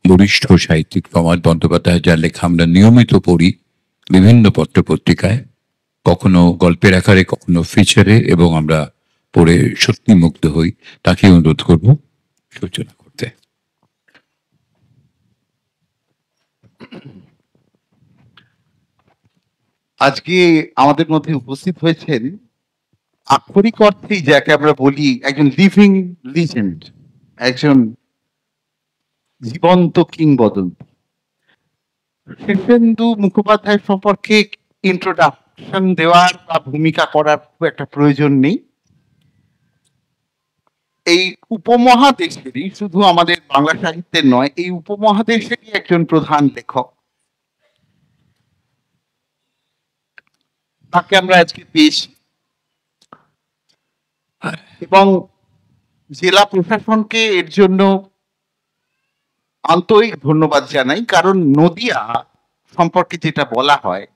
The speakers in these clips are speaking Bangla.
বরিষ্ঠ সাহিত্যিক প্রমথ বন্দ্যোপাধ্যায়, যার লেখা আমরা নিয়মিত পড়ি বিভিন্ন পত্রপত্রিকায়, কখনো গল্পের আকারে, কখনো ফিচারে, এবং আমরা পড়ে সত্যি মুগ্ধ হই। তাকে অনুরোধ করব সূচনা করতে। আজকে আমাদের মধ্যে উপস্থিত হয়েছেন আক্ষরিক অর্থেই যাকে আমরা বলি একজন লিভিং লিজেন্ড, একজন জীবন্ত কিংবদন্তি। শীর্ষেন্দু মুখোপাধ্যায় সম্পর্কে ইন্ট্রোডাকশন দেওয়ার বা ভূমিকা করার খুব একটা প্রয়োজন নেই। এই উপমহাদেশেরই, শুধু আমাদের বাংলা সাহিত্যের নয়, এই উপমহাদেশেরই একজন প্রধান লেখক। তাকে আমরা আজকে পেয়েছি এবং জেলা প্রশাসনকে এর জন্য আন্তরিক ধন্যবাদ জানাই। কারণ নদিয়া সম্পর্কে যেটা বলা হয়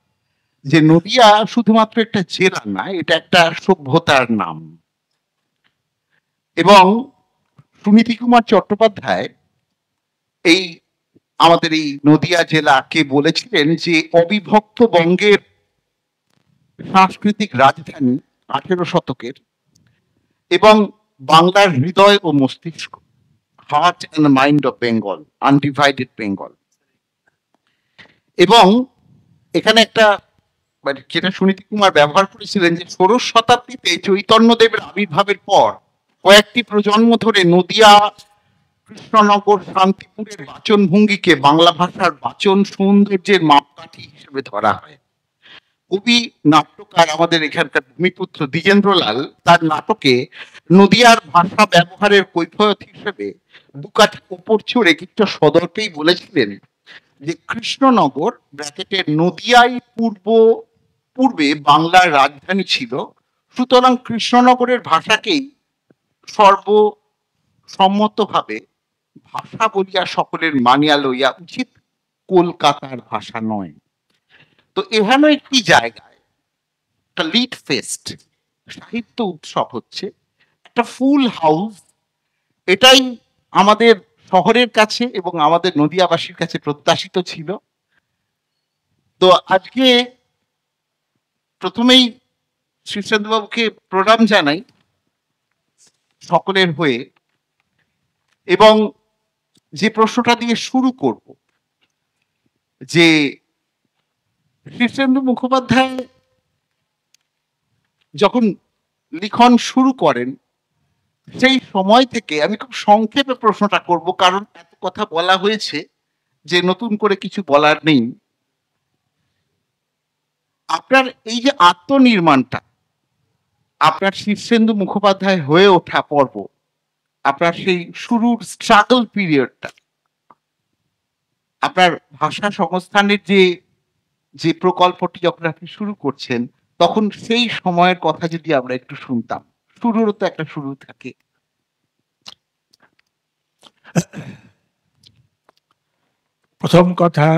যে নদিয়া শুধুমাত্র একটা জেলা না, এটা একটা সভ্যতার নাম। এবং সুনীতি কুমার চট্টোপাধ্যায় এই আমাদের এই নদিয়া জেলাকে বলেছিলেন যে অবিভক্ত বঙ্গের সাংস্কৃতিক রাজধানী 18 শতকের, এবং বাংলার হৃদয় ও মস্তিষ্ক, heart and mind of Bengal, undivided Bengal. এবং এখানে একটা যেটা সুনীতি কুমার ব্যবহার করেছিলেন যে 16 শতাব্দীতে চৈতন্যদেবের আবির্ভাবের পর কয়েকটি প্রজন্ম ধরে নদিয়া, কৃষ্ণনগর, শান্তিপুরের বাচন ভঙ্গিকে বাংলা ভাষার বাচন সৌন্দর্যের মাপকাঠি হিসেবে ধরা হয়। কবি নাট্যকার আমাদের এখানকার ভূমিপুত্র দ্বিজেন্দ্রলাল তার নাটকে নদিয়ার ভাষা ব্যবহারের কৈফিয়ত হিসেবে দুকাঠি উপর চড়ে কিছুটা সদর্পেই বলেছিলেন যে কৃষ্ণনগর ব্র্যাকেটের নদিয়াই পূর্বে বাংলার রাজধানী ছিল, সুতরাং কৃষ্ণনগরের ভাষাকেই সর্বসম্মতভাবে ভাষা বলিয়া সকলের মানিয়া লইয়া উচিত, কলকাতার ভাষা নয়। তো এখানে একটি জায়গায় একটা লিট ফেস্ট সাহিত্য উৎসব হচ্ছে, একটা ফুল হাউস। এটাই আমাদের শহরের কাছে এবং আমাদের নদিয়াবাসীর কাছে প্রত্যাশিত ছিল। তো আজকে প্রথমেই শীর্ষেন্দুবাবুকে প্রণাম জানাই সকলের হয়ে, এবং যে প্রশ্নটা দিয়ে শুরু করব, যে শীর্ষেন্দু মুখোপাধ্যায় যখন লিখন শুরু করেন সেই সময় থেকে, আমি খুব সংক্ষেপে প্রশ্নটা করব কারণ এত কথা বলা হয়েছে যে নতুন করে কিছু বলার নেই। আপনার এই যে আত্মনির্মাণটা, আপনার শীর্ষেন্দু মুখোপাধ্যায় হয়ে ওঠা পর্ব, আপনার সেই শুরুর স্ট্রাগল পিরিয়ডটা, আপনার ভাষা সংস্থানের যে প্রকল্পটি যখন আপনি শুরু করছেন, তখন সেই সময়ের কথা যদি আমরা একটু শুনতাম। শুরুরও তো একটা শুরু থাকে। প্রথম কথা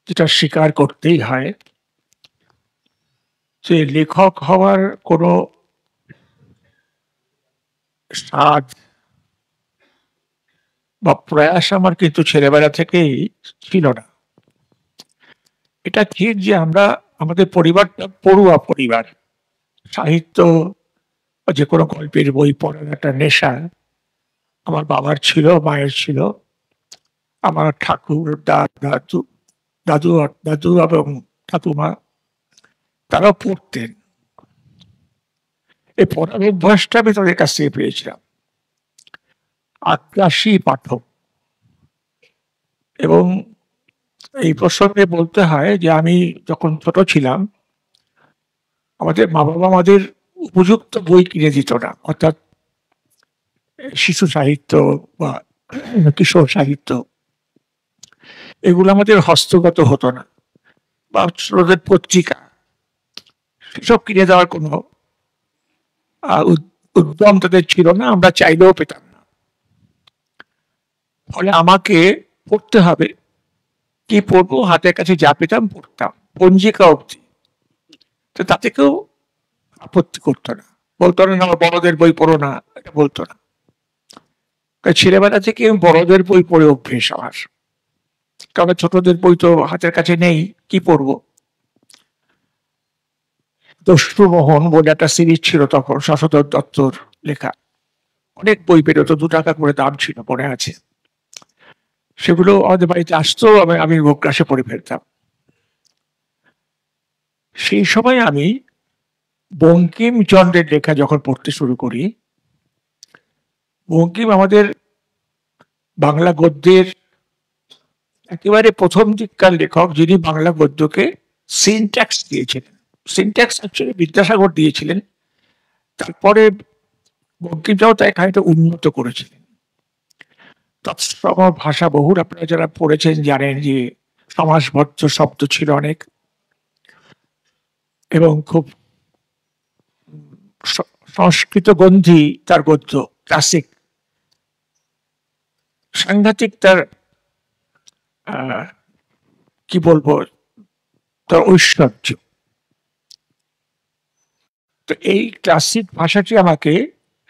যেটা স্বীকার করতেই হয় যে লেখক হওয়ার কোনো স্বাদ বা প্রয়াস আমার কিন্তু ছেলেবেলা থেকেই ছিল না। এটা ঠিক যে আমাদের পরিবারটা পড়ুয়া পরিবার, সাহিত্য বা যে কোনো গল্পের বই পড়ার একটা নেশা আমার বাবার ছিল, মায়ের ছিল, আমার ঠাকুর, দাদু এবং ঠাকুমা তারাও পড়তেন। এই পড়ার অভ্যাসটা আমি তাদের কাছ থেকে পেয়েছিলাম। আগ্রাসী পাঠক। এবং এই প্রসঙ্গে বলতে হয় যে আমি যখন ছোট ছিলাম, আমাদের মা বাবা আমাদের উপযুক্ত বই কিনে দিত না, অর্থাৎ শিশু সাহিত্য বা কিশোর সাহিত্য এগুলো আমাদের হস্তগত হতো না, বা ছোটদের পত্রিকা সেসব কিনে দেওয়ার কোনো উদ্যম তাদের ছিল না, আমরা চাইলেও পেতাম না। ফলে আমাকে পড়তে হবে, কি পড়বো, হাতের কাছে যা পেতাম পড়তাম, পঞ্জিকা অবধি। তো তাতে কেউ আপত্তি করতো না, বলতো না আমার বড়দের বই পড়ো না, এটা বলতো না। ছেলেবেলা থেকে বড়দের বই পড়ে অভ্যেস আমার, কারণ ছোটদের বই তো হাতের কাছে নেই, কি পড়বো। দস্যুমোহন বলে একটা সিরিজ ছিল তখন, শশধর দত্তর লেখা, অনেক বই বেরোতো, 2 টাকা করে দাম ছিল, মনে আছে। সেগুলো আমাদের বাড়িতে আসতো, আমি গ্রাসে পড়ে ফেলতাম। সেই সময় আমি বঙ্কিমচন্দ্রের লেখা যখন পড়তে শুরু করি, বঙ্কিম আমাদের বাংলা গদ্যের একেবারে প্রথম দিককার লেখক, যিনি বাংলা গদ্যকে সিনট্যাক্স দিয়েছিলেন। সিনট্যাক্স অ্যাকচুয়ালি বিদ্যাসাগর দিয়েছিলেন, তারপরে বঙ্কিমচন্দ্র তাই খানিকটা উন্নত করেছিলেন। তৎসম ভাষা বহুল, আপনারা যারা পড়েছেন জানেন যে সমাসবদ্ধ শব্দ ছিল অনেক, এবং খুব সংস্কৃত গন্ধি তার গদ্য, ক্লাসিক, সাংঘাতিক তার কি বলবো, তার ঐশ্বর্য। তো এই ক্লাসিক ভাষাটি আমাকে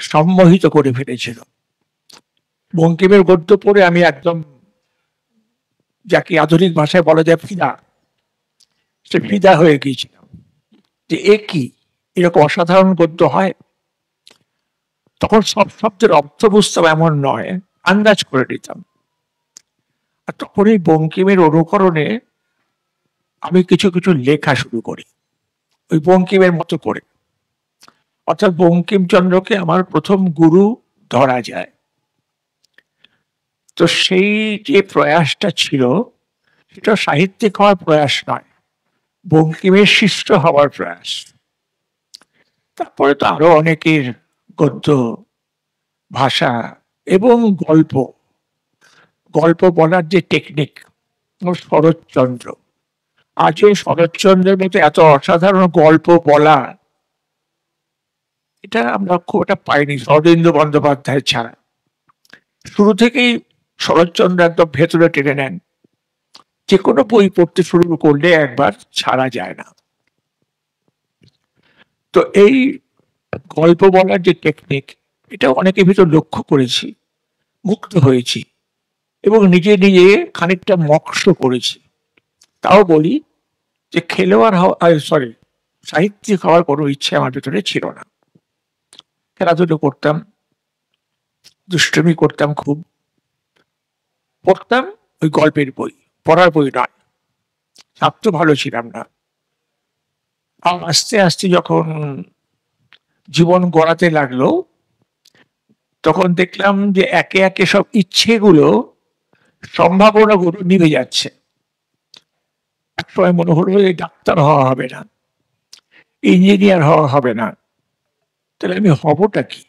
সম্মোহিত করে ফেলেছিল। বঙ্কিমের গদ্য পড়ে আমি একদম, যাকে আধুনিক ভাষায় বলা যায় ফিদা, সে ফিদা হয়ে গিয়েছিলাম যে এ কি, এরকম অসাধারণ গদ্য হয়। তখন সব শব্দের অর্থ বুঝতাম এমন নয়, আন্দাজ করে নিতাম। আর তখন এই বঙ্কিমের অনুকরণে আমি কিছু কিছু লেখা শুরু করি ওই বঙ্কিমের মতো করে। অর্থাৎ বঙ্কিমচন্দ্রকে আমার প্রথম গুরু ধরা যায়। তো সেই যে প্রয়াসটা ছিল, সেটা সাহিত্যিক হওয়ার প্রয়াস নয়, বঙ্কিমের শিষ্য হওয়ার প্রয়াস। তারপরে তো আরো অনেকের গদ্য, ভাষা এবং গল্প, গল্প বলার যে টেকনিক, শরৎচন্দ্র, আজ এই শরৎচন্দ্রের মতো এত অসাধারণ গল্প বলা, এটা আমরা খুব একটা পাইনি শরদিন্দু বন্দ্যোপাধ্যায় ছাড়া। শুরু থেকেই শরৎচন্দ্র একদম ভেতরে টেনে নেন, যে কোনো বই পড়তে শুরু করলে একবার ছাড়া যায় না। তো এই গল্প বলার যে টেকনিক, এটা অনেকের ভিতর লক্ষ্য করেছি, মুগ্ধ হয়েছি, এবং নিজে নিজে খানিকটা মক্ষ করেছি। তাও বলি যে খেলোয়াড় হওয়া, সরি, সাহিত্যিক হওয়ার কোনো ইচ্ছে আমার ভিতরে ছিল না। খেলাধুলো করতাম, দুষ্টুমি করতাম, খুব পড়তাম ওই গল্পের বই, পড়ার বই নয়। ছাত্র ভালো ছিলাম না। আর আস্তে আস্তে যখন জীবন গড়াতে লাগলো, তখন দেখলাম যে একে একে সব ইচ্ছেগুলো, সম্ভাবনাগুলো নিভে যাচ্ছে। এক সময় মনে হলো যে ডাক্তার হওয়া হবে না, ইঞ্জিনিয়ার হওয়া হবে না, তাহলে আমি হবটা কি?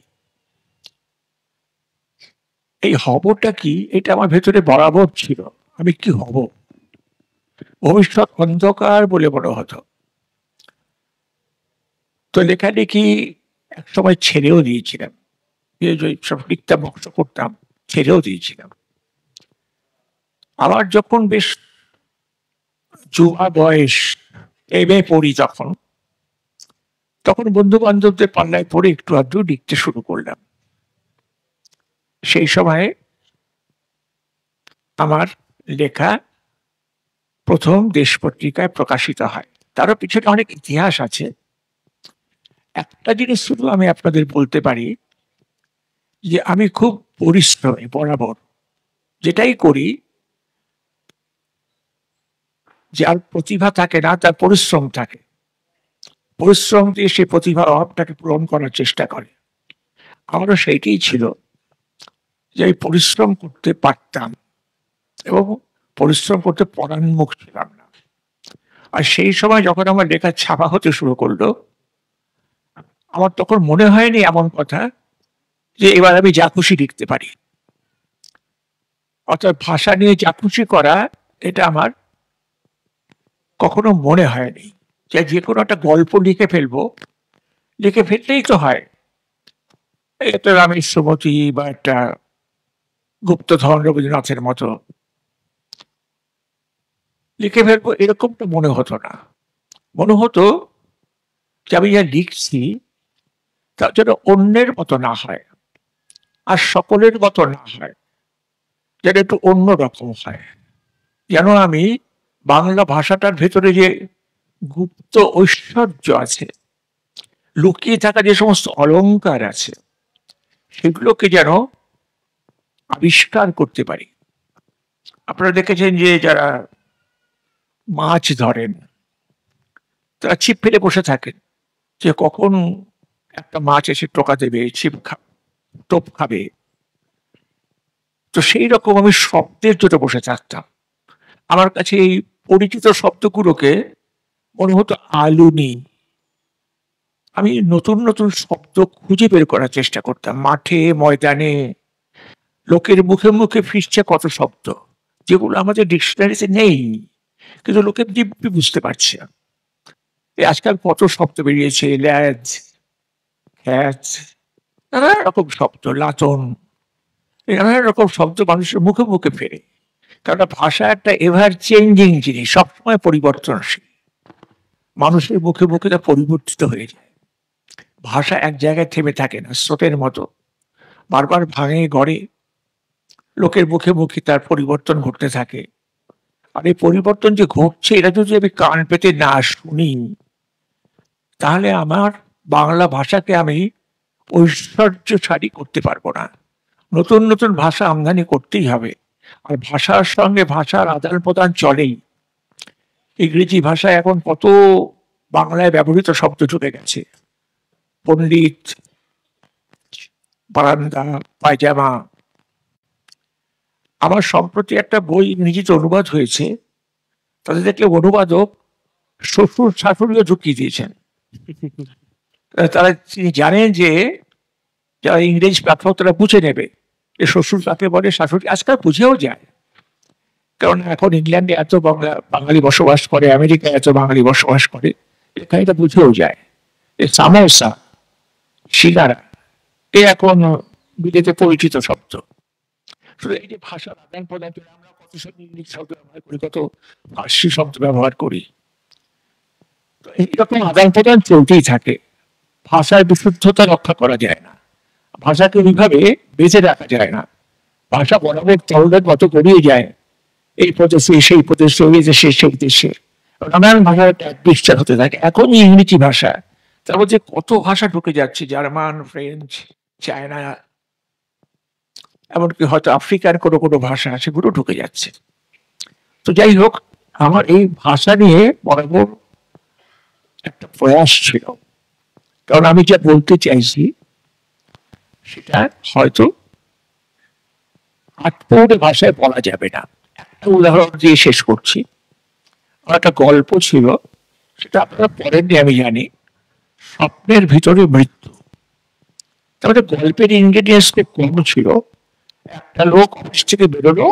এই হবটা কি, এটা আমার ভেতরে বরাবর ছিল। আমি কি হব? ভবিষ্যৎ অন্ধকার বলে মনে হতো। তো লেখালেখি এক সময় ছেড়েও দিয়েছিলাম, সব লিখতাম, বক্স করতাম, ছেড়েও দিয়েছিলাম। আবার যখন বেশ যুবা বয়স, এমএ পড়ি, তখন বন্ধু বান্ধবদের পাল্লায় পড়ে একটু আধটু লিখতে শুরু করলাম। সেই সময় আমার লেখা প্রথম দেশ পত্রিকায় প্রকাশিত হয়। তারও পিছনে অনেক ইতিহাস আছে। একটা জিনিস শুধু আমি আপনাদের বলতে পারি, যে আমি খুব পরিশ্রমী বরাবর, যেটাই করি, যার প্রতিভা থাকে না তার পরিশ্রম থাকে, পরিশ্রম দিয়ে সে প্রতিভার অভাবটাকে পূরণ করার চেষ্টা করে। আমারও সেইটাই ছিল, যে আমি পরিশ্রম করতে পারতাম এবং পরিশ্রম করতে পরান্মুখ ছিলাম না। আর সেই সময় যখন আমার লেখা ছাপা হতে শুরু করলো, আমার তখন মনে হয়নি এমন কথা যে এবার আমি যা খুশি লিখতে পারি। অর্থাৎ ভাষা নিয়ে যা খুশি করা, এটা আমার কখনো মনে হয়নি। যে কোনো একটা গল্প লিখে ফেললেই তো হয়, এটা রামের সুমতি বা একটা গুপ্তধন রবীন্দ্রনাথের মতো লিখে ফেলবো, এরকমটা মনে হতো না। মনে হতো যে আমি যা লিখছি তা যেন অন্যের মতো না হয়, আর সকলের মতো না হয়, যেন একটু অন্য রকম হয়, যেন আমি বাংলা ভাষাটার ভেতরে যে গুপ্ত ঐশ্বর্য আছে, লুকিয়ে থাকা যে সমস্ত অলংকার আছে, সেগুলোকে যেন আবিষ্কার করতে পারি। আপনারা দেখেছেন যে যারা মাছ ধরেন তারা ছিপ ফেলে বসে থাকেন যে কখন একটা মাছ এসে টোকা দেবে, টোপ খাবে। তো সেই রকম আমি শব্দের জন্য বসে থাকতাম। আমার কাছে এই পরিচিত শব্দগুলোকে মনে হতো আলুনি। আমি নতুন নতুন শব্দ খুঁজে বের করার চেষ্টা করতাম। মাঠে ময়দানে লোকের মুখে মুখে ফিরছে কত শব্দ, যেগুলো আমাদের ডিকশনারিতে নেই, কিন্তু লোকে দিব্যি বুঝতে পারছে। আজকাল কত শব্দ বেরিয়েছে, ল্যাজ, খ্যাচ, নানা রকম শব্দ, লাতন, নানা রকম শব্দ মানুষের মুখে মুখে ফেরে। কারণ ভাষা একটা এভার চেঞ্জিং জিনিস, সবসময় পরিবর্তনশীল। মানুষের মুখে মুখে তা পরিবর্তিত হয়ে যায়। ভাষা এক জায়গায় থেমে থাকে না, স্রোতের মতো বারবার ভাঙে গড়ে, লোকের মুখে মুখে তার পরিবর্তন ঘটতে থাকে। আর এই পরিবর্তন যে ঘটছে, এটা যদি আমি কান পেতে না শুনি, তাহলে আমার বাংলা ভাষাকে আমি ঐশ্বর্যশালী করতে পারবো না। নতুন নতুন ভাষা আমদানি করতেই হবে। আর ভাষার সঙ্গে ভাষার আদান প্রদান চলেই। ইংরেজি ভাষায় এখন কত বাংলায় ব্যবহৃত শব্দ ঢুকে গেছে। পণ্ডিত, বারান্দা, পায়জামা। আমার সম্প্রতি একটা বই ইংরেজিতে অনুবাদ হয়েছে, তাদের দেখলে অনুবাদক শ্বশুর শাশুড়িও ঢুকিয়ে দিয়েছেন। তারা জানেন যে যারা ইংরেজ পাঠক তারা বুঝে নেবে যে শ্বশুর কাকে বলে, শাশুড়ি। আজকাল বুঝেও যায়, কারণ এখন ইংল্যান্ডে এত বাঙালি বসবাস করে, আমেরিকায় এত বাঙালি বসবাস করে, এখানে এটা বুঝেও যায়। সামোসা, সিঙ্গারা, এ এখন বিদেশে পরিচিত শব্দ। শুধু এই যে ভাষার আদান প্রদান, আমরা কত সব ইংলিশ শব্দ ব্যবহার করি, কত ফার্সি শব্দ ব্যবহার করি। তো এইরকম আদান প্রদান চলতেই থাকে। ভাষার বিশুদ্ধতা রক্ষা করা যায় না, ভাষাকে ওইভাবে বেঁচে রাখা যায় না। ভাষা বরাবর তরলের মতো গড়িয়ে যায়, এই প্রদেশে সেই প্রদেশে, ওই দেশে সেই দেশে, নানান ভাষার একটা বিস্তার হতে থাকে। এখন ইংরেজি ভাষা, তার মধ্যে কত ভাষা ঢুকে যাচ্ছে, জার্মান, ফ্রেঞ্চ, চায়না, এমনকি হয়তো আফ্রিকার কোনো কোনো ভাষা সেগুলো ঢুকে যাচ্ছে। তো যাই হোক, আমার এই ভাষা নিয়ে বরাবর একটা প্রয়াস ছিল, কারণ আমি যা বলতে চাইছি সেটা হয়তো আটপৌরে ভাষায় বলা যাবে না। একটা উদাহরণ দিয়ে শেষ করছি। আমার একটা গল্প ছিল, সেটা আপনারা পড়েননি আমি জানি, স্বপ্নের ভিতরে মৃত্যু। তারপরে গল্পের ইনগ্রেডিয়েন্টস কম ছিল। একটা লোক অফিস থেকে বেরোলো,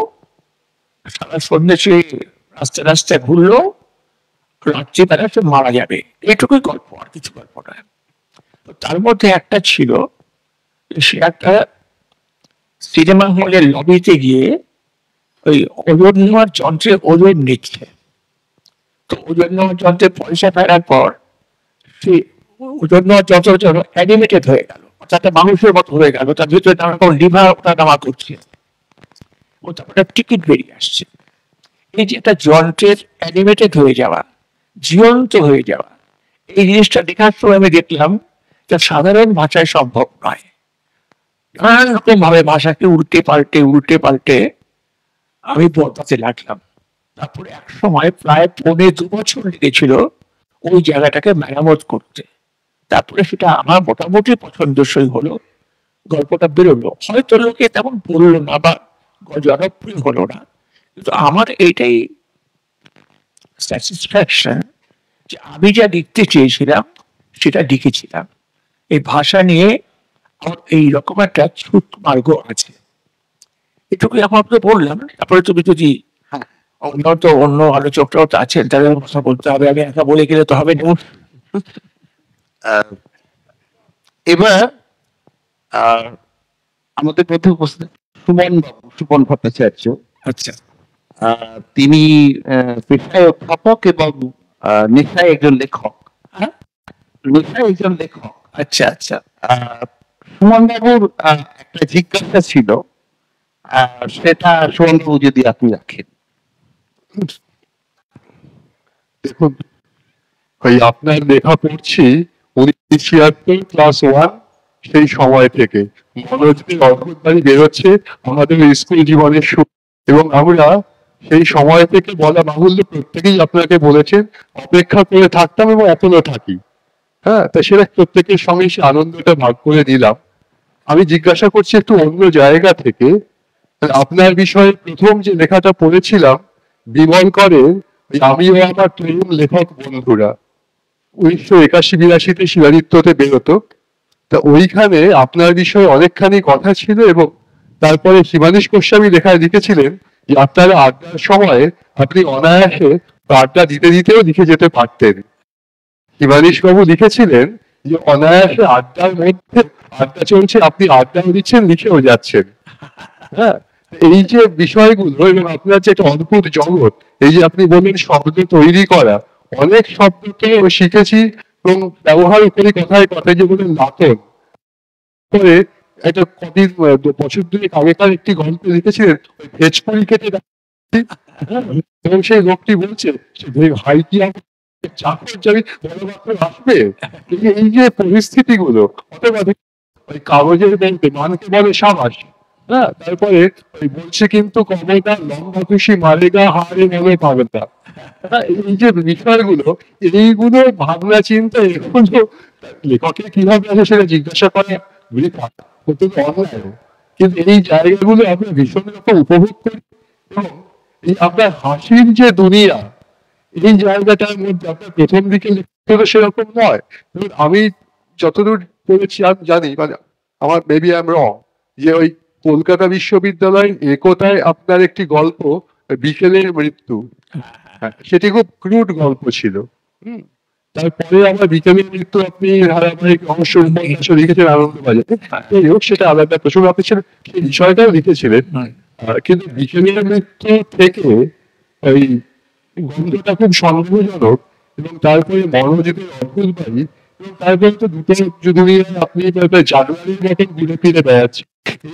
সারা সন্ধ্যে সে রাস্তায় রাস্তায় ঘুরলো, রাত্রিবেলা সে মারা যাবে। এটুকুই গল্প, আর কিছু গল্প নয়। তার মধ্যে একটা ছিল, সে একটা সিনেমা হলের লবিতে গিয়ে ওই ওজন নেওয়ার যন্ত্রে ওজন নিচ্ছে। তো ওজন নেওয়ার যন্ত্রে পয়সা ফেরার পর সে ওজন নেওয়ার যন্ত্র যেন অ্যানিমেটেড হয়ে গেল, অর্থাৎ মানুষের মতো হয়ে গেল। তার ভিতরে নানা রকম লিভার ওটা নামা করছে, ও তারপরে টিকিট বেরিয়ে আসছে। এই যে একটা যন্ত্রের অ্যানিমেটেড হয়ে যাওয়া, জীবন্ত হয়ে যাওয়া, এই জিনিসটা দেখার সময় আমি দেখলাম যা সাধারণ ভাষায় সম্ভব নয়। নানান রকম ভাবে ভাষাকে উল্টে পাল্টে আমি বদলাতে লাগলাম। তারপরে এক সময় প্রায় 2.25 বছর লেগেছিল ওই জায়গাটাকে মেরামত করতে। তারপরে সেটা আমার মোটামুটি পছন্দসই হলো, গল্পটা বেরোলো। হয়তো লোকে তেমন বললো না বা জনপ্রিয় হলো না, কিন্তু আমার এইটাই স্যাটিসফ্যাকশন যে আমি যা লিখতে চেয়েছিলাম সেটা লিখেছিলাম। এই ভাষা নিয়ে আমার এইরকম একটা ছুট মার্গ আছে। এটুকুই আপনাকে বললাম। তারপরে তুমি যদি অন্য আলোচকরাও তো আছেন, তাদের কথা বলতে হবে, আমি একা বলে গেলে তো হবে না। এবার আমাদের মধ্যে উপস্থিত সুমন ভট্টাচার্য। আচ্ছা, তিনি পেশায় অধ্যাপক এবং নেশায় একজন লেখক। হ্যাঁ? নেশায় একজন লেখক। আচ্ছা আচ্ছা। সুমন বাবুর একটা জিজ্ঞাসা ছিল, সেটা সুমন বাবু যদি আপনি রাখেন। দেখুন, ওই আপনার লেখা পড়ছি 1976 ক্লাস 1, সেই সময় থেকে মনোজদের অদ্ভুত বাড়ি বেরোচ্ছে আমাদের স্কুল জীবনের শুরু, এবং আমরা সেই সময় থেকে বলা বাহুল্য প্রত্যেকেই আপনাকে বলেছেন অপেক্ষা করে থাকতাম এবং এখনো থাকি। হ্যাঁ, তা সেটা প্রত্যেকের সঙ্গে সে আনন্দটা ভাগ করে নিলাম। আমি জিজ্ঞাসা করছি একটু অন্য জায়গা থেকে। আপনার বিষয়ে প্রথম যে লেখাটা পড়েছিলাম বিমল করের ওই আমি ও আমার তরুণ লেখক বন্ধুরা, 1981-82 শিলাদিত্যতে বেরোতো। তা ওইখানে আপনার বিষয়ে অনেকখানি কথা ছিল, এবং তারপরে হিমানীশ গোস্বামী লেখায় লিখেছিলেন যে আপনারা আড্ডার সময় আপনি অনায়াসে আড্ডা দিতে দিতেও লিখে যেতে পারতেন। হিমানীশ বাবু লিখেছিলেন যে অনায়াসে আড্ডার মধ্যে আড্ডা চলছে, আপনি আড্ডাও দিচ্ছেন, লিখেও যাচ্ছেন। হ্যাঁ, এই যে বিষয়গুলো এবং আপনার যে একটা অদ্ভুত জগৎ, এই যে আপনি বললেন শব্দ তৈরি করা, অনেক শব্দকে শিখেছি এবং ব্যবহার করি কথায় কথায়, যে বলেন লাতন করে। একটা কদিন বছর দুয়েক আগেকার একটি গল্প লিখেছিলেন, ওই ভেজপুরি কেটে রাখছি। হ্যাঁ, এবং সেই লোকটি বলছে ভাই কি চাকর যাবি, বড় মাত্র আসবে। এই যে পরিস্থিতিগুলো, অথবা ওই কাগজের ব্যাংকে মানকে বলে সাবাস। হ্যাঁ, তারপরে ওই বলছে কিন্তু কবেটা লম্বা খুশি মারেগা হারে মনে পাবে না। হ্যাঁ, এই যে বিষয়গুলো, এইগুলো ভাবনা চিন্তা এগুলো লেখকের কিভাবে আছে সেটা জিজ্ঞাসা করা বৃথা, অত্যন্ত অন্যায়। কিন্তু এই জায়গাগুলো আমরা ভীষণ রকম উপভোগ করি, এবং এই আপনার হাসির যে দুনিয়া, এই জায়গাটার মধ্যে আপনার প্রথম দিকে লেখা সেরকম নয়। এবং আমি যতদূর পড়েছি আমি জানি, মানে আমার মেবি আই এম রং, যে ওই কলকাতা বিশ্ববিদ্যালয় একতায় আপনার একটি গল্প বিকেলের মৃত্যু, হ্যাঁ, সেটি খুব ক্রুড গল্প ছিল। হুম, তারপরে আবার বিকেলের মৃত্যু আপনি ধারাবাহিক অংশ উপন্যাস লিখেছেন আনন্দবাজারে। যাই হোক, সেটা আলাদা প্রসঙ্গ, আপনি সেই বিষয়টাও লিখেছিলেন। কিন্তু বিকেলের মৃত্যু থেকে ওই গন্ধটা খুব সন্দেহজনক, এবং তারপরে মনোযোগের অদ্ভুত বাড়ি, এবং তারপরে তো দুটো যদি আপনি জানুয়ারির মতন ঘুরে ফিরে বেড়াচ্ছে।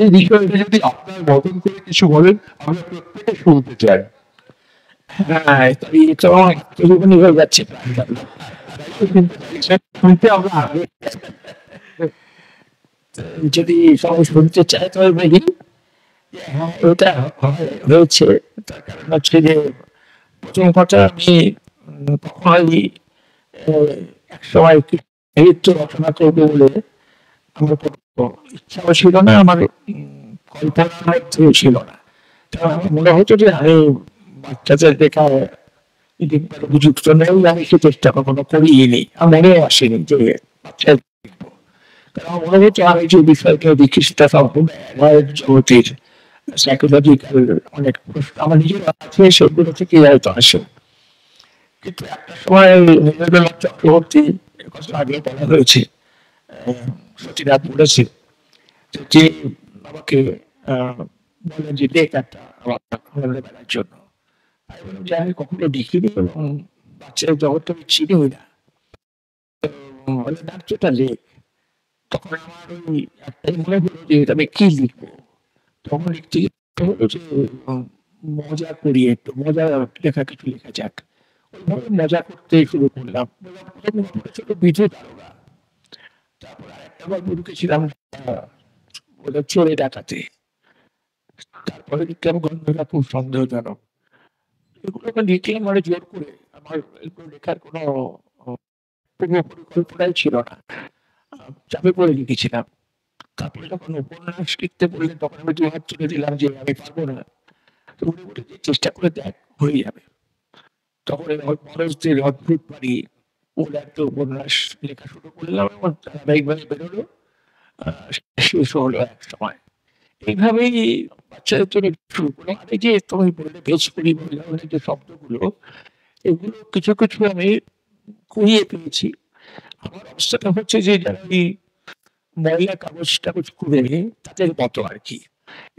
এই বিষয়টা যদি আপনার মতন করে কিছু বলেন, আমরা প্রত্যেকে শুনতে চাই। হ্যাঁ, এই তো তৈরি হয়ে যাচ্ছে। শুনতে আমরা যদি সবাই শুনতে চায় তবে বলি, হ্যাঁ, ওটা হয়েছে। তার কারণ হচ্ছে যে প্রথম কথা, আমি কখনোই এক সময় সাহিত্য রচনা করবো বলে আমার কোনো ইচ্ছাও ছিল না, আমার কল্পনার মধ্যেও ছিল না। কারণ আমার মনে হতো যে আমি বাচ্চাদের দেখা লিখবার উপযুক্ত নেই, আমি সে চেষ্টা কখনো করিনি, আমার মনেও আসেনি যে বাচ্চা লিখবো। কারণ আমার মনে হচ্ছে আমি যে বিষয়টা লিখি সেটা সম্পূর্ণ অ্যাভয়েড জগতের সাইকোলজিক্যাল অনেক প্রশ্ন আমার নিজের আছে, সেগুলো থেকে হয়তো আসে। কিন্তু একটা সময় নীরেন্দ্রনাথ চক্রবর্তী কথা আগে বলা হয়েছে, সতীনাথ বলেছে যে আমাকে বলেন যে লেখ একটা আমার বেলার জন্য। আমি বললাম যে আমি কখনো লিখিনি এবং বাচ্চার জগৎটা আমি চিনিই না, নাট্যটা লেখ। তখন আমার ওই একটাই মনে হলো যে আমি কি লিখবো। তখন লিখতে হলো যে মজা করি, একটু মজা লেখা, কিছু লেখা যাক। ওইভাবে মজা করতে শুরু করলাম। ছোট বিধু দারোগা, তারপর আরেকটা গল্প ঢুকেছিলাম ওদের চোরে ডাকাতে, তারপরে লিখলাম গন্ধটা খুব সন্দেহজনক। এগুলো আমি লিখলাম মানে জোর করে, আমার এগুলো লেখার কোনো পূর্ব পরিকল্পনাই ছিল না, চাপে পড়ে লিখেছিলাম। তারপরে যখন উপন্যাস লিখতে বললেন তখন আমি দুই হাত তুলে দিলাম যে আমি পারবো না। তো উনি বলে যে চেষ্টা করে দেখ, হয়ে যাবে। তখন মানুষদের অদ্ভুত বাড়ি বলে একটা উপন্যাস লেখা শুরু করলাম, এবং ধারাবাহিকভাবে বেরোলো, শেষ হলো এক সময়। এইভাবেই বাচ্চাদের জন্য শুরু করলাম। আর এই যে তুমি বললে ভেজপুরি ধরনের যে শব্দগুলো, এগুলো কিছু কিছু আমি কুড়িয়ে পেয়েছি। আমার অবস্থাটা হচ্ছে যে যারা এই ময়লা কাগজ টাগজ করে তাদের মতো আর কি,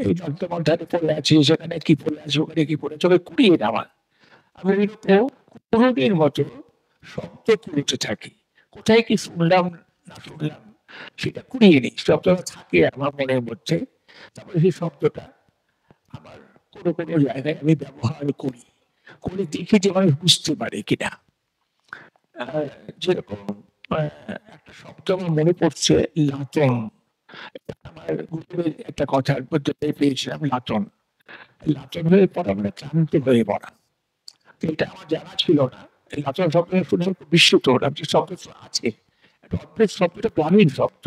এই যন্ত্রমন্ত্রে পড়ে আছে, সেখানে কি পড়ে আছে, ওখানে কি পড়ে আছে, ওকে কুড়িয়ে নেওয়া। আমি এরকম কুড়ুনির মতো শব্দ কুড়োতে থাকি, কোথায় কি শুনলাম না শুনলাম, সেটা কুড়িয়ে নিই, শব্দটা থাকে আমার মনের মধ্যে। তারপরে সেই শব্দটা আমার কোনো কোনো জায়গায় আমি ব্যবহার করি, করে দেখি যে মানুষ বুঝতে পারে কিনা। যেরকম একটা শব্দ আমার মনে পড়ছে, লাতন। আমার গ্রুপের একটা কথার মধ্যে পেয়েছিলাম লাতন। লাতন হয়ে পড়া মানে ক্লান্ত হয়ে পড়া। তো এটা আমার জানা ছিল না। এই লাতন শব্দটা শুনে আমি খুব বিস্মিত হলাম যে শব্দটা আছে, একটা অদ্ভুত শব্দ, একটা গ্রামীণ শব্দ।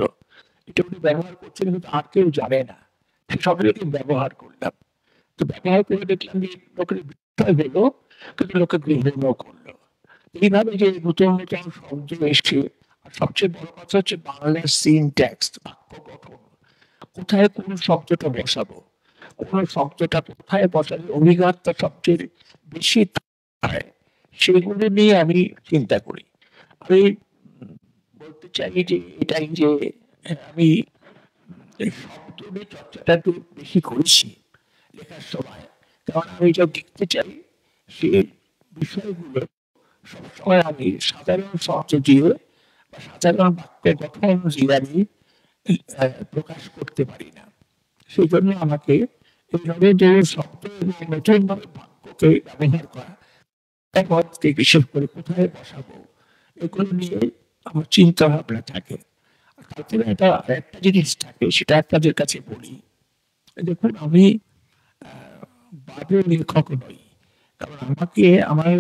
এটা উনি ব্যবহার করছেন কিন্তু আর কেউ জানে না। সেই শব্দটাকে ব্যবহার করলাম। তো ব্যবহার করে দেখলাম যে লোকের বিষয় হলো, কিন্তু লোকে গ্রহণও করলো। এইভাবে যে নতুন নতুন শব্দ এসছে, আর সবচেয়ে বড় কথা হচ্ছে বাংলার সিনট্যাক্স, বাক্য গঠন। কোথায় কোন শব্দটা বসাবো, কোন শব্দটা কোথায় বসালে অভিজ্ঞতা সবচেয়ে বেশি হয়, সেগুলো নিয়ে আমি চিন্তা করি। আমি বলতে চাই যে এটাই যে আমি এই শব্দ নিয়ে চর্চাটা একটু বেশি করেছি লেখার সময়, কারণ আমি যা দেখতে চাই সে বিষয়গুলো সবসময় আমি সাধারণ শব্দ দিয়ে বা সাধারণ বাক্যের গঠন দিয়ে আমি প্রকাশ করতে পারি না। সেই জন্য আমাকে এইভাবে যে শব্দ এবং নতুন ভাবে বাক্যকে ব্যবহার করা, পদকে বিশেষ করে কোথায় বসাবো, এগুলো নিয়ে আমার চিন্তা ভাবনা থাকে। আর তারপরে একটা জিনিস থাকে, সেটা আপনাদের কাছে বলি। দেখুন, আমি বাবু লেখক নই, কারণ আমাকে আমার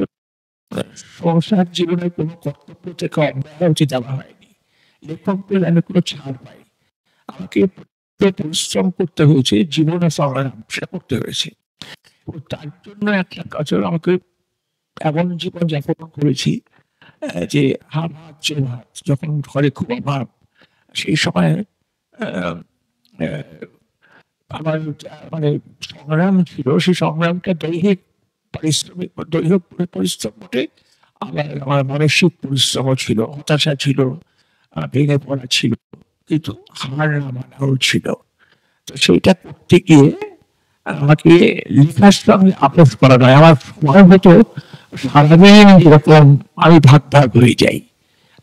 সংসার জীবনের কোনো কর্তব্য থেকে অব্যাহতি দেওয়া হয়নি। লেখক বলে আমি কোনো ছাড় পাই। আমাকে পরিশ্রম করতে হয়েছে, জীবনে সংগ্রাম সেটা করতে হয়েছে। তার জন্য একটা কাজের আমাকে এমন জীবন যাপন করেছি যে হাত যে ভাত, যখন ঘরে খুব অভাব, সেই সময় আমার মানে সংগ্রাম ছিল, সেই সংগ্রামটা দৈহিক পরিশ্রম বটে, আমার মানসিক পরিশ্রম ছিল, হতাশা ছিল, ভেঙে পড়া ছিল, কিন্তু হার না মানাও ছিল। তো সেইটা করতে গিয়ে আমাকে লেখার সঙ্গে আপোষ করা নয়। আমার সময় হতো সারাদিন যেরকম আমি ভাগ হয়ে যাই।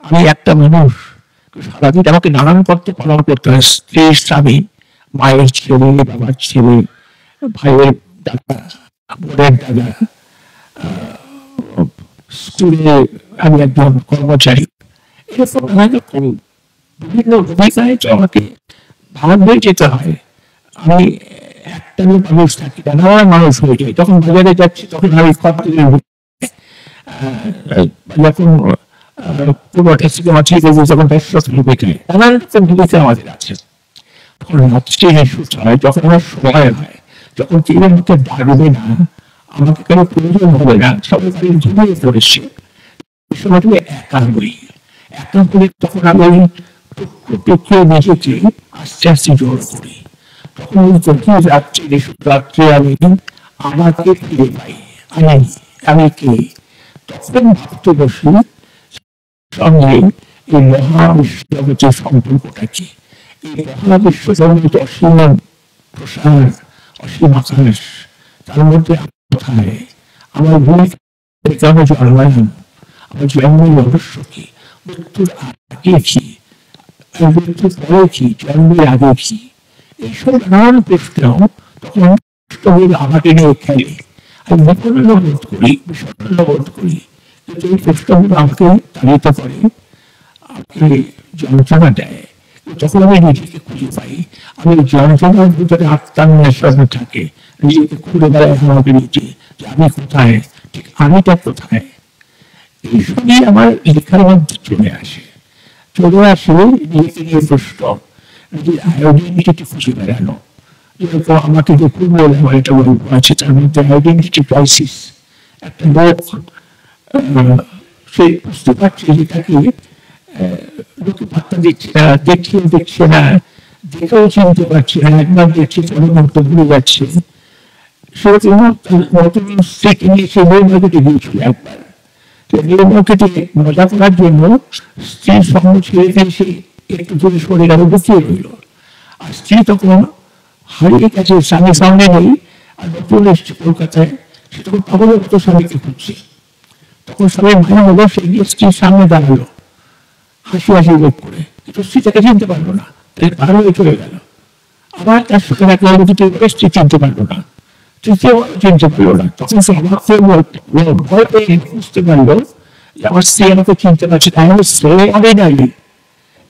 আমি একটা মানুষ, সারাদিন আমাকে নানান পথে পালন করতে হয়। স্ত্রী, স্বামী, মায়ের ছেলে, বাবার ছেলে, ভাইয়ের দাদা, বোনের দাদা, স্কুলে আমি একজন কর্মচারী, এরকম এরকম বিভিন্ন ভূমিকায় তো আমাকে ভাগ হয়ে যেতে হয়। আমি একটা মানুষ থাকি না, নানান মানুষ হয়ে যাই। যখন বাজারে যাচ্ছি তখন আমি যখন পুরোটা থেকে মাছিয়ে দেবো, তখন ভূমিকায় নানান রকম ভূমিকা আমাদের আছে। তখন রাত্রে হয়, যখন আমার সময় হয়, যখন কেউ আমাকে ডাকবে না, আমাকে কেন প্রয়োজন হবে না, সবাই ঘুমিয়ে পড়েছে, এই সময়টা একা হই। একা হলে তখন আমি প্রকৃতিকে নিজেকে আস্তে আস্তে জোর করি। তখন ওই গভীর রাত্রে আমি আমাকে ফিরে পাই। আমি কে? তখন ভাবতে বসি সঙ্গে এই মহাবিশ্বজগতের সম্পর্কটা কি। এই মহাবিশ্বজগৎ অসীম প্রসার, অসীম আকাশ, তার মধ্যে কোথায় আমার ভূমিকা, কেন জন্মালাম, আমার জন্মের রহস্য কি, মৃত্যুর আগে কি, মৃত্যুর পরে কি, জন্মের আগে কি, এইসব নানান প্রশ্ন তখন আমাকে নিয়ে খেলে। আমি বিপন্ন বোধ করি, বিষণ্ণ বোধ করি, কিন্তু এই প্রশ্নগুলো আমাকে তাড়িত করে, আমাকে যন্ত্রণা দেয়। তখন আমি নিজেকে খুঁজে পাই। আমি যন্ত্রণার ভিতরে আত্মার নিঃশ্বাস থাকে, নিজেকে খুঁজে বেড়াই আমাকে নিজে, যে আমি কোথায়, ঠিক আমিটা কোথায়। এই সবই আমার লেখার মধ্যে চলে আসে নিজেকে নিয়ে প্রশ্ন, নিজের আইডেন্টিটি খুঁজে বেড়ানো। যেরকম আমাকে যে পূর্ব আমার একটা গল্প আছে, তার মধ্যে আইডেন্টিটি ক্রাইসিস। একটা লোক সে বুঝতে পারছে যে তাকে লোকে পাত্তা দিচ্ছে না, দেখছে না, দেখেও চিনতে পারছে না, একবার দেখছে পরের মুহূর্তে ভুলে যাচ্ছে। সেরকম নতুন স্ত্রীকে নিয়ে সে নিউ মার্কেটে গিয়েছিল একবার। নিউ মার্কেটে মজা করার জন্য স্ত্রীর সঙ্গে ছেড়ে দিয়ে সে একটু দূরে সরে গেল, লুকিয়ে রইল। আর স্ত্রী তখন হারিয়ে গেছে, স্বামীর সঙ্গে নেই, আর নতুন এসছে কলকাতায়, সে তখন পাগলের মতো স্বামীকে খুঁজছে। তখন স্বামীর মায়া হলো, সে গিয়ে স্ত্রীর সামনে দাঁড়ালো, হাসি মুখ করে, স্ত্রী তাকে চিনতে পারলো না, তাকে ভালো হয়ে চলে গেল। আবার তার সঙ্গে দেখা হলো, স্ত্রী চিনতে পারলো না, তৃতীয় চিনতে পারলো না। তখন সে ভয় পেয়ে বুঝতে পারলো যে আমার স্ত্রী আমাকে চিনতে পারছে, তাই আমার অর্ডিনারি,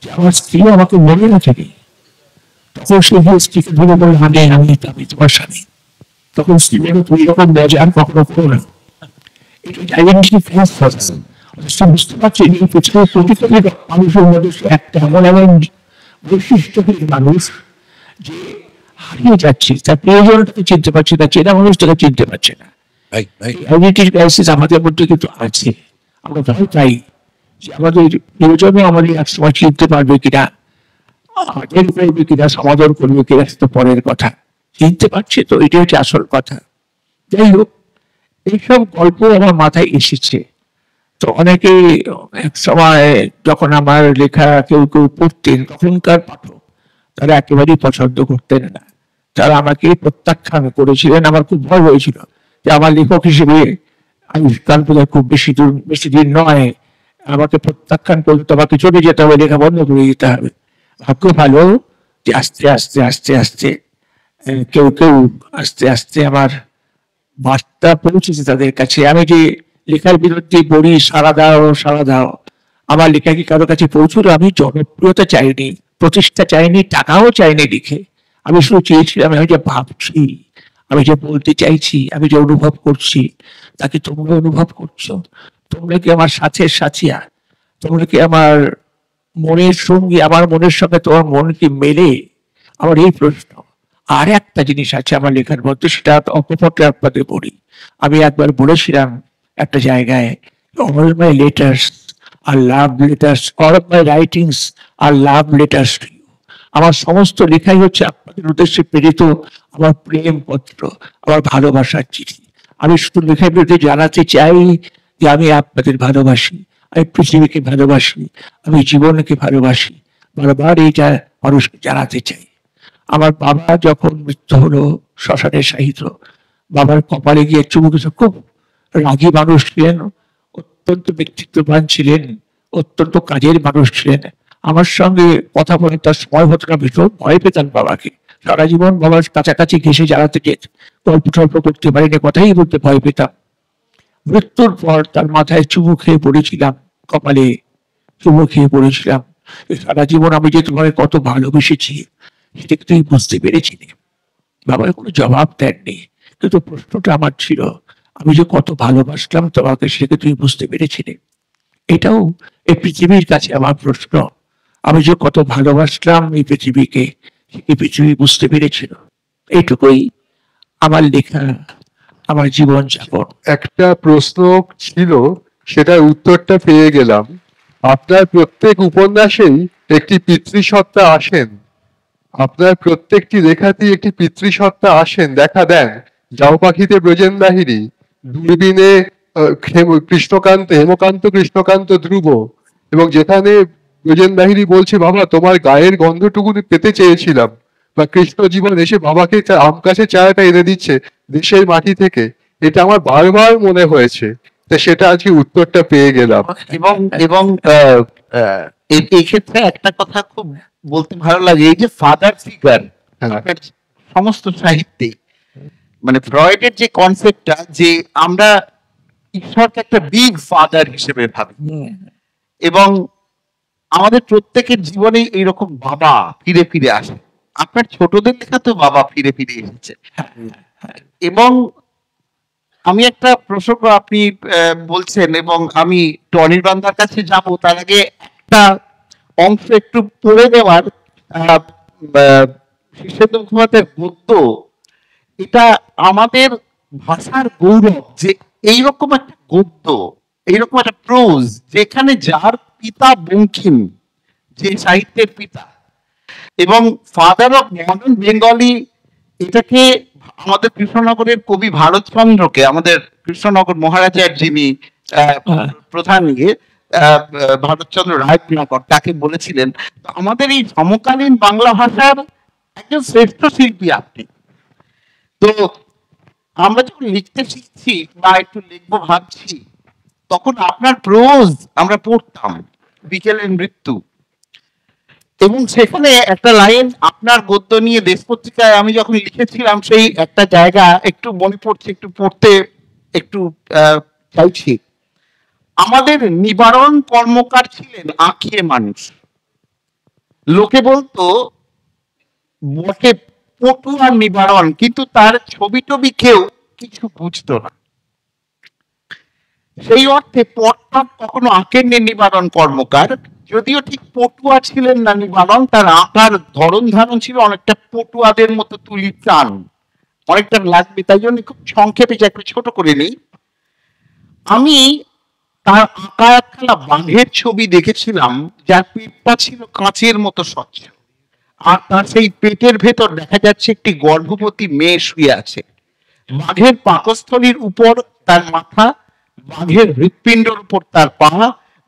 যে আমার স্ত্রী আমাকে মনে না থাকে। তখন সে স্ত্রীকে ধরে বলে, আমি তোমার স্বামী। তখন স্ত্রী বলে, তুই এরকম মজা আর কখনো করো না। বুঝতে পারছি প্রকৃত মানুষের মধ্যে একটা এমন এমন বৈশিষ্ট্যহীন মানুষ যে হারিয়ে যাচ্ছে, তার প্রিয়জনটাকে চিনতে পারছে না, চেনা মানুষটাকে চিনতে পারছে না। আইডেন্টিটি ক্রাইসিস আমাদের মধ্যে কিন্তু আছে। আমরা ভয় পাই যে আমাদের প্রিয়জনও আমাদের একসময় চিনতে পারবে কিনা, টের পাইবে কিনা, সমাদর করবে কিনা, সেটা পরের কথা। চিনতে পারছে তো, এটা হচ্ছে আসল কথা। যাই হোক, এইসব গল্প আমার মাথায় এসেছে। তো অনেকে এক সময় যখন আমার লেখা কেউ কেউ পড়তেন, তখনকার পাঠক তারা একেবারেই পছন্দ করতেন না, তারা আমাকে প্রত্যাখ্যান করেছিলেন। আমার খুব ভয় হয়েছিল যে আমার লেখক হিসেবে আবিষ্কার বোধহয় খুব বেশি দিন নয়, আমাকে প্রত্যাখ্যান করতে, আমাকে চলে যেতে হবে, লেখা বন্ধ করে দিতে হবে। ভাগ্য ভালো যে আস্তে আস্তে আস্তে আস্তে কেউ কেউ আস্তে আস্তে আমার বার্তা পৌঁছেছে তাদের কাছে। আমি যে লেখার বিরুদ্ধে বলি, সারা দাও সারা দাও, আমার লেখা কি কারো কাছে পৌঁছলো? আমি জনপ্রিয়তা চাইনি, প্রতিষ্ঠা চাইনি, টাকাও চাইনি লিখে। আমি শুধু চেয়েছিলাম আমি যে ভাবছি, আমি যে বলতে চাইছি, আমি যে অনুভব করছি, তাকে তোমরা অনুভব করছো? তোমরা কি আমার সাথে সাথিয়া? তোমরা কি আমার মনের সঙ্গী? আমার মনের সঙ্গে তোমার মন কি মেলে? আমার এই প্রশ্ন। আর একটা জিনিস আছে আমার লেখার মধ্যে, সেটা অকপটে আপনাদের বলি। আমি একবার বলেছিলাম একটা জায়গায়, all my letters are love letters, all of my writings are love letters to you. আমার সমস্ত লেখাই হচ্ছে আপনাদের উদ্দেশ্যে প্রেরিত আমার প্রেম পত্র, আমার ভালোবাসার চিঠি। আমি শুধু লেখার বিরুদ্ধে জানাতে চাই যে আমি আপনাদের ভালোবাসি, আমি পৃথিবীকে ভালোবাসি, আমি জীবনকে ভালোবাসি। বারবার এইটা মানুষকে জানাতে চাই। আমার বাবা যখন মৃত্যু হলো, শ্মশানে শায়িত, বাবার কপালে গিয়ে চুমুকে, খুব রাগী মানুষ ছিলেন, অত্যন্ত ব্যক্তিত্ববান ছিলেন, অত্যন্ত কাজের মানুষ ছিলেন। আমার সঙ্গে কথা বলে তার সময় হতো না, ভীষণ ভয় পেতাম বাবাকে। সারা জীবন বাবার কাছাকাছি ঘেসে জ্বালাতে যেত, গল্প টল্প করতে পারিনি, কথাই বলতে ভয় পেতাম। মৃত্যুর পর তার মাথায় চুমু খেয়ে পড়েছিলাম, কপালে চুমু খেয়ে পড়েছিলাম। সারা জীবন আমি যে তোমাকে কত ভালোবেসেছি সেটাকে তুই বুঝতে পেরেছিলি। বাবার কোনো জবাব দেননি, কিন্তু প্রশ্নটা আমার ছিল, আমি যে কত ভালোবাসলাম তোমাকে সেটাকে তুই বুঝতে পেরেছিলি? এটাও এই পৃথিবীর কাছে আমার প্রশ্ন, আমি যে কত ভালোবাসলাম এই পৃথিবীকে, এই পৃথিবী বুঝতে পেরেছিল? এইটুকুই আমার লেখা, আমার জীবন যাপন। একটা প্রশ্ন ছিল, সেটার উত্তরটা পেয়ে গেলাম। আপনার প্রত্যেক উপন্যাসেই একটি পিতৃসত্তা আসেন, আপনার প্রত্যেকটি লেখাতেই একটি পিতৃসত্তা আসেন, দেখা দেন। যাও পাখিতে ব্রজেন লাহিড়ী, দূরবীনে হেমকান্ত কৃষ্ণকান্ত ধ্রুব, এবং যেখানে ব্রজেন লাহিড়ী বলছে, বাবা তোমার গায়ের গন্ধটুকু পেতে চেয়েছিলাম, বা কৃষ্ণ জীবন এসে বাবাকে আম গাছের চারাটা এনে দিচ্ছে দেশের মাটি থেকে, এটা আমার বারবার মনে হয়েছে। তা সেটা আজকে উত্তরটা পেয়ে গেলাম। এবং এবং এই ক্ষেত্রে একটা কথা খুব বলতে ভালো লাগে, এই যে ফাদার ফিগার সমস্ত সাহিত্যে, মানে ফ্রয়েডের যে কনসেপ্টটা, যে আমরা ঈশ্বরকে একটা বিগ ফাদার হিসেবে ভাবি, এবং আমাদের প্রত্যেকের জীবনে এইরকম বাবা ফিরে ফিরে আসে। আপনার ছোটদের লেখা তো বাবা ফিরে ফিরে এসেছে। এবং আমি একটা প্রসঙ্গ আপনি বলছেন, এবং আমি অনির্বাণদার কাছে যাব, তার আগে একটা অংশ একটু পড়ে দেওয়ার। শীর্ষেন্দু মুখোপাধ্যায়ের গদ্য, এটা আমাদের ভাষার গৌরব যে এইরকম একটা গদ্য, এইরকম একটা প্রোজ, যেখানে যার পিতা বঙ্কিম, যে সাহিত্যের পিতা, এবং ফাদার অফ মডার্ন বেঙ্গলি, এটাকে আমাদের কৃষ্ণনগরের কবি ভারতচন্দ্রকে, আমাদের কৃষ্ণনগর মহারাজার যিনি প্রধান ভারতচন্দ্র রায়পুরাকর, তাকে বলেছিলেন আমাদের এই সমকালীন বাংলা ভাষার একজন শ্রেষ্ঠ শিল্পী আপনি। তো আমরা যখন লিখতে শিখছি বা একটু লিখবো ভাবছি, তখন আপনার প্রোজ আমরা পড়তাম, বিকেলের মৃত্যু, এবং সেখানে একটা লাইন আপনার গদ্য নিয়ে দেশ পত্রিকায় আমি যখন লিখেছিলাম, সেই একটা জায়গা একটু মনে পড়ছে, একটু পড়তে একটু চাইছি। আমাদের নিবারণ কর্মকার ছিলেন আঁকিয়ে মানুষ। লোকে বলতো বটে পটুয়া নিবারণ, কিন্তু তার ছবি টবি কেউ কিছু বুঝতো না। সেই অর্থে পট্টক কখনো আঁকেননি নিবারণ কর্মকার, যদিও ঠিক পটুয়া ছিলেন না নিবারণ। তার আঁকার ধরন ধারণ ছিল অনেকটা পটুয়াদের মতো, তুলি টান অনেকটা লাগবে, তাই জন্য খুব সংক্ষেপে যা একটু ছোট করে নিই। আমি তার আঁকা একখানা বাঘের ছবি দেখেছিলাম, যার পেটটা ছিল কাঁচের মতো স্বচ্ছ, আর তার সেই পেটের ভেতর দেখা যাচ্ছে একটি গর্ভবতী মেয়ে শুয়ে আছে। বাঘের পাকস্থলীর উপর তার মাথা, বাঘের হৃৎপিণ্ডের উপর তার পা,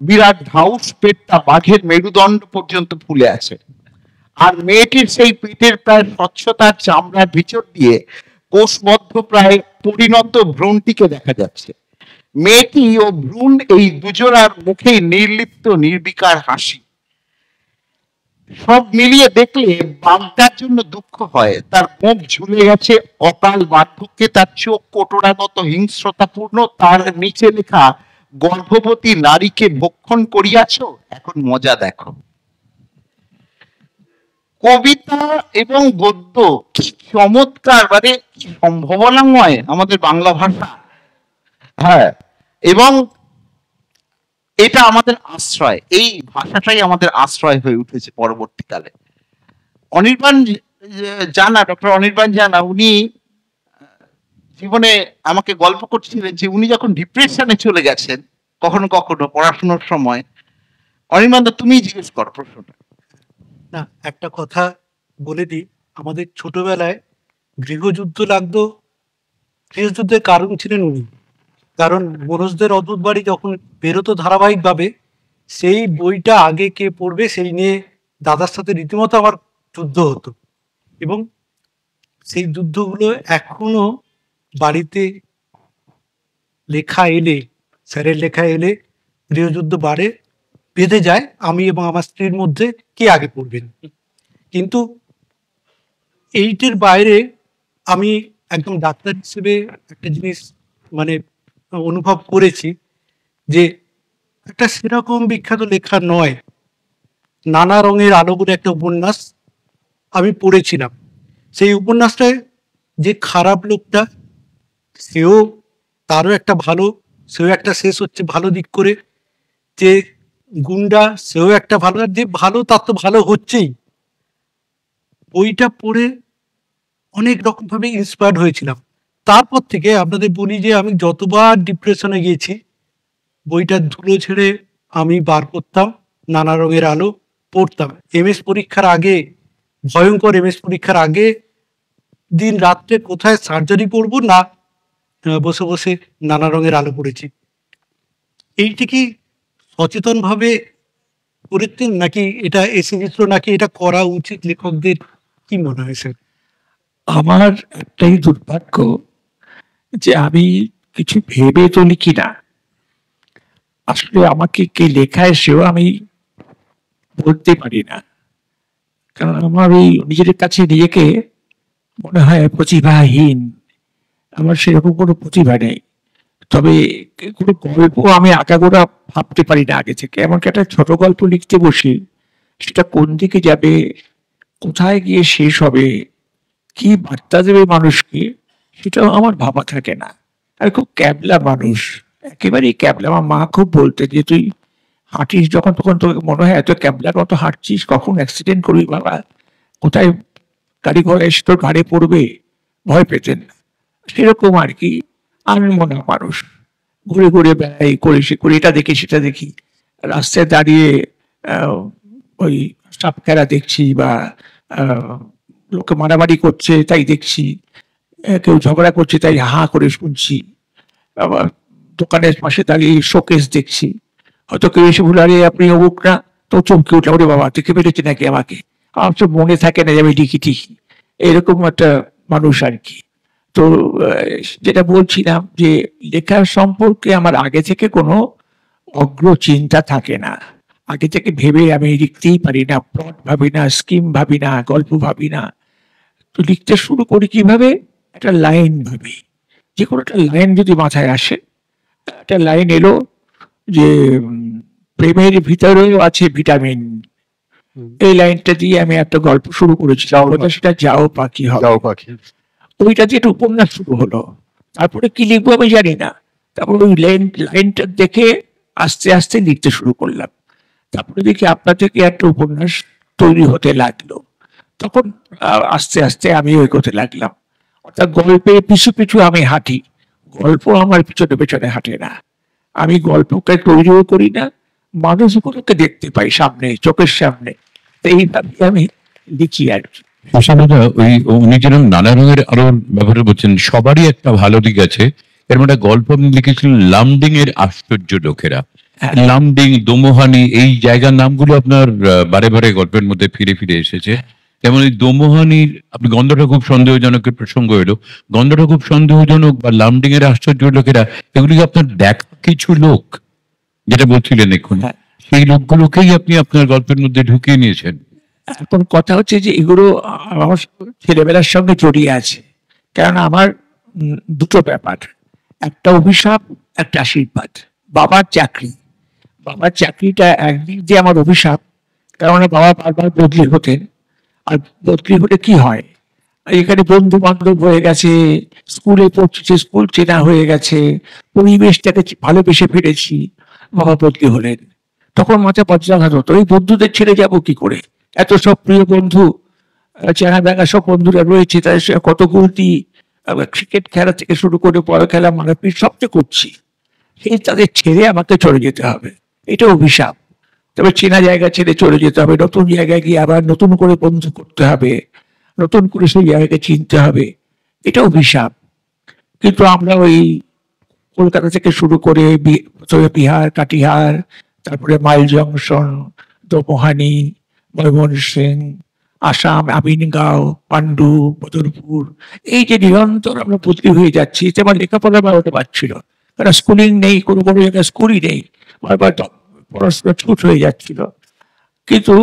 বিরাট ঢাউস পেটটা বাঘের মেরুদণ্ড পর্যন্ত ফুলে আছে। আর মেয়েটির সেই পেটের প্রায় স্বচ্ছতার চামড়ার ভিতর দিয়ে কোষবদ্ধ প্রায় পরিণত ভ্রূণটিকে দেখা যাচ্ছে। মেয়েটি ও ভ্রূণ এই দুজনার মুখেই নির্লিপ্ত নির্বিকার হাসি। সব মিলিয়ে দেখলে বাঘটার জন্য দুঃখ হয়। তার মুখ ঝুলে গেছে অকাল বার্ধক্যে, তার চোখ কোটরাগত হিংস্রতাপূর্ণ, তার নিচে লেখা গর্ভবতী নারীকে ভক্ষণ করিয়াছ, এখন মজা দেখো। কবিতা এবং গদ্য কি চমৎকার, মানে কি সম্ভাবনাময় আমাদের বাংলা ভাষা। হ্যাঁ, এবং এটা আমাদের আশ্রয়, এই ভাষাটাই আমাদের আশ্রয় হয়ে উঠেছে পরবর্তীকালে। অনির্বাণ জানা, ডক্টর অনির্বাণ জানা, উনি জীবনে আমাকে গল্প করছিলেন যে উনি যখন ডিপ্রেশনে চলে গেছেন কখনো কখনো পড়াশোনার সময়। অনির্বাণ দা, তুমি জিজ্ঞেস করো প্রশ্নটা। না, একটা কথা বলে দিই, আমাদের ছোটবেলায় গৃহযুদ্ধ লাগতো, গৃহযুদ্ধের কারণ ছিলেন উনি। কারণ মনোজদের অদ্ভুত বাড়ি যখন বেরোতো ধারাবাহিকভাবে, সেই বইটা আগে কে পড়বে সেই নিয়ে দাদার সাথে রীতিমতো আমার যুদ্ধ হতো। এবং সেই যুদ্ধগুলো এখনো বাড়িতে লেখা এলে, স্যারের লেখা এলে গৃহযুদ্ধ বাড়ে বেঁধে যায় আমি এবং আমার স্ত্রীর মধ্যে কে আগে পড়বেন। কিন্তু এইটির বাইরে আমি একদম ডাক্তার হিসেবে একটা জিনিস মানে অনুভব করেছি যে একটা সেরকম বিখ্যাত লেখা নয়, নানা রঙের আলো বলে একটা উপন্যাস আমি পড়েছিলাম। সেই উপন্যাসটায় যে খারাপ লোকটা, সেও তারও একটা ভালো, সেও একটা শেষ হচ্ছে ভালো দিক করে, যে গুন্ডা সেও একটা ভালো, আর যে ভালো তার তো ভালো হচ্ছেই। বইটা পড়ে অনেক রকম ভাবে ইন্সপায়ার্ড হয়েছিলাম। তারপর থেকে আপনাদের বলি যে আমি যতবার ডিপ্রেশনে গিয়েছি বইটার ধুলো ছেড়ে আমি বার করতাম, নানা রঙের আলো পড়তাম। এমএস পরীক্ষার আগে, ভয়ঙ্কর এমএস পরীক্ষার আগে দিন রাত্রে কোথায় সার্জারি করবো না বসে বসে নানা রঙের আলো পড়েছি। এইটি কি সচেতনভাবে করেছেন নাকি এটা এসে গেছিল, নাকি এটা করা উচিত লেখকদের, কি মনে হয় স্যার? আমার একটাই দুর্ভাগ্য যে আমি কিছু ভেবে তো লিখি না। আসলে আমাকে কে লেখায় সেও আমি বলতে পারি না, কারণ আমার ওই নিজের কাছে নিজেকে মনে হয় প্রতিভাহীন। আমার সেরকম কোনো প্রতিভা নেই। তবে কোনো গল্প আমি আগাগোড়া ভাবতে পারি না আগে থেকে। এমনকি একটা ছোট গল্প লিখতে বসি, সেটা কোন দিকে যাবে, কোথায় গিয়ে শেষ হবে, কি বার্তা দেবে মানুষকে, সেটাও আমার ভাবা থাকে না। আমি খুব ক্যাবলা মানুষ, একেবারেই ক্যাবলা। আমার মা খুব বলতেন যে তুই হাঁটিস যখন তখন তোকে মনে হয় এত ক্যাবলার মতো হাঁটছিস, কখন অ্যাক্সিডেন্ট করবি বাবা, কোথায় গাড়ি ঘোড়া এসে তোর ঘাড়ে পড়বে, ভয় পেতেন। সেরকম আর কি আমি মনে মানুষ, ঘুরে ঘুরে বেড়াই, করি সে করি, এটা দেখি সেটা দেখি, রাস্তায় দাঁড়িয়ে ওই সাপ খেলা দেখছি, বা লোকে মারামারি করছে তাই দেখছি, কেউ ঝগড়া করছে তাই হা করে শুনছি, আবার দোকানের পাশে দাঁড়িয়ে শোকেস দেখছি, হয়তো কেউ এসে বলে আরে আপনি অমুক না, তো চমকে উঠলাম, ওরে বাবা দেখে ফেলেছে নাকি আমাকে, আমার তো মনে থাকে না যে আমি ঠিকই ঠিকই, এরকম একটা মানুষ আর কি। তো যেটা বলছিলাম যে লেখার সম্পর্কে আমার আগে থেকে কোনো অগ্র চিন্তা থাকে না। আগে থেকে ভেবে আমি লিখতেই পারি না, প্লট ভাবি না, স্কিম ভাবি না, গল্প ভাবি না। তো লিখতে শুরু করি কিভাবে? একটা লাইন ভাবি, যে কোনো একটা লাইন যদি মাথায় আসে, একটা লাইন এলো যে প্রেমের ভিতরেও আছে ভিটামিন, এই লাইনটা দিয়ে আমি একটা গল্প শুরু করেছি, সেটা যাও পাখি হবে। যাও পাখি। ওইটা দিয়ে একটা উপন্যাস শুরু হলো। তারপরে কি লিখবো আমি জানি না, তারপর ওই লাইনটা দেখে আস্তে আস্তে লিখতে শুরু করলাম। তারপরে দেখি আপনার থেকে একটা উপন্যাস তৈরি হতে লাগলো। তখন আস্তে আস্তে আমি এগোতে লাগলাম। অর্থাৎ গল্পের পিছু পিছু আমি হাঁটি, গল্প আমার পিছনে পেছনে হাঁটে না। আমি গল্পকে তৈরিও করি না, মানুষগুলোকে দেখতে পাই সামনে, চোখের সামনে। তো এইভাবে আমি লিখি আর কি। সুশান্তদা, ওই উনি যেরকম নানা রঙের আরো ব্যবহার করছেন, সবারই একটা ভালো দিক আছে। এর মধ্যে গল্প আপনি লিখেছিলেন লামডিং এর আশ্চর্য লোকেরা। হ্যাঁ। লামডিং, দোমোহানি, এই জায়গার নামগুলো আপনার বারে বারে গল্পের মধ্যে ফিরে ফিরে এসেছে। যেমন এই দোমোহানির আপনি গন্ধটা খুব সন্দেহজনক প্রসঙ্গ এলো, গন্ধটা খুব সন্দেহজনক বা লামডিং এর আশ্চর্য লোকেরা, এগুলি কি আপনার দেখা কিছু লোক, যেটা বলছিলেন এক্ষুনি, হ্যাঁ। সেই লোকগুলোকেই আপনি আপনার গল্পের মধ্যে ঢুকিয়ে নিয়েছেন? এখন কথা হচ্ছে যে এগুলো আমার ছেলেবেলার সঙ্গে জড়িয়ে আছে। কেননা আমার দুটো ব্যাপার, একটা অভিশাপ, একটা আশীর্বাদ। বাবার চাকরি, বাবার চাকরিটা একদিক দিয়ে আমার অভিশাপ, কেননা বাবা বারবার বদলি হতেন। আর বদলি হলে কি হয়, এখানে বন্ধু বান্ধব হয়ে গেছে, স্কুলে পড়ছে, স্কুল চেনা হয়ে গেছে, পরিবেশটাকে ভালোবেসে ফেলেছি, বাবা বদলি হলেন। তখন মাথায় বজ্রাঘাত হতো, এই বন্ধুদের ছেড়ে যাব কি করে, এত সব প্রিয় বন্ধু, চেনা দেখা সব বন্ধুরা রয়েছে, তাদের সঙ্গে কত গুলতি, ক্রিকেট খেলা থেকে শুরু করে বড় খেলা, মারাপিট সবচেয়ে করছি, সেই তাদের ছেড়ে আমাকে চলে যেতে হবে, এটা অভিশাপ। তবে চেনা জায়গা ছেড়ে চলে যেতে হবে, নতুন জায়গায় গিয়ে আবার নতুন করে বন্ধু করতে হবে, নতুন করে সেই জায়গাকে চিনতে হবে, এটা অভিশাপ। কিন্তু আমরা ওই কলকাতা থেকে শুরু করে প্রথমে বিহার, কাটিহার, তারপরে মাইল জংশন, দোমোহানি, ময়মনসিং, আসাম, আমিনগাঁও, পান্ডু, বদরপুর, এই যে নিরন্তর আমরা বদলি হয়ে যাচ্ছি, এতে আমার লেখাপড়া বারোটা পাচ্ছিল, কারণ স্কুলিং নেই, কোনো বড় জায়গায় স্কুলই নেই, বারবার পড়াশোনা ছুট হয়ে যাচ্ছিল। কিন্তু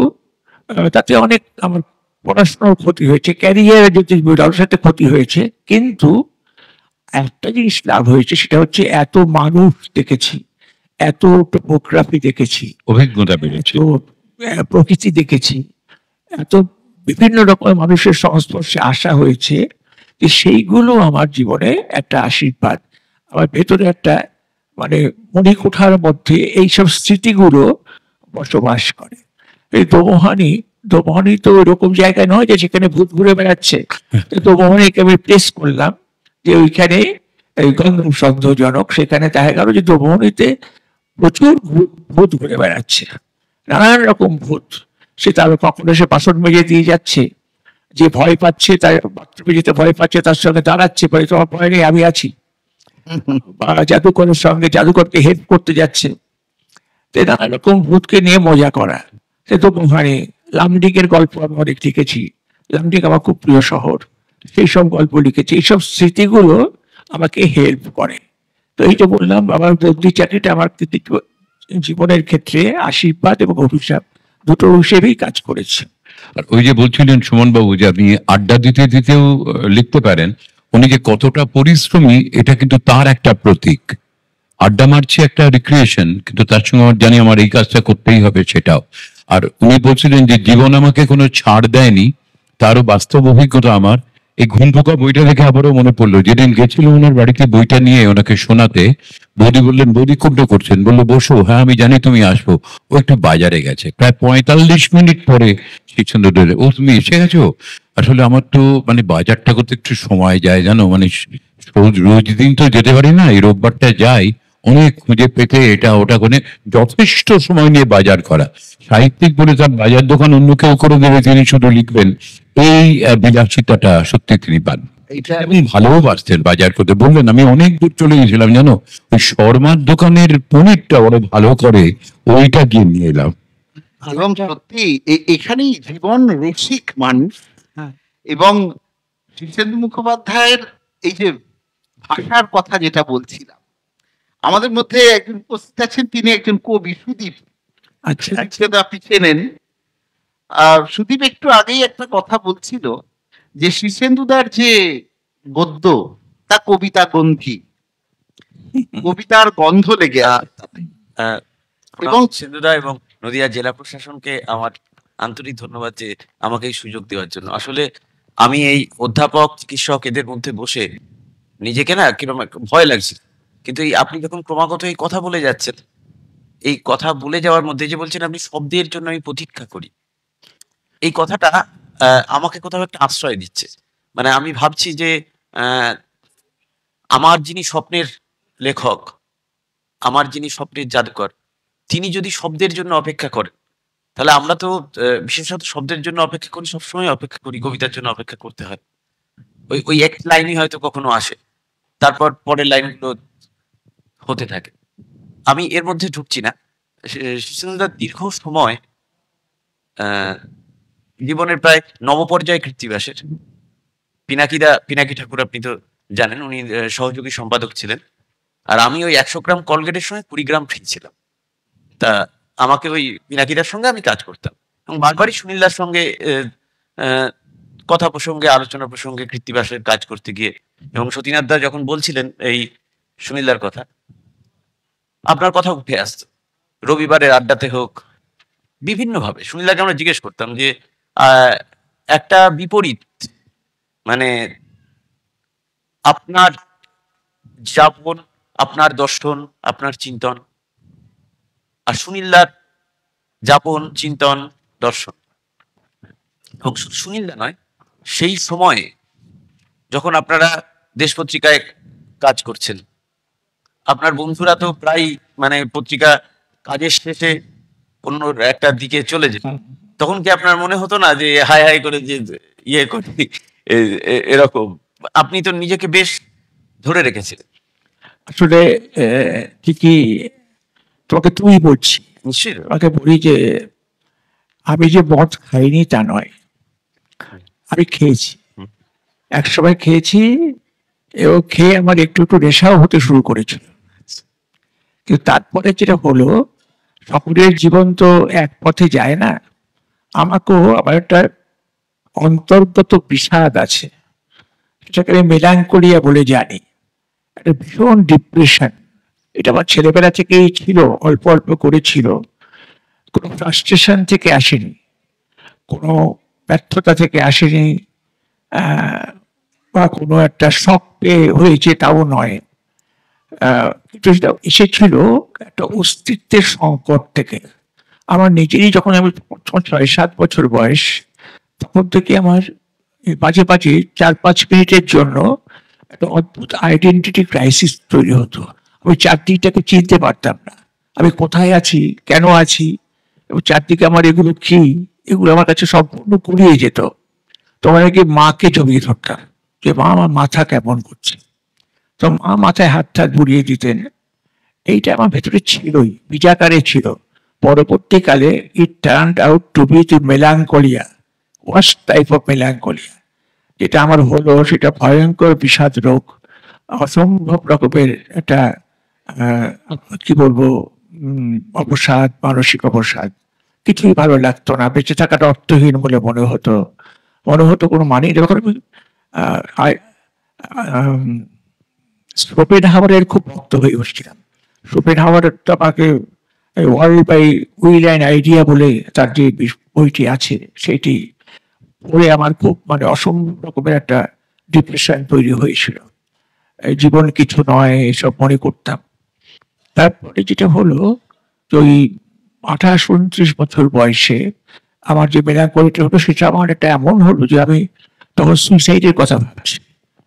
তাতে অনেক আমার পড়াশোনার ক্ষতি হয়েছে, ক্যারিয়ারের যদি তার সাথে ক্ষতি হয়েছে। কিন্তু একটা জিনিস লাভ হয়েছে, সেটা হচ্ছে এত মানুষ দেখেছি, এত টোপোগ্রাফি দেখেছি, অভিজ্ঞতা বেড়েছে। এত প্রকৃতি দেখেছি, এত বিভিন্ন রকমের মানুষের সংস্পর্শে আসা হয়েছে, যে সেইগুলো আমার জীবনে একটা আশীর্বাদ। আমার ভেতরে একটা মানে মণিকোঠার মধ্যে এইসব স্মৃতিগুলো বসবাস করে। এই দোমোহানি তো এরকম জায়গায় নয় যে সেখানে ভূত ঘুরে বেড়াচ্ছে। তো দোমোহানিকে আমি প্লেস করলাম যে ওইখানে গন্ধ সন্দেহজনক, সেখানে দেখা গেল যে দোমোহানিতে প্রচুর ভূত ঘুরে বেড়াচ্ছে, নানান রকম ভূত। সে তার কখনো সে বাসন মেজে দিয়ে যাচ্ছে, যে ভয় পাচ্ছে তার বাথরুমে যেতে ভয় পাচ্ছে, তার সঙ্গে দাঁড়াচ্ছে, বলে তোমার ভয় নেই আমি আছি, বা জাদুকরের সঙ্গে জাদুকরকে হেল্প করতে যাচ্ছে। নানা রকম ভূতকে নিয়ে মজা করা। সে তো মানে লামডিং এর গল্প আমি অনেক লিখেছি, লামডিং আমার খুব প্রিয় শহর, সেই সব গল্প লিখেছি। এইসব স্মৃতিগুলো আমাকে হেল্প করে। তো এই যে বললাম, আমার বদলি চাকরিটা আমার জীবনের ক্ষেত্রে আশীর্বাদ এবং অভিশাপ দুটো হিসেবেই কাজ করেছে। আর ওই যে বলছিলেন সুমন বাবু যে আপনি আড্ডা দিতে দিতেও লিখতে পারেন, উনি যে কতটা পরিশ্রমী এটা কিন্তু তার একটা প্রতীক। আড্ডা মারছে একটা রিক্রিয়েশন, কিন্তু তার সঙ্গে আমার জানি আমার এই কাজটা করতেই হবে সেটাও। আর উনি বলছিলেন যে জীবন আমাকে কোনো ছাড় দেয়নি, তারও বাস্তব অভিজ্ঞতা আমার। এই ঘুম পোকা বইটা দেখে আবারও মনে পড়লো, যেদিন গেছিল ওনার বাড়িতে বইটা নিয়ে ওনাকে শোনাতে, বৌদি বললেন বৌদি কোনটা করছেন, বললো বসো, হ্যাঁ আমি জানি তুমি আসবো। ও একটু বাজারে গেছে, প্রায় 45 মিনিট পরে শিক্ষানন্দ, ও তুমি এসে গেছো? আসলে আমার তো মানে বাজারটা করতে একটু সময় যায় জানো, মানে রোজ দিন তো যেতে পারি না, এই রোববারটা যাই, অনেক খুঁজে পেতে এটা ওটা করে যথেষ্ট সময় নিয়ে বাজার করা। সাহিত্যিক বলে তার বাজার দোকান অন্য কেউ করে দেবে, তিনি শুধু লিখবেন, এই বিলাসিতাটা সত্যি তিনি পান। এবং ভালোবাসতেন বাজার করতে। বললেন আমি অনেক দূর চলে গেছিলাম জানো, ওই শর্মার দোকানের পনিরটা বড় ভালো করে, ওইটা গিয়ে নিয়ে এলাম। এবং সত্যি এখানেই জীবন রসিক মানুষ। হ্যাঁ। এবং শীর্ষেন্দু মুখোপাধ্যায়ের এই যে ভাষার কথা যেটা বলছিলাম, আমাদের মধ্যে একজন উপস্থিত আছেন, তিনি একজন কবি, সুদীপ। আচ্ছা সুদীপকে তো আপনি চেনেন। সুদীপ একটু আগেই একটা কথা বলছিল যে শীর্ষেন্দুদার যে গদ্য তা কবিতা গন্ধি, কবিতার গন্ধ লেগে আছে। এবং সিন্ধুদা এবং নদিয়া জেলা প্রশাসনকে আমার আন্তরিক ধন্যবাদ যে আমাকে এই সুযোগ দেওয়ার জন্য। আসলে আমি এই অধ্যাপক, চিকিৎসক এদের মধ্যে বসে নিজেকে না কিরকম একটা ভয় লাগছে, কিন্তু এই আপনি যখন ক্রমাগত এই কথা বলে যাচ্ছেন, এই কথা বলে যাওয়ার মধ্যে যে বলছেন আপনি শব্দের জন্য আমি প্রতীক্ষা করি, এই কথাটা আমাকে কোথাও একটা আশ্রয় দিচ্ছে। মানে আমি ভাবছি যে আমার যিনি স্বপ্নের লেখক, আমার যিনি স্বপ্নের জাদুকর, তিনি যদি শব্দের জন্য অপেক্ষা করেন, তাহলে আমরা তো বিশেষত শব্দের জন্য অপেক্ষা করি, সবসময় অপেক্ষা করি, কবিতার জন্য অপেক্ষা করতে হয়। ওই ওই এক লাইনই হয়তো কখনো আসে, তারপর পরের লাইনগুলো হতে থাকে। আমি এর মধ্যে ঢুকছি না। শীর্ষেন্দুদার দীর্ঘ সময় জীবনের প্রায় নবপর্যায় কৃত্তিবাসের, পিনাকি ঠাকুর আপনি তো জানেন, উনি সহযোগী সম্পাদক ছিলেন, আর আমি ওই 100 গ্রাম কলগেটের সঙ্গে 20 গ্রাম ফ্রি ছিলাম। তা আমাকে ওই পিনাকিদার সঙ্গে আমি কাজ করতাম এবং বারবারই সুনীলদার সঙ্গে কথা প্রসঙ্গে, আলোচনা প্রসঙ্গে কৃত্তিবাসের কাজ করতে গিয়ে, এবং সতীনাথ দা যখন বলছিলেন এই সুনীলদার কথা, আপনার কথা উঠে আসতো। রবিবারের আড্ডাতে হোক, বিভিন্ন ভাবে সুনীলদাকে আমরা জিজ্ঞেস করতাম যে একটা বিপরীত, মানে আপনার যাপন, আপনার দর্শন, আপনার চিন্তন, আর সুনীলদার যাপন, চিন্তন, দর্শন। এবং সুনীলদা নয়, সেই সময়ে যখন আপনারা দেশ পত্রিকায় কাজ করছেন, আপনার বন্ধুরা তো প্রায় মানে পত্রিকা কাজের শেষে অন্য একটা দিকে চলে যেত, তখন কি আপনার মনে হতো না যে হাই হাই করে যে ইয়ে করি এরকম? আপনি তো নিজেকে বেশ ধরে রেখেছিলেন। আসলে ঠিকই, তোমাকে তুমি বলছি, নিশ্চয়ই। তোমাকে বলি যে আমি যে মদ খাইনি তা নয়, আমি খেয়েছি, একসময় খেয়েছি, এবং খেয়ে আমার একটু একটু নেশাও হতে শুরু করেছিল। কিন্তু তারপরে যেটা হলো, সকলের জীবন তো এক পথে যায় না। আমাকেও আমার একটা অন্তর্গত বিষাদ আছে, সেটাকে আমি মেলাঙ্কোলিয়া বলে জানি, একটা ভীষণ ডিপ্রেশন। এটা আমার ছেলেবেলা থেকেই ছিল, অল্প অল্প করেছিল, কোনো ফ্রাস্ট্রেশন থেকে আসেনি, কোনো ব্যর্থতা থেকে আসেনি, বা কোনো একটা শখ পেয়ে হয়েছে তাও নয়। কিন্তু সেটা এসেছিল একটা অস্তিত্বের সংকট থেকে। আমার নিজেরই যখন আমি 6-7 বছর বয়স, তখন থেকে আমার মাঝে মাঝে 4-5 মিনিটের জন্য একটা অদ্ভুত আইডেন্টিটি ক্রাইসিস তৈরি হতো। আমি চারদিকটাকে চিনতে পারতাম না, আমি কোথায় আছি, কেন আছি, এবং চারদিকে আমার এগুলো কি, এগুলো আমার কাছে সম্পূর্ণ গুলিয়ে যেত। তখন নাকি মাকে জমিয়ে ধরতাম যে মা, আমার মাথা কেমন করছে, তো মা মাথায় হাত টাত বুলিয়ে দিতেন। এইটা আমার ভেতরে ছিলই, বীজাকারে ছিল। পরবর্তীকালে it turned out to be the melancholia, worst type of melancholia. যেটা আমার হলো সেটা ভয়ঙ্কর বিষাদ রোগ, অসম্ভব রকমের একটা কি বলবো, অবসাদ, মানসিক অবসাদ। কিছুই ভালো লাগতো না, বেঁচে থাকাটা অর্থহীন বলে মনে হতো, কোনো মানে। যখন শোপেনহাওয়ারের খুব ভক্ত হয়ে উঠছিলাম। শোপেনহাওয়ার আমাকে world by will and idea বলে তার যে বইটি আছে, সেটি পড়ে আমার খুব মানে অসম্ভব রকমের একটা ডিপ্রেশন তৈরি হয়েছিল। জীবন কিছু নয় এসব মনে করতাম। তারপরে যেটা হলো, ওই 28-29 বছর বয়সে আমার যে মেলাঙ্কোলিটা হলো, সেটা আমার একটা এমন হলো যে আমি তখন সুইসাইডের কথা ভাবছি,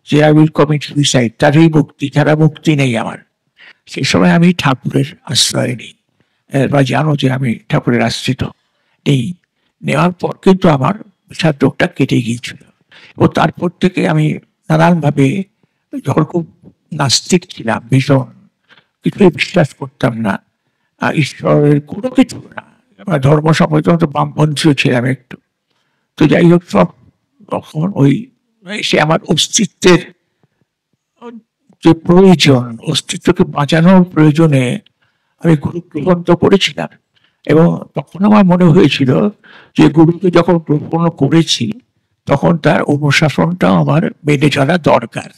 যে আই উইল কমিট সুইসাইড, তারই মুক্তি, ছাড়া মুক্তি নেই আমার। সেই সময় আমি ঠাকুরের আশ্রয় নিই, বা জানো যে আমি ঠাকুরের আশ্রিত নেই। নেওয়ার পর কিন্তু আমার বিষাদ রোগটা কেটে গিয়েছিল, এবং তারপর থেকে আমি নানানভাবে, যখন খুব নাস্তিক ছিলাম, ভীষণ কিছুই বিশ্বাস করতাম না, ঈশ্বরের কোনো কিছু না, ধর্ম সম্বন্ধে তো বামপন্থীও ছিলাম একটু। তো যাই হোক, সব তখন ওই সে আমার অস্তিত্বের যে প্রয়োজন, অস্তিত্বকে বাঁচানোর প্রয়োজনে আমি গুরু গ্রহণ তো করেছিলাম, এবং তখন আমার মনে হয়েছিল যে গুরুকে যখন গ্রহণ করেছি তখন তার অনুশাসনটাও আমার মেনে চলা দরকার।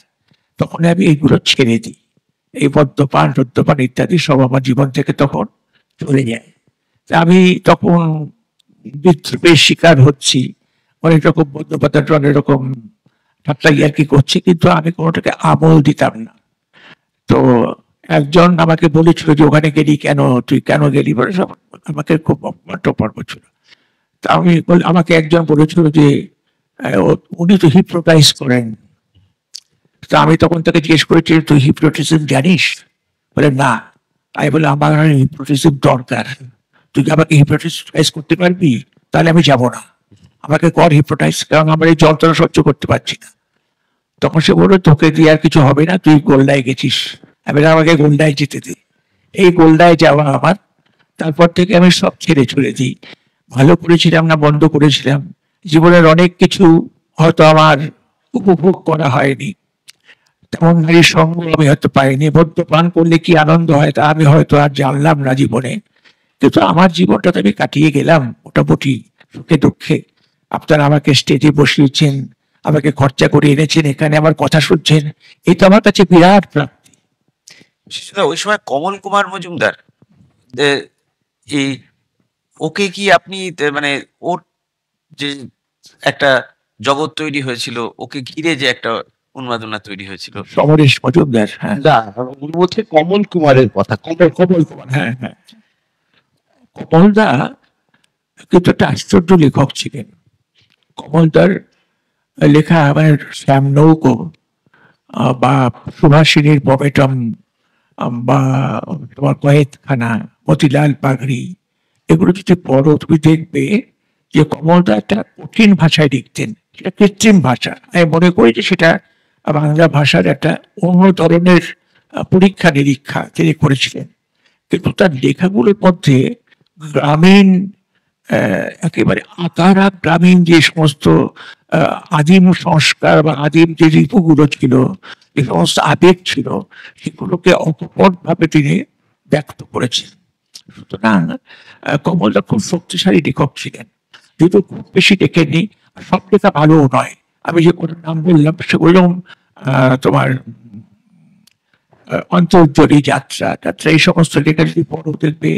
তখন আমি এইগুলো ছেড়ে দিই, এই মদ্যপান টদ্যপান ইত্যাদি সব আমার জীবন থেকে তখন চলে যায়। তা আমি তখন বিদ্রুপের শিকার হচ্ছি, অনেক রকম মদ্যপাতার অনেক রকম ঠাট্টা ইয়ার্কি করছি, কিন্তু আমি কোনোটাকে আমল দিতাম না। তো একজন আমাকে বলেছিল যে ওখানে গেলি কেন, তুই কেন গেলি বলে সব আমাকে খুব অপমান টপমান করছিল। তা আমি আমাকে একজন বলেছিল যে উনি তো হিপ্নোটাইজ করেন। তা আমি তখন তাকে জিজ্ঞেস করেছি তুই হিপ্নোটিজম জানিস? বলে না। আমি বলে আমার হিপ্নোটিজম দরকার, তুই কি আমাকে হিপ্নোটাইজ করতে পারবি? তাহলে আমি যাব না, আমাকে কর হিপ্নোটাইজ, কারণ আমার এই যন্ত্রণা সহ্য করতে পারছি না। তখন সে বললো তোকে দিয়ে আর কিছু হবে না, তুই গোল্ডায় গেছিস, আমি আমাকে গোল্ডায় যেতে দে। এই গোল্ডায় যাওয়া আমার, তারপর থেকে আমি সব ছেড়ে চলে দিই। ভালো করেছিলাম না বন্ধ করেছিলাম, জীবনের অনেক কিছু হয়তো আমার উপভোগ করা হয়নি, তেমন নারীর সঙ্গ আমি হয়তো পাইনি, মদ্যপান করলে কি আনন্দ হয় তা আমি হয়তো আর জানলাম না জীবনে, কিন্তু আমার জীবনটা তো আমি কাটিয়ে গেলাম মোটামুটি সুখে দুঃখে। আপনারা আমাকে স্টেজে বসিয়েছেন, আমাকে খরচা করে এনেছেন, এখানে আমার কথা শুনছেন, এই তো আমার কাছে বিরাট প্রাপ্তি। শিশুদা, ওই সময় কমল কুমার মজুমদার এই ওকে কি আপনি মানে ওর যে একটা জগৎ তৈরি হয়েছিল, ওকে ঘিরে যে একটা উন্মাদনা তৈরি হয়েছিল, সমরেশ মজুমদার, হ্যাঁ না উনি বলছে কমল কুমারের কথা। কমল কুমার, হ্যাঁ হ্যাঁ, কমলদা কিন্তু একটা আশ্চর্য লেখক ছিলেন। কমলদার লেখা মানে শ্যামনৌকো বা সুভাষিনীর পমেটম বা তোমার কয়েতখানা, মতিলাল পাগড়ি, এগুলো যদি পড়ো তুমি দেখবে যে কমলদা একটা কঠিন ভাষায় লিখতেন, সেটা কৃত্রিম ভাষা। আমি মনে করি যে সেটা বাংলা ভাষার একটা অন্য ধরনের পরীক্ষা নিরীক্ষা তিনি করেছিলেন, কিন্তু তার লেখাগুলোর মধ্যে গ্রামীণ একেবারে আকারা গ্রামীণ যে সমস্ত আদিম সংস্কার বা আদিম যে রিপুগুলো ছিল, যে সমস্ত আবেগ ছিল, সেগুলোকে অকপট ভাবে তিনি ব্যক্ত করেছেন। সুতরাং কমলদা খুব শক্তিশালী লেখক ছিলেন, যেহেতু খুব বেশি লেখেননি, আর সব লেখা ভালোও নয়। আমি যে কোনো নাম বললাম সেগুলো তোমার অন্তর্জলি যাত্রা টাত্রা এই সমস্ত লেখা যদি পড়ো দেখবে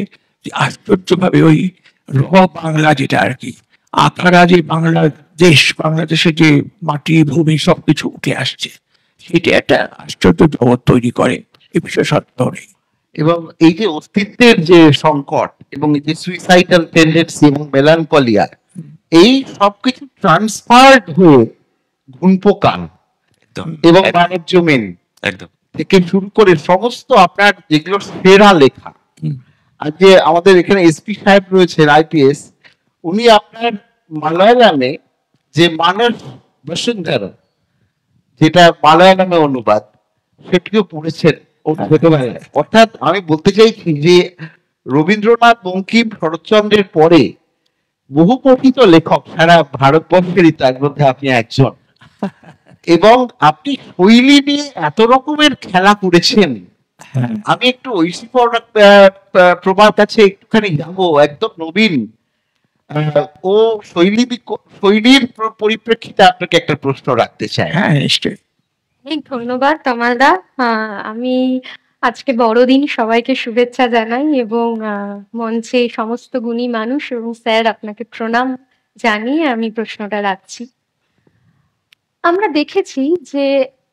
যে আশ্চর্যভাবে ওই র বাংলা যেটা আর কি আকারা, যে বাংলাদেশ, বাংলাদেশে যে মাটি ভূমি সবকিছু উঠে আসছে, সেটা একটা আশ্চর্য জগৎ তৈরি করে, এ বিষয়ে সত্য নেই। এবং এই যে অস্তিত্বের যে সংকট এবং এই যে সুইসাইডাল টেন্ডেন্সি এবং মেলানকলিয়া, এই সবকিছু ট্রান্সফার্ড হয়ে ঘুনপোকান একদম এবং মানব জমিন একদম থেকে শুরু করে সমস্ত আপনার যেগুলো সেরা লেখা। আর যে আমাদের এখানে এসপি সাহেব রয়েছেন আইপিএস, উনি আপনার মালয়ালামে যে মানস বসুন্ধরা, যেটা মালয়ালামে অনুবাদ, সেটিও পড়েছেন ওর ছোটবেলায়। অর্থাৎ আমি বলতে চাইছি যে রবীন্দ্রনাথ, বঙ্কিম, শরৎচন্দ্রের পরে বহু পঠিত লেখক সারা ভারতবর্ষেরই, তার মধ্যে আপনি একজন। এবং আপনি শৈলী নিয়ে এত রকমের খেলা করেছেন। আমি একটু ঐশী প্রভার কাছে একটুখানি যাবো, একদম নবীন। ও শৈলীর পরিপ্রেক্ষিতে আপনাকে একটা প্রশ্ন রাখতে চাই। হ্যাঁ নিশ্চয়ই। অনেক ধন্যবাদ তমালদা। আমি আজকে বড়দিন, সবাইকে শুভেচ্ছা জানাই এবং মঞ্চে সমস্ত গুণী মানুষ এবং স্যার আপনাকে প্রণাম জানিয়ে আমি প্রশ্নটা রাখছি। আমরা দেখেছি যে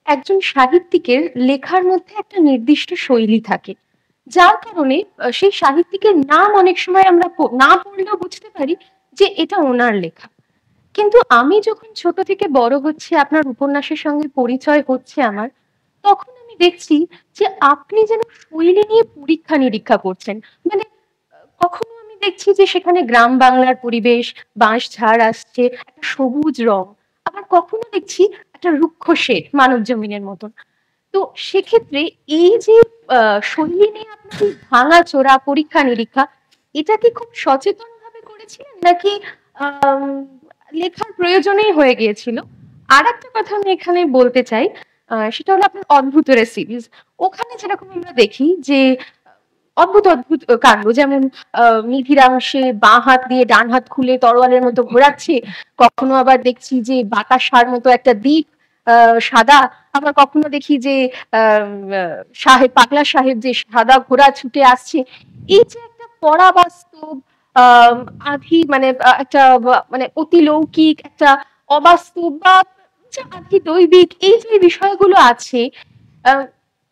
একজন সাহিত্যিকের লেখার মধ্যে একটা নির্দিষ্ট শৈলী থাকে, যার কারণে সেই সাহিত্যিকের নাম অনেক সময় আমরা না পড়লেও বুঝতে পারি যে এটা ওনার লেখা। কিন্তু আমি যখন ছোট থেকে বড় হচ্ছে, আপনার উপন্যাসের সঙ্গে পরিচয় হচ্ছে আমার, তখন আমি দেখছি যে আপনি যেন শৈলী নিয়ে পরীক্ষা নিরীক্ষা করছেন। মানে কখনো আমি দেখছি যে সেখানে গ্রাম বাংলার পরিবেশ, বাঁশ ঝাড় আসছে, একটা সবুজ রং, আবার কখনো দেখছি একটা রুক্ষ শেড মানব জমিনের মতন। তো সেক্ষেত্রে এই যে শৈলী নিয়ে আপনি ভাঙা চোরা পরীক্ষা নিরীক্ষা, এটা কি খুব সচেতন ভাবে করেছিলেন নাকি লেখার প্রয়োজনেই হয়ে গিয়েছিল? আর একটা কথা আমি এখানে বলতে চাই, সেটা হলো আপনার অদ্ভুতের সিরিজ। ওখানে যেরকম আমরা দেখি যে অদ্ভুত অদ্ভুত কাণ্ড, যেমন নিধিরাংশে বাঁ হাত দিয়ে ডান হাত খুলে তরোয়ালের মতো ঘোরাচ্ছে, কখনো আবার দেখছি যে বাতাসার মতো একটা দ্বীপ সাদা, আবার কখনো দেখি যে সাহেব পাগলা সাহেব যে সাদা ঘোড়া ছুটে আসছে। এই যে একটা পরাবাস্তব আধি মানে একটা মানে অতিলৌকিক একটা অবাস্তব বা আধি দৈবিক এই যে বিষয়গুলো আছে,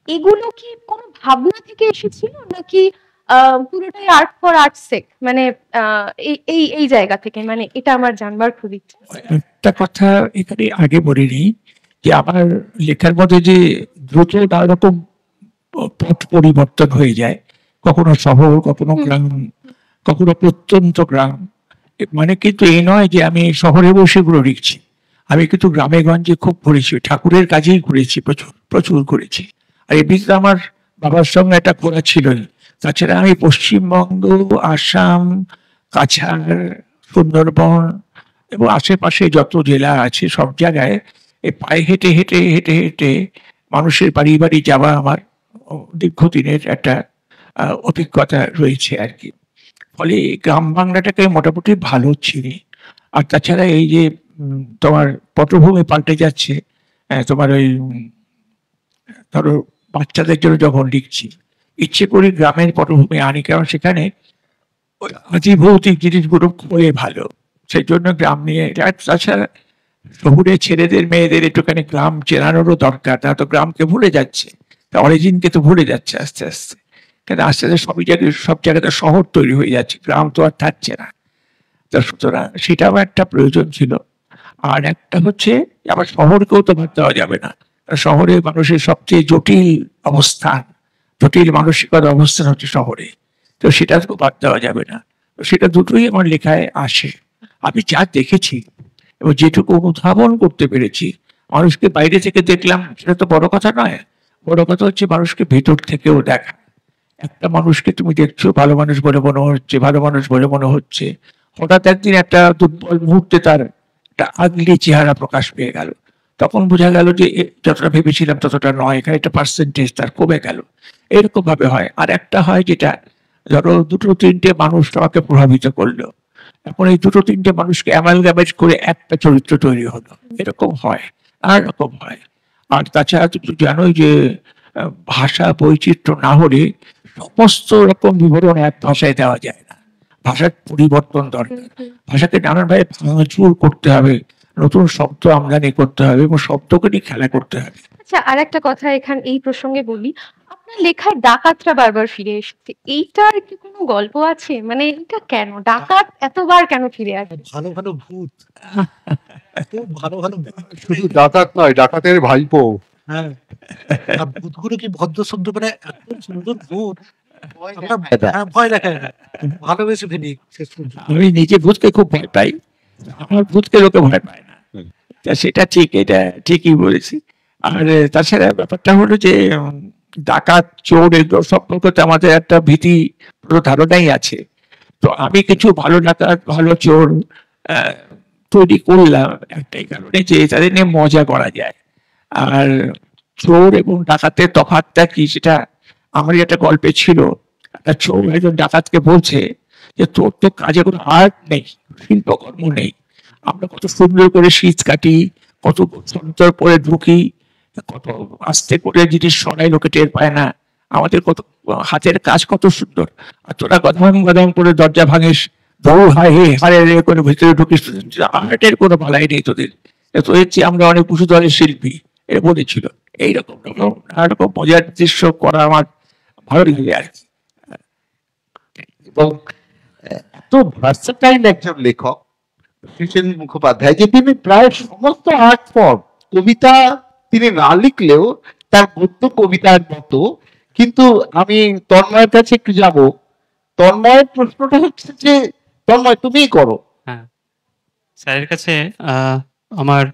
এগুলো কি কোনো ভাবনা থেকে এসেছিল নাকি পুরোটাই আর্ট ফর আর্ট সেক, মানে এই এই এই জায়গা থেকে? মানে এটা আমার জানবার খুব ইচ্ছা। একটা কথা এখানে আগে বলিনি যে আমার লেখার মধ্যে যে দ্রুত নানা রকম পথ পরিবর্তন হয়ে যায়, কখনো শহর, কখনো গ্রাম, কখনো প্রত্যন্ত গ্রাম। মানে কিন্তু এই নয় যে আমি শহরে বসে এগুলো লিখছি, আমি কিন্তু গ্রামে গঞ্জে খুব ঘুরেছি, ঠাকুরের কাজেই ঘুরেছি, প্রচুর প্রচুর ঘুরেছি। আর এমনিতে আমার বাবার সঙ্গে একটা ঘোরা ছিলই। তাছাড়া আমি পশ্চিমবঙ্গ, আসাম, কাছাড়, সুন্দরবন এবং আশেপাশে যত জেলা আছে সব জায়গায় এই পায়ে হেঁটে হেঁটে হেঁটে হেঁটে মানুষের বাড়ি বাড়ি যাওয়া আমার দীর্ঘদিনের একটা অভিজ্ঞতা রয়েছে আর কি। ফলে গ্রাম বাংলাটাকে মোটামুটি ভালো চিনি। আর তাছাড়া এই যে তোমার পটভূমি পাল্টে যাচ্ছে, তোমার ওই ধরো বাচ্চাদের জন্য যখন লিখছি, ইচ্ছে করি গ্রামের পটভূমি আনি, কারণ সেখানে আদি ভৌতিক জিনিসগুলো খুবই ভালো, সেই জন্য গ্রাম নিয়ে। তাছাড়া শহুরে ছেলেদের মেয়েদের একটুখানি গ্রাম চেনানোরও দরকার, তারা তো গ্রামকে ভুলে যাচ্ছে, অরিজিনকে তো ভুলে যাচ্ছে আস্তে আস্তে। কারণ আস্তে আস্তে সব জায়গাতে শহর তৈরি হয়ে যাচ্ছে, গ্রাম তো আর থাকছে না। তো সুতরাং সেটাও একটা প্রয়োজন ছিল। আর একটা হচ্ছে আবার শহরকেও তো বাদ দেওয়া যাবে না, শহরে মানুষের সবচেয়ে জটিল অবস্থান, জটিল মানসিকতার অবস্থান হচ্ছে শহরে, তো সেটা তো বাদ দেওয়া যাবে না। তো সেটা দুটোই আমার লেখায় আসে। আমি যা দেখেছি এবং যেটুকু অনুধাবন করতে পেরেছি, মানুষকে বাইরে থেকে দেখলাম সেটা তো বড় কথা নয়, বড় কথা হচ্ছে মানুষকে ভেতর থেকেও দেখা। একটা মানুষকে তুমি দেখছো ভালো মানুষ বলে মনে হচ্ছে, ভালো মানুষ বলে মনে হচ্ছে, হঠাৎ একদিন একটা দুর্বল মুহূর্তে তার একটা আগলি চেহারা প্রকাশ পেয়ে গেল, তখন বোঝা গেল যে যতটা ভেবেছিলাম ততটা নয়, এখানে একটা পার্সেন্টেজ তার কমে গেল। এরকম ভাবে হয়। আর একটা হয় যেটা ধরো দুটো তিনটে মানুষ আমাকে প্রভাবিত করলো, এখন এই দুটো তিনটে মানুষকে অ্যামালগামেট করে একটা চরিত্র তৈরি হলো, এরকম হয়, আর এরকম হয়। আর তাছাড়া তুমি জানোই যে ভাষা বৈচিত্র্য না হলে সমস্ত রকম বিবরণ এক ভাষায় দেওয়া যায় না, ভাষার পরিবর্তন দরকার, ভাষাকে নানানভাবে ভাঙচুর করতে হবে, নতুন শব্দ আমদানি করতে হবে এবং শব্দকে নিয়ে খেলা করতে হবে। আচ্ছা, আর একটা কথা এখানে এই প্রসঙ্গে বলি, আপনার লেখায় ডাকাতরা বারবার ফিরে এসেছে, এইটার কি কোনো গল্প আছে? মানে এটা কেন ডাকাত এতবার কেন ফিরে আসে? ভালো ভালো ভূত, খুব ভালো ভালো ভূত। শুধু ডাকাত নয়, ডাকাতের ভাইপো। হ্যাঁ, আর ভূতগুলো কি ভদ্র শব্দ, মানে এত সুন্দর ভূত, ভয় দেখায় না, ভালোবেসে ফেলি শেষ পর্যন্ত। আমি নিজে ভূতকে খুব ভয় পাই, আমার ভূতকে লোকে ভয় পায় না, তা সেটা ঠিক, এটা ঠিকই বলেছি। আর তাছাড়া ব্যাপারটা হলো যে ডাকাত চোর এগুলো সম্পর্কে তো আমাদের একটা ভীতি ধারণাই আছে। তো আমি কিছু ভালো ডাকাত ভালো চোর তৈরি করলাম একটাই কারণে যে তাদের নিয়ে মজা করা যায়। আর চোর এবং ডাকাতের তফাৎটা কি সেটা আমারই একটা গল্পে ছিল। একটা চোর একজন ডাকাতকে বলছে যে তোর তো কাজে কোনো আর্ট নেই, শিল্পকর্ম নেই, আমরা কত সুন্দর করে শীত কাটি, কত সন্তর পরে ঢুকি, কত আস্তে করে জিনিস সরাই লোকে টের পায় না, আমাদের কত হাতের কাজ কত সুন্দর, আর তোরা গদাম গদাম করে দরজা ভাঙিস, দৌড় হায় হে হারে রে করে ভিতরে ঢুকিস, আর্টের কোনো বালাই নেই তোদের, তোদের চেয়ে আমরা অনেক উঁচু দলের শিল্পী, এ বলেছিল। এইরকম নানা রকম মজার দৃশ্য করা আমার ভালো লাগে আর কি। এবং এত ভার্সেটাইল একজন লেখক কৃষ্ণ মুখোপাধ্যায় যে তিনি প্রায় সমস্ত আর্ট ফর্ম, কবিতা তিনি না লিখলেও তার গদ্য কবিতার মতো। কিন্তু আমি তন্ময়ের কাছে একটু যাব, তন্ময়ের প্রশ্নটা হচ্ছে যে তন্ময় তুমিই করো। হ্যাঁ, স্যারের কাছে আমার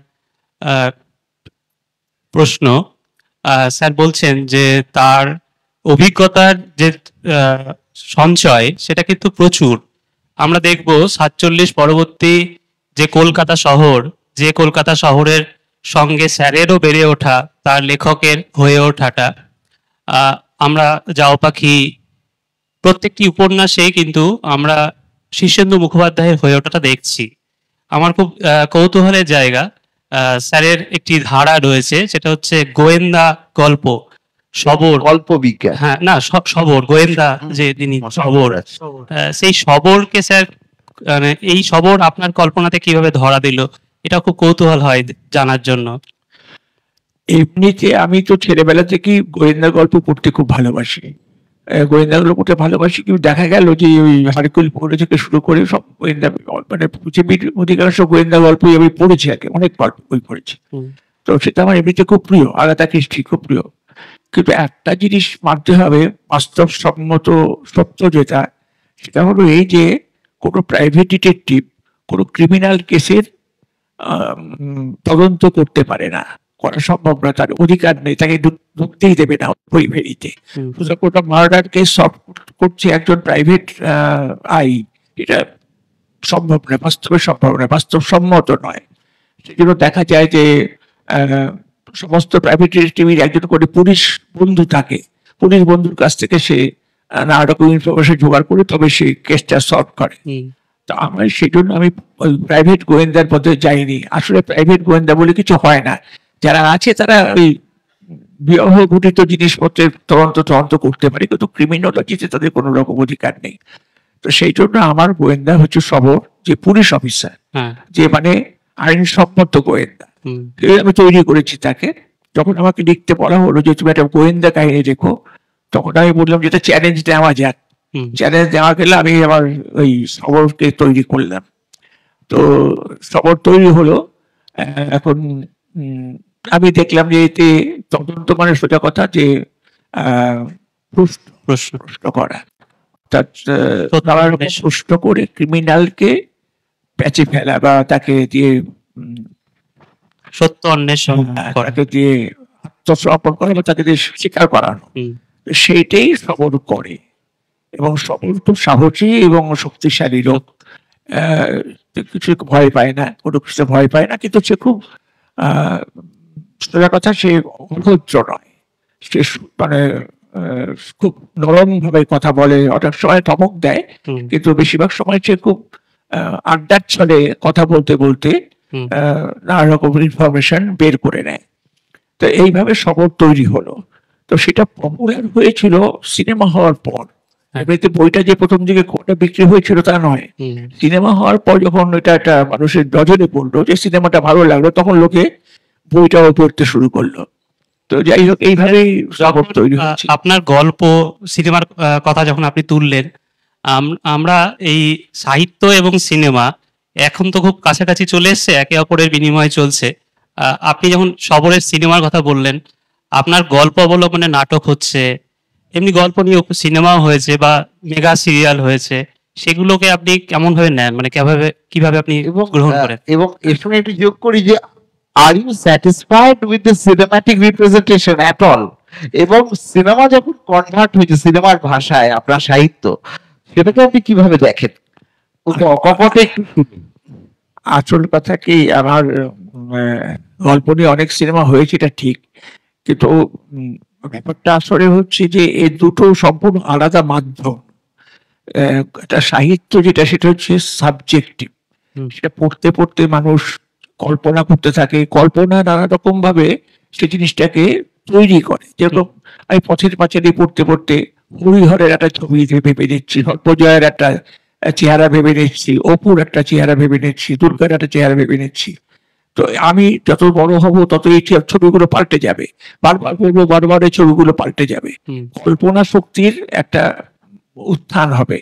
প্রশ্ন, স্যার বলছেন যে তার অভিজ্ঞতার যে সঞ্চয় সেটা কিন্তু প্রচুর। আমরা দেখব 47 পরবর্তী যে কলকাতা শহর, যে কলকাতা শহরের সঙ্গে স্যারেরও বেড়ে ওঠা, তার লেখকের হয়ে ওঠাটা, আমরা যাও পাখি, প্রত্যেকটি উপন্যাসে কিন্তু আমরা শীর্ষেন্দু মুখোপাধ্যায়ের হয়ে ওঠাটা দেখছি। আমার খুব কৌতূহলের জায়গা, স্যারের একটি ধারা রয়েছে, সেটা হচ্ছে গোয়েন্দা গল্প, শবর গল্প বিজ্ঞান। হ্যাঁ, না শবর, গোয়েন্দা যে তিনি শবর, সেই শবরকে স্যার মানে এই শবর আপনার কল্পনাতে কিভাবে ধরা দিল, এটা খুব কৌতূহল হয় জানার জন্য। এমনিতে আমি তো ছেলেবেলা থেকেই গোয়েন্দা গল্প পড়তে খুব ভালোবাসি, গোয়েন্দা গল্প পড়তে ভালোবাসি। কিন্তু দেখা গেল যে ওই হারকুল পোয়ারো থেকে শুরু করে সব গোয়েন্দা, মানে পৃথিবীর অধিকাংশ গোয়েন্দা গল্পই আমি পড়েছি, আর কি অনেক গল্প বই পড়েছি। তো সেটা আমার এমনিতে খুব প্রিয়, আগাথা ক্রিস্টি খুব প্রিয়। কিন্তু একটা জিনিস মানতে হবে, বাস্তবসম্মত সত্য যেটা, সেটা হলো এই যে কোনো প্রাইভেট ডিটেকটিভ কোনো ক্রিমিনাল কেসের তদন্ত করতে পারে না, করা সম্ভব না, তার অধিকার নেই, তাকে ঢুকতেই দেবে না ওই ভেরিতে। কোনো মার্ডার কেস সলভ করছে একজন প্রাইভেট আই, এটা সম্ভব নয়, বাস্তবে সম্ভব নয়, বাস্তবসম্মত নয়। সেজন্য দেখা যায় যে সমস্ত প্রাইভেট ডিটেকটিভের একজন করে পুলিশ বন্ধু থাকে, পুলিশ বন্ধুর কাছ থেকে সে নানা রকম ইনফরমেশন জোগাড় করে তবে সে কেসটা সলভ করে। তো আমার সেই জন্য আমি প্রাইভেট গোয়েন্দার পথে যাইনি। আসলে প্রাইভেট গোয়েন্দা বলে কিছু হয় না, যারা আছে তারা ওই বিবাহ ঘটিত জিনিসপত্রের তদন্ত করতে পারে, কিন্তু ক্রিমিনোলজিতে তাদের কোনো রকম অধিকার নেই। তো সেই জন্য আমার গোয়েন্দা হচ্ছে শবর, যে পুলিশ অফিসার, যে মানে আইনসম্মত গোয়েন্দা, আমি তৈরি করেছি তাকে। যখন আমাকে লিখতে বলা হলো যে তুমি একটা গোয়েন্দা কাহিনী লেখো, তখন আমি বললাম যেটা চ্যালেঞ্জ নেওয়া যাক। চ্যালেঞ্জ দেওয়া গেলে আমি আমার ওই শবরকে তৈরি করলাম। তো শবর তৈরি হলো। এখন আমি দেখলাম যে এতে তদন্ত মানে সোজা কথা যে প্রশ্ন করা, প্রশ্ন করে ক্রিমিনালকে প্যাচে ফেলা বা তাকে দিয়ে সত্য অন্বেষণ, তাকে দিয়ে আত্মসমর্পণ করা বা তাকে দিয়ে স্বীকার করানো, সেইটাই শবর করে। এবং শবর খুব সাহসী এবং শক্তিশালী লোক, কিছু ভয় পায় না, কোনো কিছু ভয় পায় না, কিন্তু সে খুব সোজা কথা, সে অভদ্র নয়, সে মানে খুব নরম ভাবে কথা বলে, অনেক সময় ধমক দেয়, কিন্তু বেশিরভাগ সময় সে খুব আড্ডার ছলে কথা বলতে বলতে নানা রকম ইনফরমেশন বের করে নেয়। তো এইভাবে শবর তৈরি হলো। তো সেটা পপুলার হয়েছিল সিনেমা হওয়ার পর। এমনিতে বইটা যে প্রথম দিকে বিক্রি হয়েছিল তা নয়, সিনেমা হওয়ার পর যখন এটা একটা মানুষের নজরে পড়লো যে সিনেমাটা ভালো লাগলো, তখন লোকে বইটাও পড়তে শুরু করলো। তো যাই হোক, এইভাবেই শবর তৈরি হচ্ছে। আপনার গল্প সিনেমার কথা যখন আপনি তুললেন, আমরা এই সাহিত্য এবং সিনেমা এখন তো খুব কাছাকাছি চলে এসছে, একে অপরের বিনিময়ে চলছে। আপনি যখন শবরের সিনেমার কথা বললেন, আপনার গল্প অবলম্বনে নাটক হচ্ছে, এমনি গল্প নিয়ে সিনেমাও হয়েছে বা মেগা সিরিয়াল হয়েছে, সেগুলোকে আপনি কেমন ভাবে নেন, মানে কিভাবে আপনি গ্রহণ করেন? এবং এর সঙ্গে একটু যোগ করি যে are you satisfied with the cinematic representation at all? এবং সিনেমা যখন কনভার্ট হয়েছে সিনেমার ভাষায় আপনার সাহিত্য, সেটাকে আপনি কিভাবে দেখেন? আসল কথা কি, আমার গল্প নিয়ে অনেক সিনেমা হয়েছে এটা ঠিক, কিন্তু ব্যাপারটা আসলে হচ্ছে যে এই দুটো সম্পূর্ণ আলাদা মাধ্যম। একটা সাহিত্য যেটা, সেটা হচ্ছে সাবজেক্টিভ, সেটা পড়তে পড়তে মানুষ কল্পনা করতে থাকে, কল্পনা নানা রকম ভাবে সে জিনিসটাকে তৈরি করে। যেরকম আমি পথের পাঁচালী পড়তে পড়তে হরিহরের একটা ছবি ভেবে নিচ্ছি, সর্বজয়ের একটা চেহারা ভেবে নিচ্ছি, অপুর একটা চেহারা ভেবে নিচ্ছি, দুর্গার একটা চেহারা ভেবে নিচ্ছি। তো আমি যত বড় হব তত এই ছবিগুলো পাল্টে যাবে, বারবার করবো, বারবার এই ছবিগুলো পাল্টে যাবে, কল্পনা শক্তির একটা উত্থান হবে।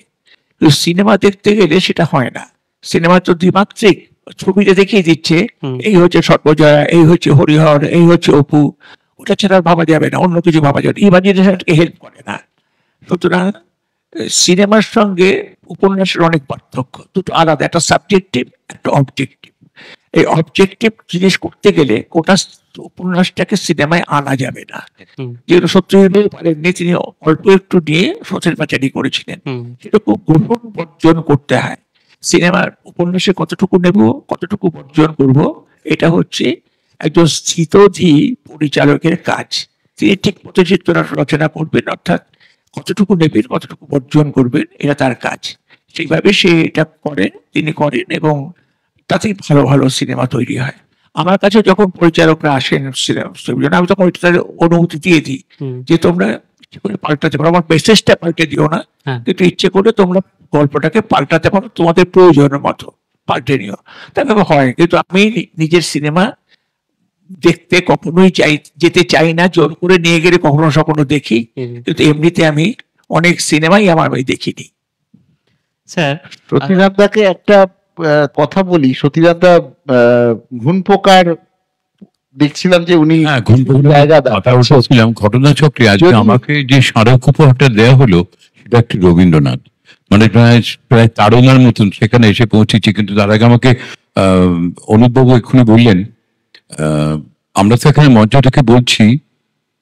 সিনেমা দেখতে গেলে সেটা হয় না। সিনেমা তো দ্বিমাত্রিক, ছবিতে দেখিয়ে দিচ্ছে এই হচ্ছে সর্বজয়া, এই হচ্ছে হরিহর, এই হচ্ছে অপু, ওটা ছাড়া ভাবা যাবে না, অন্য কিছু ভাবা যাবে, ইমাজিনেশনকে হেল্প করে না। সুতরাং সিনেমার সঙ্গে উপন্যাসের অনেক পার্থক্য, দুটো আলাদা, একটা সাবজেক্টিভ, একটা অবজেক্টিভ। এই অবজেক্টিভ জিনিস করতে গেলে গোটা উপন্যাসটাকে সিনেমায় আনা যাবে না। যেগুলো সত্যজিৎ পারেননি, তিনি অল্প একটু নিয়ে পথের পাঁচালী করেছিলেন, সেটা খুব গ্রহণ বর্জন করতে হয়। সিনেমার উপন্যাসে কতটুকু নেব, কতটুকু বর্জন করব, এটা হচ্ছে একজন স্থিতধী পরিচালকের কাজ। তিনি ঠিক মতো চিত্রনাট্য রচনা করবেন, অর্থাৎ কতটুকু নেবেন, কতটুকু বর্জন করবেন, এটা তার কাজ। সেইভাবে সে এটা তিনি করেন এবং তাতেই ভালো ভালো সিনেমা তৈরি হয়। আমার কাছে যখন পরিচালকরা আসেন সিনেমা, আমি তখন ওইটা অনুমতি দিয়ে দিই যে তোমরা ইচ্ছে করে পাল্টাতে পারো, আমার মেসেজটা পাল্টে দিও না, কিন্তু ইচ্ছে করে তোমরা গল্পটাকে পাল্টাতে পারো, তোমাদের প্রয়োজনের মতো পাল্টে নিও। তারপরে হয়, কিন্তু আমি নিজের সিনেমা দেখতে কখনোই যেতে চাই না, জোর করে নিয়ে গেলে কখনো দেখি, কিন্তু এমনিতে আমি অনেক সিনেমাই আমি দেখিনি। স্যার সতীনাথদাকে একটা কথা বলি, সতীনাথদা ঘুণ পোকার দেখছিলাম যে উনি ঘটনাচক্রে আজকে আমাকে যে স্মারক উপহারটা দেওয়া হলো সেটা একটি রবীন্দ্রনাথ, মানে প্রায় তাড়নার মতন সেখানে এসে পৌঁছেছি। কিন্তু তার আগে আমাকে অনুপবাবু এক্ষুনি বললেন, আমরা তো এখানে মঞ্চ থেকে বলছি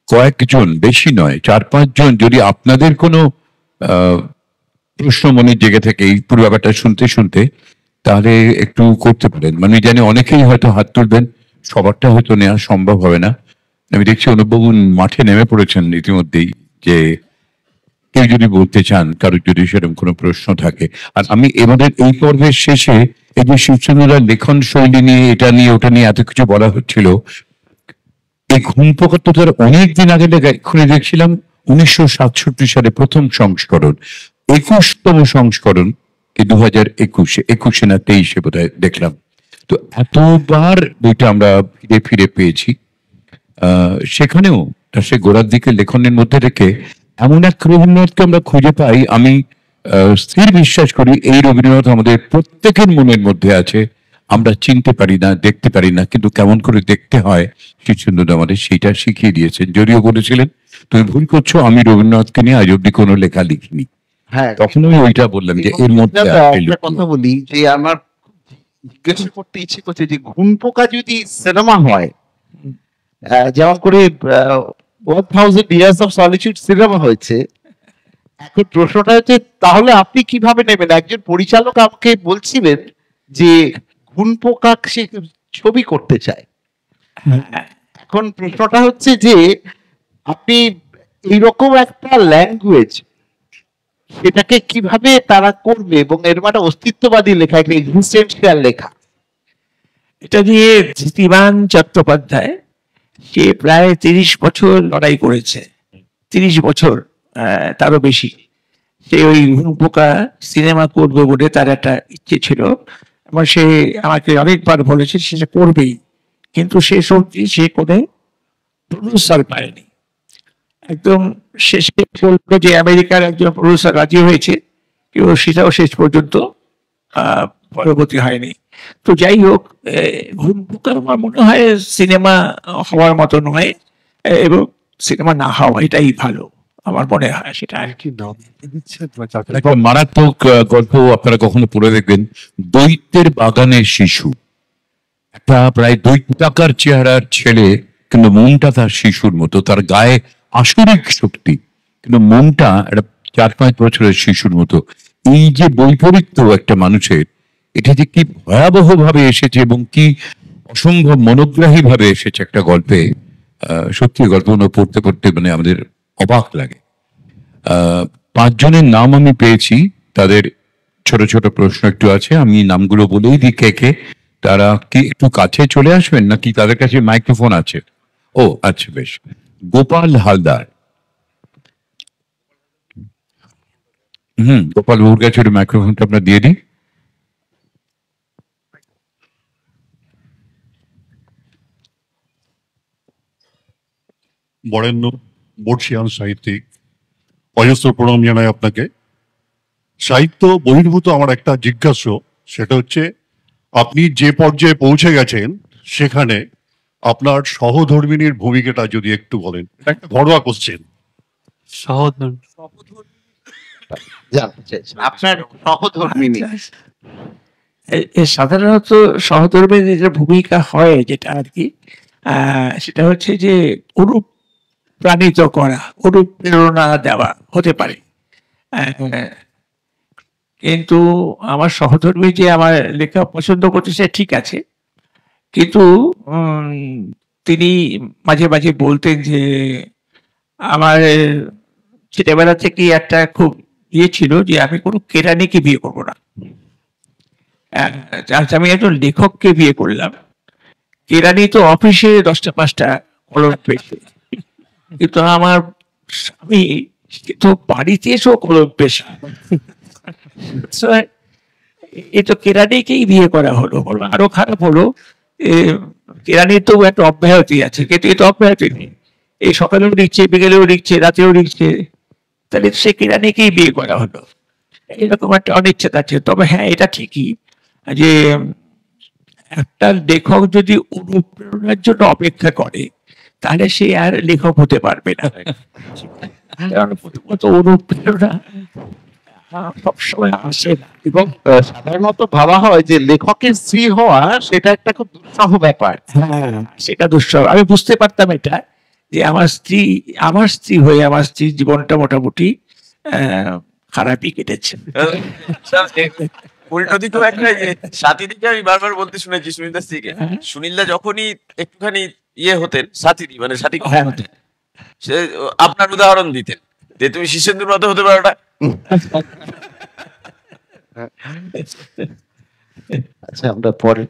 কয়েকজন, বেশি নয়, 4-5 জন, যদি আপনাদের কোনো প্রশ্ন মনে জেগে থাকে এই পুরো ব্যাপারটা শুনতে শুনতে, তাহলে একটু করতে পারেন। মানে জানি অনেকেই হয়তো হাত তুলবেন, সবারটা হয়তো নেওয়া সম্ভব হবে না। আমি দেখছি অনুপবাবু মাঠে নেমে পড়েছেন ইতিমধ্যেই, যে কেউ যদি বলতে চান, কারোর যদি সেরকম কোনো প্রশ্ন থাকে। আর আমি এবারের এই পর্বের শেষে এই যে শীর্ষেন্দুরার লেখন শৈলী নিয়ে, এটা নিয়ে ওটা নিয়ে এত কিছু বলা হচ্ছিল, এই ঘুম পোকা তো তার অনেকদিন আগে খুলে দেখছিলাম 1967 সালে প্রথম সংস্করণ, 21তম সংস্করণ কি 2021 না 23 বোধহয় দেখলাম। তো এতবার বইটা আমরা ফিরে ফিরে পেয়েছি। সেখানেও সে গোড়ার দিকে লেখনের মধ্যে রেখে এমন এক রবীন্দ্রনাথকে আমরা খুঁজে পাই। আমি স্থির বিশ্বাস করি এই রবীন্দ্রনাথ আমাদের প্রত্যেকের মনের মধ্যে আছে, আমরা চিনতে পারি না, দেখতে পারি না, কিন্তু কেমন করে দেখতে হয় শীর্ষেন্দু আমাদের সেইটা শিখিয়ে দিয়েছেন। যদিও বলেছিলেন তুমি ভুল করছো, আমি রবীন্দ্রনাথকে নিয়ে আজ অব্দি কোনো লেখা লিখিনি। হ্যাঁ, তখন আমি ওইটা বললাম যে এর মধ্যে একটা কথা বলি, যে আমার জিজ্ঞাসা করতে ইচ্ছে করছে যে ঘুণ পোকা যদি সিনেমা হয়, যেমন করে 1000 Years of Solitude সিনেমা হয়েছে, এখন প্রশ্নটা হচ্ছে তাহলে আপনি কিভাবে নেবেন? একজন পরিচালক আমাকে বলছিলেন যে ঘুণ পোকা সে ছবি করতে চায়। এখন প্রশ্নটা হচ্ছে যে আপনি এইরকম একটা ল্যাঙ্গুয়েজ, সেটাকে কিভাবে তারা করবে, এবং এর মানে অস্তিত্ববাদী লেখা, একটা এক্সিস্টেন্সিয়াল লেখা। এটা নিয়ে ধীতিমান চট্টোপাধ্যায়, সে প্রায় 30 বছর লড়াই করেছে, 30 বছর, তারও বেশি। সে ওই ঘুণ পোকা সিনেমা করবে বলে তার একটা ইচ্ছে ছিল, এবং সে আমাকে অনেকবার বলেছে সেটা করবেই, কিন্তু সে সত্যি সে করে প্রডিউসার পায়নি। একদম শেষে বললো যে আমেরিকার একজন প্রডিউসার রাজি হয়েছে, কিন্তু সেটাও শেষ পর্যন্ত পরবর্তী হয়নি। তো যাই হোক, ঘুণ পোকা আমার মনে হয় সিনেমা হওয়ার মতো নয়, এবং সিনেমা না হওয়া এটাই ভালো আমার মনে হয়। সেটা আর কি একটা মারাত্মক গল্প আপনারা কখনো পড়ে দেখবেন, দৈত্যের বাগানের শিশু। একটা প্রায় দৈত্যাকার চেহারার ছেলে, কিন্তু মনটা তার শিশুর মতো, তার গায়ে আসরিক শক্তি, কিন্তু মনটা একটা 4-5 বছরের শিশুর মতো। এই যে বৈপরীত্য একটা মানুষের, এটা যে কি ভয়াবহ ভাবে এসেছে এবং কি অসম্ভব মনোগ্রাহী ভাবে এসেছে একটা গল্পে, সত্যি গল্পগুলো পড়তে পড়তে মানে আমাদের অবাক লাগে। 5 জনের নাম আমি পেয়েছি, তাদের ছোট ছোট প্রশ্ন একটু আছে, আমি নামগুলো বলেই দিই কে কে। তারা কি একটু কাছে চলে আসবেন, নাকি তাদের কাছে মাইক্রোফোন আছে? ও আচ্ছা, বেশ। গোপাল হালদার, গোপাল বাবুর কাছে মাইক্রোফোনটা আমরা দিয়ে দিই। বরেণ্য বর্ষিয়ান সাহিত্যিক, অজস্র প্রণাম জানাই আপনাকে। সাহিত্য বহির্ভূত আমার একটা জিজ্ঞাসা, সেটা হচ্ছে আপনি যে পর্যায়ে পৌঁছে গেছেন সেখানে আপনার সহধর্মিনীর ভূমিকাটা যদি একটু বলেন। একটা ঘরোয়া কোশ্চেন। আপনার সহধর্মিনী, সাধারণত সহধর্মিনীর যে ভূমিকা হয় যেটা আর কি, সেটা হচ্ছে যে অনুপ্রাণিত করা, অনুপ্রেরণা দেওয়া হতে পারে। কিন্তু আমার সহধর্মী যে আমার লেখা পছন্দ করতেছে ঠিক আছে, কিন্তু তিনি মাঝে মাঝে বলতেন যে আমার ছেলেবেলা থেকে একটা খুব ইয়ে ছিল যে আমি কোনো কেরানিকে বিয়ে করবো না। আমি একজন লেখককে বিয়ে করলাম। কেরানি তো অফিসে 10টা 5টা কলম পেয়েছে, কিন্তু আমার স্বামী তো বাড়িতে এসেও কলম পেশা। এ তো কেরানিকেই বিয়ে করা হলো। আরো খারাপ হলো, কেরানির তো একটা অব্যাহতি আছে, কিন্তু এ তো অব্যাহতি নেই। এই সকালেও লিখছে, বিকেলেও লিখছে, রাতেও লিখছে, তাহলে সে কেরানিকেই বিয়ে করা হলো। এরকম একটা অনিচ্ছাটা আছে। তবে হ্যাঁ, এটা ঠিকই যে একটা লেখক যদি অনুপ্রেরণার জন্য অপেক্ষা করে তাহলে সে আর লেখক হতে পারবে না। কারণ প্রথমত অনুপ্রেরণা সবসময় আসে না, এবং সাধারণত ভাবা হয় যে লেখকের স্ত্রী হওয়া সেটা একটা খুব দুঃসহ ব্যাপার। হ্যাঁ, সেটা দুঃসহ। আমি বুঝতে পারতাম এটা, যে আমার স্ত্রী হয়ে আমার স্ত্রীর জীবনটা মোটামুটি খারাপই কেটেছে। উল্টো দিকেও একটা সাথী দিকে আমি বারবার বলতে শুনেছি সুনীলদাস থেকে, সুনীলদা যখনই একটুখানি ইয়ে হতেন, সাথী হতেন, সে আপনার উদাহরণ দিতেন যে তুমি শিষ্যেন্দুর মতো হতে পারো না। আচ্ছা, আমরা পরে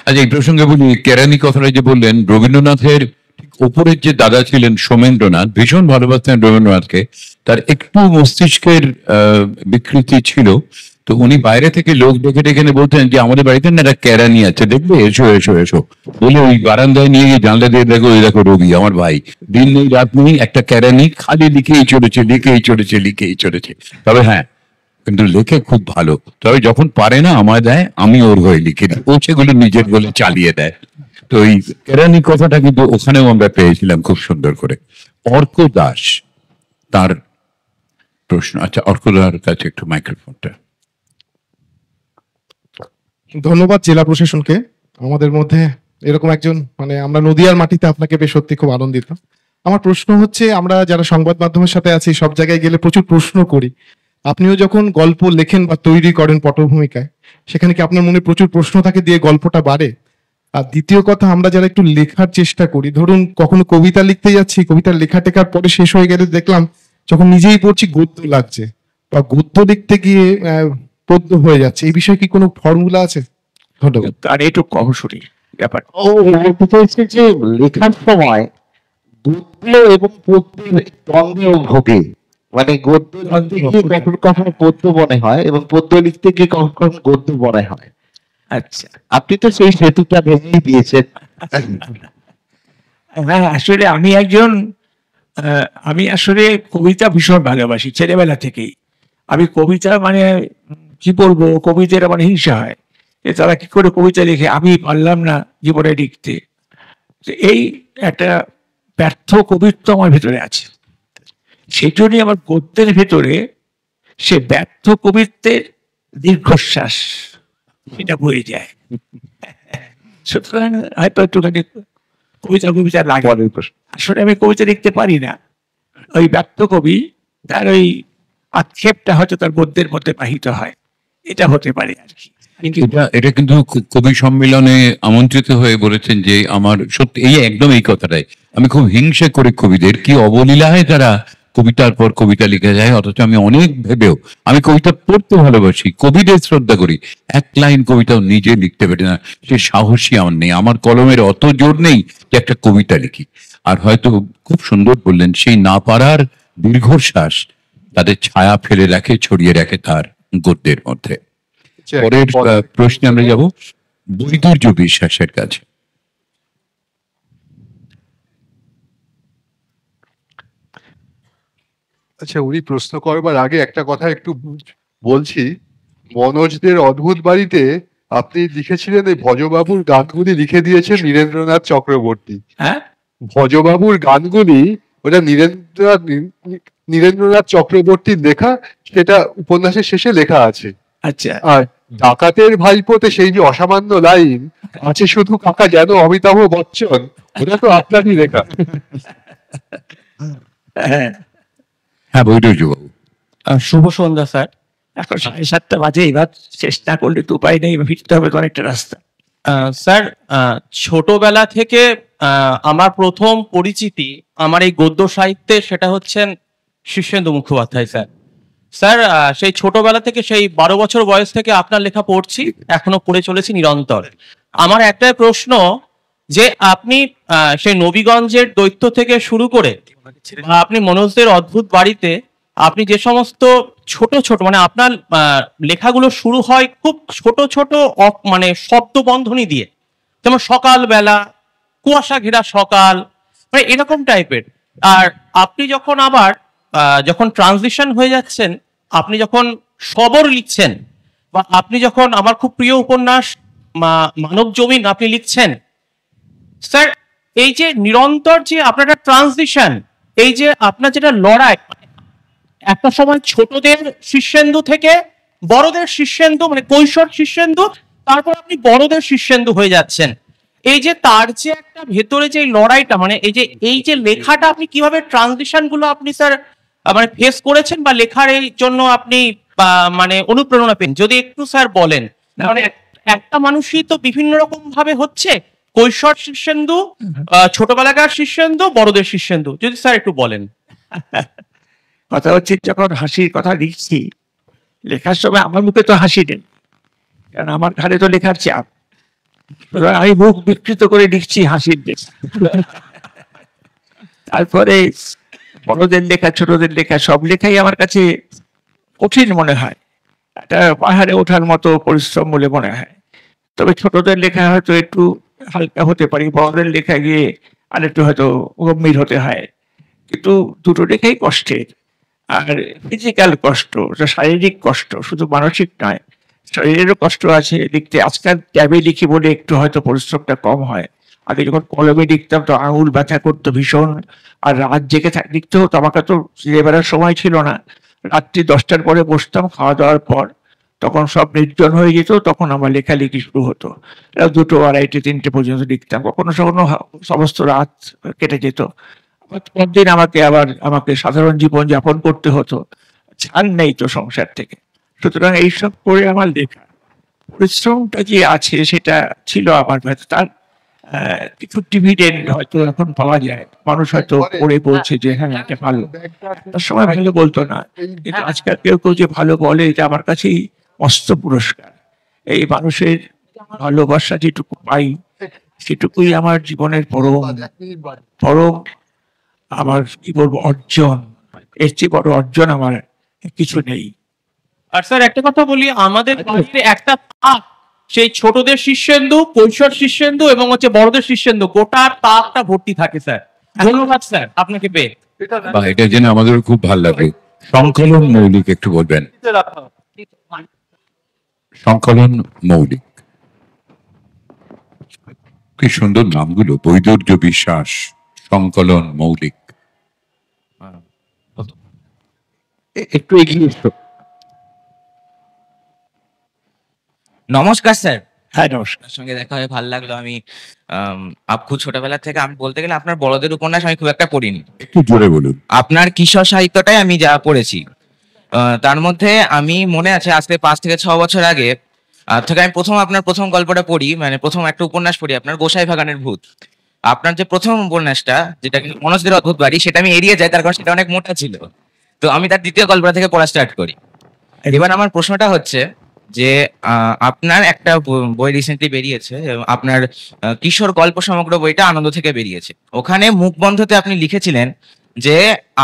আচ্ছা, এই প্রসঙ্গে বলি, কেরানি কথাটা যে বললেন, রবীন্দ্রনাথের ঠিক ওপরের যে দাদা ছিলেন সোমেন্দ্রনাথ, ভীষণ ভালোবাসতেন রবীন্দ্রনাথকে। তার একটু মস্তিষ্কের বিকৃতি ছিল, তো উনি বাইরে থেকে লোক ডেকে ডেকে এনে বলতেন যে আমাদের বাড়িতে না একটা কেরানি আছে, দেখবে, এসো এসো এসো বলে ওই বারান্দায় নিয়ে গিয়ে জানলা দিয়ে দেখো, ওই দেখো রবি আমার ভাই, দিন নেই রাত নেই একটা কেরানি খালি লিখেই চলেছে। তবে হ্যাঁ, কিন্তু লেখে খুব ভালো। তবে যখন পারে না আমায় দেয়, আমি ওর হয়ে লিখে দিই, ও সেগুলো নিজের বলে চালিয়ে দেয়। তো এই কেরানি কথাটা কিন্তু ওখানেও আমরা পেয়েছিলাম খুব সুন্দর করে। অর্ক দাস, তার প্রশ্ন। আচ্ছা, অর্কদার কাছে একটু মাইক্রোফোনটা। ধন্যবাদ জেলা প্রশাসনকে, আমাদের মধ্যে এরকম একজন, মানে আমরা নদিয়ার মাটিতে আপনাকে পেয়ে সত্যি খুব আনন্দিত। আমার প্রশ্ন হচ্ছে, আমরা যারা সংবাদ মাধ্যমের সাথে আছি, সব জায়গায় গেলে প্রচুর প্রশ্ন করি। আপনিও যখন গল্প লেখেন বা তৈরি করেন পটভূমিকায়, সেখানে কি আপনার মনে প্রচুর প্রশ্ন থাকে, দিয়ে গল্পটা বাড়ে? আর দ্বিতীয় কথা, আমরা যারা একটু লেখার চেষ্টা করি, ধরুন কখনো কবিতা লিখতে যাচ্ছি, কবিতার লেখা টেখার পরে শেষ হয়ে গেলে দেখলাম যখন নিজেই পড়ছি গদ্য লাগছে, বা গদ্য লিখতে গিয়ে পদ্য হয়ে যাচ্ছে, এই বিষয়ে কি কোনো ফর্মুলা আছে? ধন্যবাদ। আর একটু কম শুনি ব্যাপার। হচ্ছে যে লেখার সময় গদ্য এবং পদ্যের দ্বন্দ্ব ভোগে, মানে গদ্য লিখতে গিয়ে কখনো কখনো পদ্য মনে হয় এবং পদ্য লিখতে গিয়ে কখনো কখনো গদ্য মনে হয়। আচ্ছা, আপনি তো সেই সেতুটা ভেঙেই দিয়েছেন। হ্যাঁ, আসলে আমি আসলে কবিতা ভীষণ ভালোবাসি ছেলেবেলা থেকেই। আমি কবিতা, মানে কি বলবো, কবিতার আমার হিংসা হয় যে তারা কি করে কবিতা লিখে, আমি পারলাম না জীবনে লিখতে। এই একটা ব্যর্থ কবিত্ব আমার ভেতরে আছে, সেই জন্যই আমার গদ্যের ভেতরে সে ব্যর্থ কবিত্বের দীর্ঘশ্বাস এটা বয়ে যায়। সুতরাং হয়তো একটুখানি কবিতা লাগে। আসলে আমি কবিতা লিখতে পারি না, ওই ব্যর্থ কবি তার ওই আক্ষেপটা হয়তো তার গদ্যের মধ্যে বাহিত হয়, এটা হতে পারে আর কি। এটা কিন্তু কবি সম্মেলনে আমন্ত্রিত হয়ে বলেছেন যে আমার সত্যি একদম এই কথাটাই, আমি খুব হিংসা করি কবিদের, কি অবলীলায় তারা কবিতার পর কবিতা লিখে যায়, অথচ আমি অনেক ভেবেও আমি কবিতা পড়তে ভালোবাসি, কবিদের শ্রদ্ধা করি, এক লাইন কবিতাও নিজে লিখতে পারি না, সে সাহসী আমার নেই, আমার কলমের অত জোর নেই যে একটা কবিতা লিখি। আর হয়তো খুব সুন্দর বললেন, সেই না পারার দীর্ঘশ্বাস তাদের ছায়া ফেলে রাখে, ছড়িয়ে রাখে তার গদ্যের মধ্যে। পরের প্রশ্নে আমরা যাব বৈদুর্য বিশ্বাসের কাছে। আচ্ছা, উনি প্রশ্ন করবার আগে একটা কথা একটু বলছি। মনোজদের অদ্ভুত বাড়িতে আপনি লিখেছিলেন এই ভজবাবুর গানগুলি লিখে দিয়েছেন নীরেন্দ্রনাথ চক্রবর্তী। হ্যাঁ, ভজবাবুর গানগুলি ওটা নীরেন্দ্রনাথ চক্রবর্তীর লেখা, সেটা উপন্যাসের শেষে লেখা আছে। আচ্ছা, আর ডাকাতের ভাইপোতে সেই যে অসামান্য লাইন আছে, শুধু কাকা যেন অমিতাভ বচ্চন, ওটা তো আপনারই লেখা। হ্যাঁ, বৈদুর্য বাবু। শুভ সন্ধ্যা স্যার। এখন 7:30 বাজে, এবার শেষ না করলে তো উপায় নেই, ফিরতে হবে অনেকটা রাস্তা। স্যার, ছোটবেলা থেকে আমার প্রথম পরিচিতি আমার এই গদ্য সাহিত্যে সেটা হচ্ছেন শীর্ষেন্দু মুখোপাধ্যায় স্যার। স্যার সেই ছোটবেলা থেকে, সেই 12 বছর বয়স থেকে আপনার লেখা পড়ছি, এখনো পড়ে চলেছি নিরন্তর। আমার একটাই প্রশ্ন যে আপনি সেই নবীগঞ্জের দৈত্য থেকে শুরু করে আপনি মনোজদের অদ্ভুত বাড়িতে আপনি যে সমস্ত ছোট ছোট মানে আপনার লেখাগুলো শুরু হয় খুব ছোট ছোট মানে শব্দ বন্ধনী দিয়ে, যেমন সকালবেলা, কুয়াশা ঘেরা সকাল, মানে এরকম টাইপের। আর আপনি যখন আবার যখন ট্রানজিশন হয়ে যাচ্ছেন, আপনি যখন সবর লিখছেন, বা আপনি যখন আমার খুব প্রিয় উপন্যাস মানব জমিন আপনি লিখছেন, স্যার এই যে নিরন্তর যে আপনার একটা ট্রানজিশন, এই যে আপনার যেটা লড়াই, একটা সময় ছোটদের শীর্ষেন্দু থেকে বড়দের শীর্ষেন্দু, মানে কৈশোর শীর্ষেন্দু, তারপর আপনি বড়দের শীর্ষেন্দু হয়ে যাচ্ছেন, এই যে তার যে একটা ভেতরে যে লড়াইটা, মানে এই যে লেখাটা আপনি কিভাবে ট্রানজিশন গুলো আপনি স্যার মানে ফেস করেছেন, বা লেখার এই জন্য আপনি মানে অনুপ্রেরণা পেন, যদি একটু স্যার বলেন। মানে একটা মানুষই তো বিভিন্ন রকম ভাবে হচ্ছে, কৈশোর শীর্ষেন্দু, ছোটবেলাকার শীর্ষেন্দু, বড়দের শীর্ষেন্দু, যদি স্যার একটু বলেন। কথা হচ্ছে, যখন হাসির কথা লিখছি, লেখার সময় আমার মুখে তো হাসি নেই, কারণ আমার ঘাড়ে তো লেখার চাপ। আমি মুখ বিকৃত করে লিখছি হাসির দেশ। তারপরে বড়দের লেখা, ছোটদের লেখা, সব লেখাই আমার কাছে কঠিন মনে হয়, একটা পাহাড়ে ওঠার মতো পরিশ্রম বলে মনে হয়। তবে ছোটদের লেখা হয়তো একটু হালকা হতে পারি, বড়দের লেখা গিয়ে আর একটু হয়তো গম্ভীর হতে হয়। কিন্তু দুটো লেখাই কষ্টের, আর ফিজিক্যাল কষ্ট, শারীরিক কষ্ট, শুধু মানসিক নয়, শরীরেরও কষ্ট আছে লিখতে। আজকাল ট্যাবে লিখি বলে একটু হয়তো পরিশ্রমটা কম হয়। আগে যখন কলমে লিখতাম তো আঙুল ব্যথা করতো ভীষণ, আর রাত জেগে লিখতে হতো। আমাকে তো লেবারের সময় ছিল না, রাত্রি 10টার পরে বসতাম খাওয়া দাওয়ার পর, তখন সব নির্জন হয়ে যেত, তখন আমার লেখালেখি শুরু হতো। 2, 2:30, 3টে পর্যন্ত লিখতাম, কখনো কখনো সমস্ত রাত কেটে যেত। পরদিন আমাকে সাধারণ জীবন যাপন করতে হতো, ছাড় নেই তো সংসার থেকে। সুতরাং এইসব করে আমার লেখা পরিশ্রমটা যে আছে সেটা ছিল আমার ভেতর। তার কিছু ডিভিডেন্ড হয়তো এখন পাওয়া যায়, মানুষ হয়তো পড়ে বলছে যে হ্যাঁ এটা ভালো, তার সময় ভালো বলতো না, কিন্তু আজকাল কেউ কেউ যে ভালো বলে, এটা আমার কাছেই মস্ত পুরস্কার। এই মানুষের ভালোবাসা যেটুকু পাই, সেটুকুই আমার জীবনের পরম আমার কি বলবো অর্জন। এর চেয়ে বড় অর্জন আমার কিছু নেই। আর স্যার একটা কথা বলি, আমাদের বাড়িতে একটা তাক, সেই ছোটদের শীর্ষেন্দু, কৈশোর শীর্ষেন্দু এবং হচ্ছে বড়দের শীর্ষেন্দু, গোটা তাকটা ভর্তি থাকে স্যার। ধন্যবাদ স্যার আপনাকে পেয়ে। এটা জেনে আমাদের খুব ভালো লাগে। সংকলন মৌলিক একটু বলবেন। সংকলন মৌলিক, কি সুন্দর নামগুলো, বৈদুর্য বিশ্বাস, সংকলন মৌলিক। একটু এগিয়ে এসো। নমস্কার স্যার। হ্যাঁ নমস্কার, সঙ্গে দেখা হয়ে ভালো লাগলো। আমি খুব ছোটবেলা থেকে, আমি বলতে গেলে আপনার বড়দের উপন্যাস আমি খুব একটা পড়িনি, একটু জোরে বলুন। আপনার কিশোর সাহিত্যটাই আমি যা পড়েছি। তার মধ্যে আমি মনে আছে আজকে 5 থেকে 6 বছর আগে থেকে আমি আপনার প্রথম গল্পটা পড়ি, মানে প্রথম একটা উপন্যাস পড়ি আপনার, গোসাই বাগানের ভূত। আপনার যে প্রথম উপন্যাসটা, যেটা কিন্তু মনোজদের অদ্ভুত বাড়ি, সেটা আমি এড়িয়ে যাই, তার কারণ সেটা অনেক মোটা ছিল। তো আমি তার দ্বিতীয় গল্পটা থেকে পড়া স্টার্ট করি। এবার আমার প্রশ্নটা হচ্ছে যে আপনার একটা বই রিসেন্টলি বেরিয়েছে, আপনার কিশোর গল্প সমগ্র বইটা আনন্দ থেকে বেরিয়েছে। ওখানে মুখবন্ধতে আপনি লিখেছিলেন যে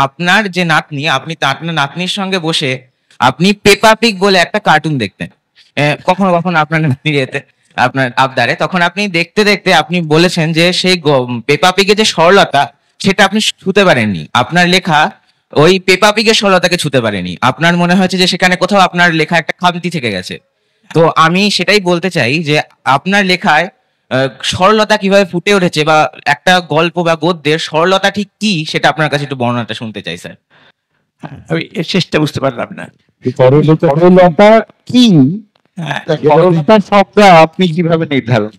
আপনার যে নাতনি, আপনি নাতনির সঙ্গে বসে আপনি পেপা পিগ বলে একটা কার্টুন দেখতেন কখনো কখনো আপনার নাতনির এতে, আপনার আবদারে। তখন আপনি দেখতে দেখতে আপনি বলেছেন যে সেই পেপা পিগের যে সরলতা, সেটা আপনি ছুঁতে পারেননি। আপনার লেখা ওই পেপা পিগের সরলতাকে ছুঁতে পারেনি। আপনার মনে হয়েছে যে সেখানে কোথাও আপনার লেখা একটা খামতি থেকে গেছে। তো আমি সেটাই বলতে চাই যে আপনার লেখায় সরলতা কিভাবে ফুটে উঠেছে, বা একটা গল্প বা গদ্যের সরলতা ঠিক কি, সেটা আপনার কাছে একটু বর্ণনাটা শুনতে চাই স্যার। আমি এর চেষ্টা বুঝতে পারলাম না। সরলতা কি, সরলতার শব্দ আপনি কিভাবে নির্ধারণ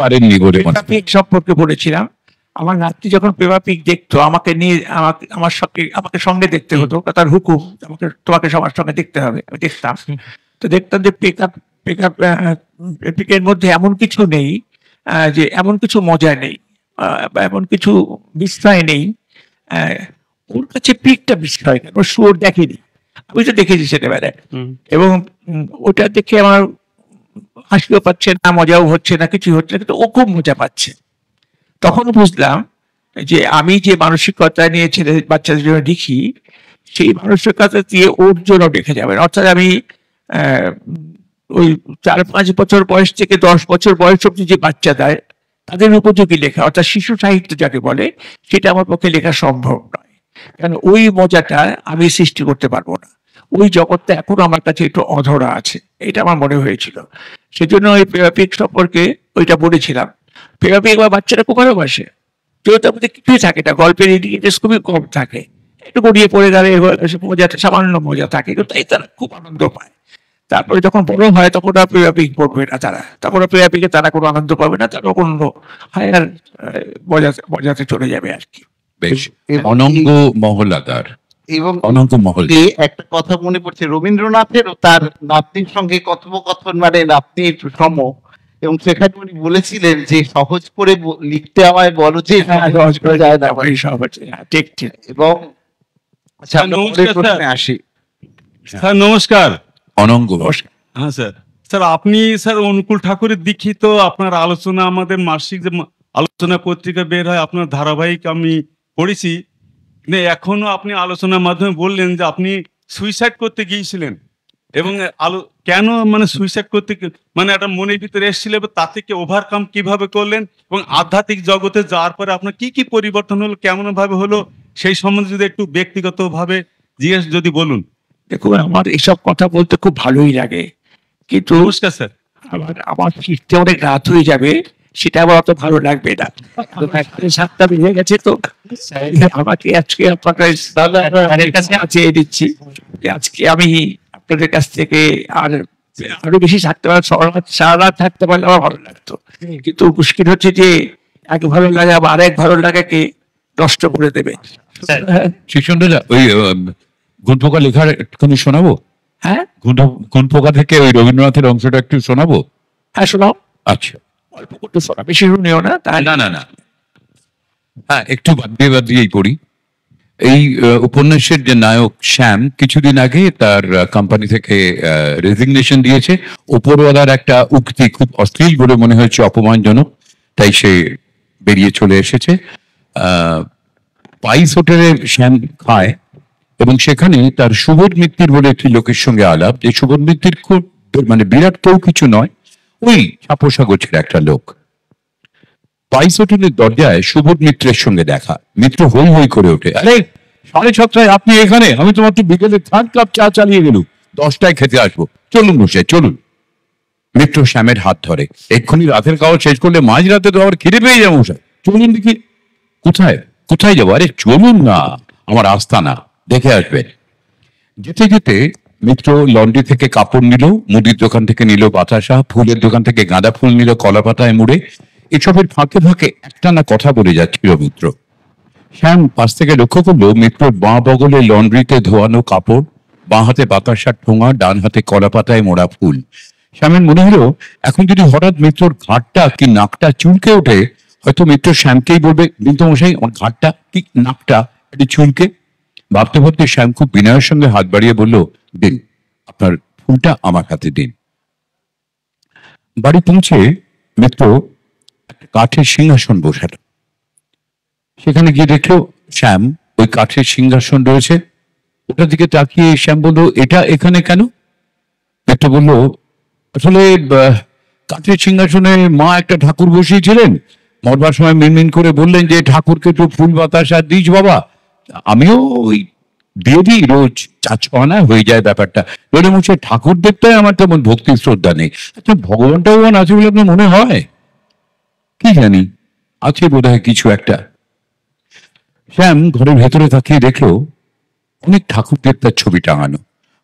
পারেননি বলে পেপা পিগ সম্পর্কে বলেছিলাম। আমার নাতনি যখন পেপা পিগ দেখতো, আমাকে নিয়ে আমাকে সঙ্গে দেখতে হতো, তার হুকুম, তোমাকে সবার সঙ্গে দেখতে হবে। আমি দেখতাম, তো দেখতাম যে পিগের মধ্যে এমন কিছু নেই, যে এমন কিছু মজা নেই, এমন কিছু বিস্ময় নেই। ওর কাছে পিকটা বিস্ময় কেন, ওর শুয়োর দেখেনি, আমি তো দেখেছি ছেলেবেলায়। এবং ওটা দেখে আমার হাসিও পাচ্ছে না, মজাও হচ্ছে না, কিছু হচ্ছে না, কিন্তু ও খুব মজা পাচ্ছে। তখন বুঝলাম যে আমি যে মানসিকতা নিয়ে ছেলে বাচ্চাদের জন্য লিখি, সেই মানসিকতা দিয়ে ওর জন্য রেখে যাবেন। অর্থাৎ আমি ওই 4-5 বছর বয়স থেকে 10 বছর বয়স অব্দি যে বাচ্চা দেয় তাদের উপযোগী লেখা, অর্থাৎ শিশু সাহিত্য যাকে বলে, সেটা আমার পক্ষে লেখা সম্ভব নয়। কারণ ওই মজাটা আমি সৃষ্টি করতে পারবো না। ওই জগৎটা এখনো আমার কাছে একটু অধরা আছে, এটা আমার মনে হয়েছিল। সেজন্য ওই পেগাপিক সম্পর্কে ওইটা বলেছিলাম। পেগাপিক বা বাচ্চারা খুব ভালোবাসে, যেহেতু তার মধ্যে কিছুই থাকে না, গল্পের ইন্ডিকেটার্স খুবই কম থাকে, একটু গড়িয়ে পড়ে গেলে মজাটা সামান্য মজা থাকে, কিন্তু তাই তারা খুব আনন্দ পায়। তারপরে যখন বড় হয় তখন আর পেগাপিক পড়বে না তারা, তখন আর পেগাপিকে তারা কোনো আনন্দ পাবে না, তারা অন্য হায়ার মজাতে চলে যাবে আর কি। বেশ অনঙ্গ মহলাদার এবং অনন্ত মহল। একটা কথা মনে পড়ছে, রবীন্দ্রনাথেরও তার নাতনির সঙ্গে কথোপকথন, মানে নাতনির সম, এবং সেখানে উনি বলেছিলেন যে সহজ করে লিখতে আমায় বলো, যে সহজ করে যায় না ভাই, সহজ। ঠিক ঠিক। এবং আচ্ছা, আমরা পরের প্রশ্নে আসি। স্যার নমস্কার। অনঙ্গ। হ্যাঁ স্যার। স্যার আপনি স্যার অনুকূল ঠাকুরের দীক্ষিত, আপনার আলোচনা আমাদের মাসিক যে আলোচনা পত্রিকা বের হয়, আপনার ধারাবাহিক আমি পড়েছি। এখনো আপনি আলোচনার মাধ্যমে বললেন যে আপনি সুইসাইড করতে গিয়েছিলেন, এবং কেন মানে সুইসাইড করতে, মানে একটা মনের ভিতরে এসেছিল, তা থেকে ওভারকাম কিভাবে করলেন, এবং আধ্যাত্মিক জগতে যাওয়ার পরে আপনার কি কি পরিবর্তন হলো, কেমন ভাবে হলো, সেই সম্বন্ধে যদি একটু ব্যক্তিগত ভাবে জিজ্ঞেস যদি বলুন। দেখুন, আমার এইসব কথা বলতে খুব ভালোই লাগে, কিন্তু নমস্কার স্যার, আমার ফিরতে অনেক রাত হয়ে যাবে, সেটা আবার অত ভালো লাগবে না। 7টা বেজে গেছে, তো আমাকে আজকে আপনাদের কাছে চেয়ে দিচ্ছি যে আজকে আমি আপনাদের কাছ থেকে আরো বেশি থাকতে পারলে, সারা রাত থাকতে পারলে আমার ভালো লাগতো। কিন্তু মুশকিল হচ্ছে যে এক ভালো লাগা বা আরেক ভালো লাগাকে নষ্ট করে দেবে। শিশুরা ওই গুণপোকা লেখার একটুখানি শোনাবো? হ্যাঁ, গুণপোকা থেকে ওই রবীন্দ্রনাথের অংশটা একটু শোনাবো? হ্যাঁ শোনাও। আচ্ছা, অল্প করতে শোনা, বেশি শুনিও না। না না না, হ্যাঁ একটু বাদ দিয়েই পড়ি। এই উপন্যাসের যে নায়ক শ্যাম কিছুদিন আগে তার কোম্পানি থেকে রেজিগনেশন দিয়েছে। উপরওয়ালার একটা উক্তি খুব অশ্লীল বলে মনে হয়েছে, অপমানজনক, তাই সে বেরিয়ে চলে এসেছে। পাইস হোটেলে শ্যাম খায়, এবং সেখানে তার সুবোধ মিত্তির বলে একটি লোকের সঙ্গে আলাপ, যে সুবোধ মিত্তির খুব মানে বিরাট কেউ কিছু নয়, ওই ছাপোষা গোছের একটা লোক। পাইস হোটেলের দরজায় সুবোধ মিত্রের সঙ্গে দেখা। মিত্র হই হই করে ওঠে, আরে 6:30 আপনি এখানে? আমি তো মাত্র বিকেলে 3 কাপ চা চালিয়ে গেল, 10টায় খেতে আসবো, চলুন বসে চলুন। মিত্র শ্যামের হাত ধরে, এক্ষুনি রাতের খাওয়া শেষ করলে মাঝ রাতে তো আবার খিদে পেয়ে যাবো, স্যার চলুন দেখি। কোথায় কোথায় যাবো? আরে চলুন না, আমার আস্তানা দেখে আসবেন। যেতে যেতে মিত্র লন্ড্রি থেকে কাপড় নিল, মুদির দোকান থেকে নিল বাতাসা, ফুলের দোকান থেকে গাঁদা ফুল নিল কলা পাতায় মুড়ে। এসবের ফাঁকে ফাঁকে একটা না কথা বলে যাচ্ছিল মিত্র। শ্যাম পাশ থেকে লক্ষ্য করলো মিত্রর বাঁ বগলে লন্ড্রিতে ধোয়ানো কাপড়, বাঁ হাতে বাতাসার ঠোঙা, ডান হাতে কলা পাতায় মোড়া ফুল। শ্যামের মনে হলো এখন যদি হঠাৎ মিত্রর ঘাটটা কি নাকটা চুলকে ওঠে, হয়তো মিত্র শ্যামকেই বলবে, কিন্তু মশাই আমার ঘাটটা কি নাকটা একটু চুলকে। ভাবতে ভাবতে শ্যাম খুব বিনয়ের সঙ্গে হাত বাড়িয়ে বলল, দিন, আপনার ফুলটা আমার হাতে দিন। বাড়ি পৌঁছে মিত্র একটা কাঠের সিংহাসন বসালো। সেখানে গিয়ে দেখলো শ্যাম ওই কাঠের সিংহাসন রয়েছে। ওটার দিকে তাকিয়ে শ্যাম বলল, এটা এখানে কেন? মিত্র বলল, আসলে কাঠের সিংহাসনে মা একটা ঠাকুর বসিয়েছিলেন, মরবার সময় মিনমিন করে বললেন যে ঠাকুরকে একটু ফুল বাতাসা দিস বাবা। আমিও ওই দিয়ে দিই, রোজ 4-6 আনা হয়ে যায় ব্যাপারটা। ধরে মুছে ঠাকুর দেখতে আমার তেমন ভক্তি শ্রদ্ধা নেই। আচ্ছা, ভগবান টগবান আছে বলে আপনার মনে হয়? কি জানি, আছে বোধ হয় কিছু একটা। শ্যাম ঘরের ভেতরে তাকিয়ে দেখলো অনেক ঠাকুর দেবতার ছবি টাঙানো,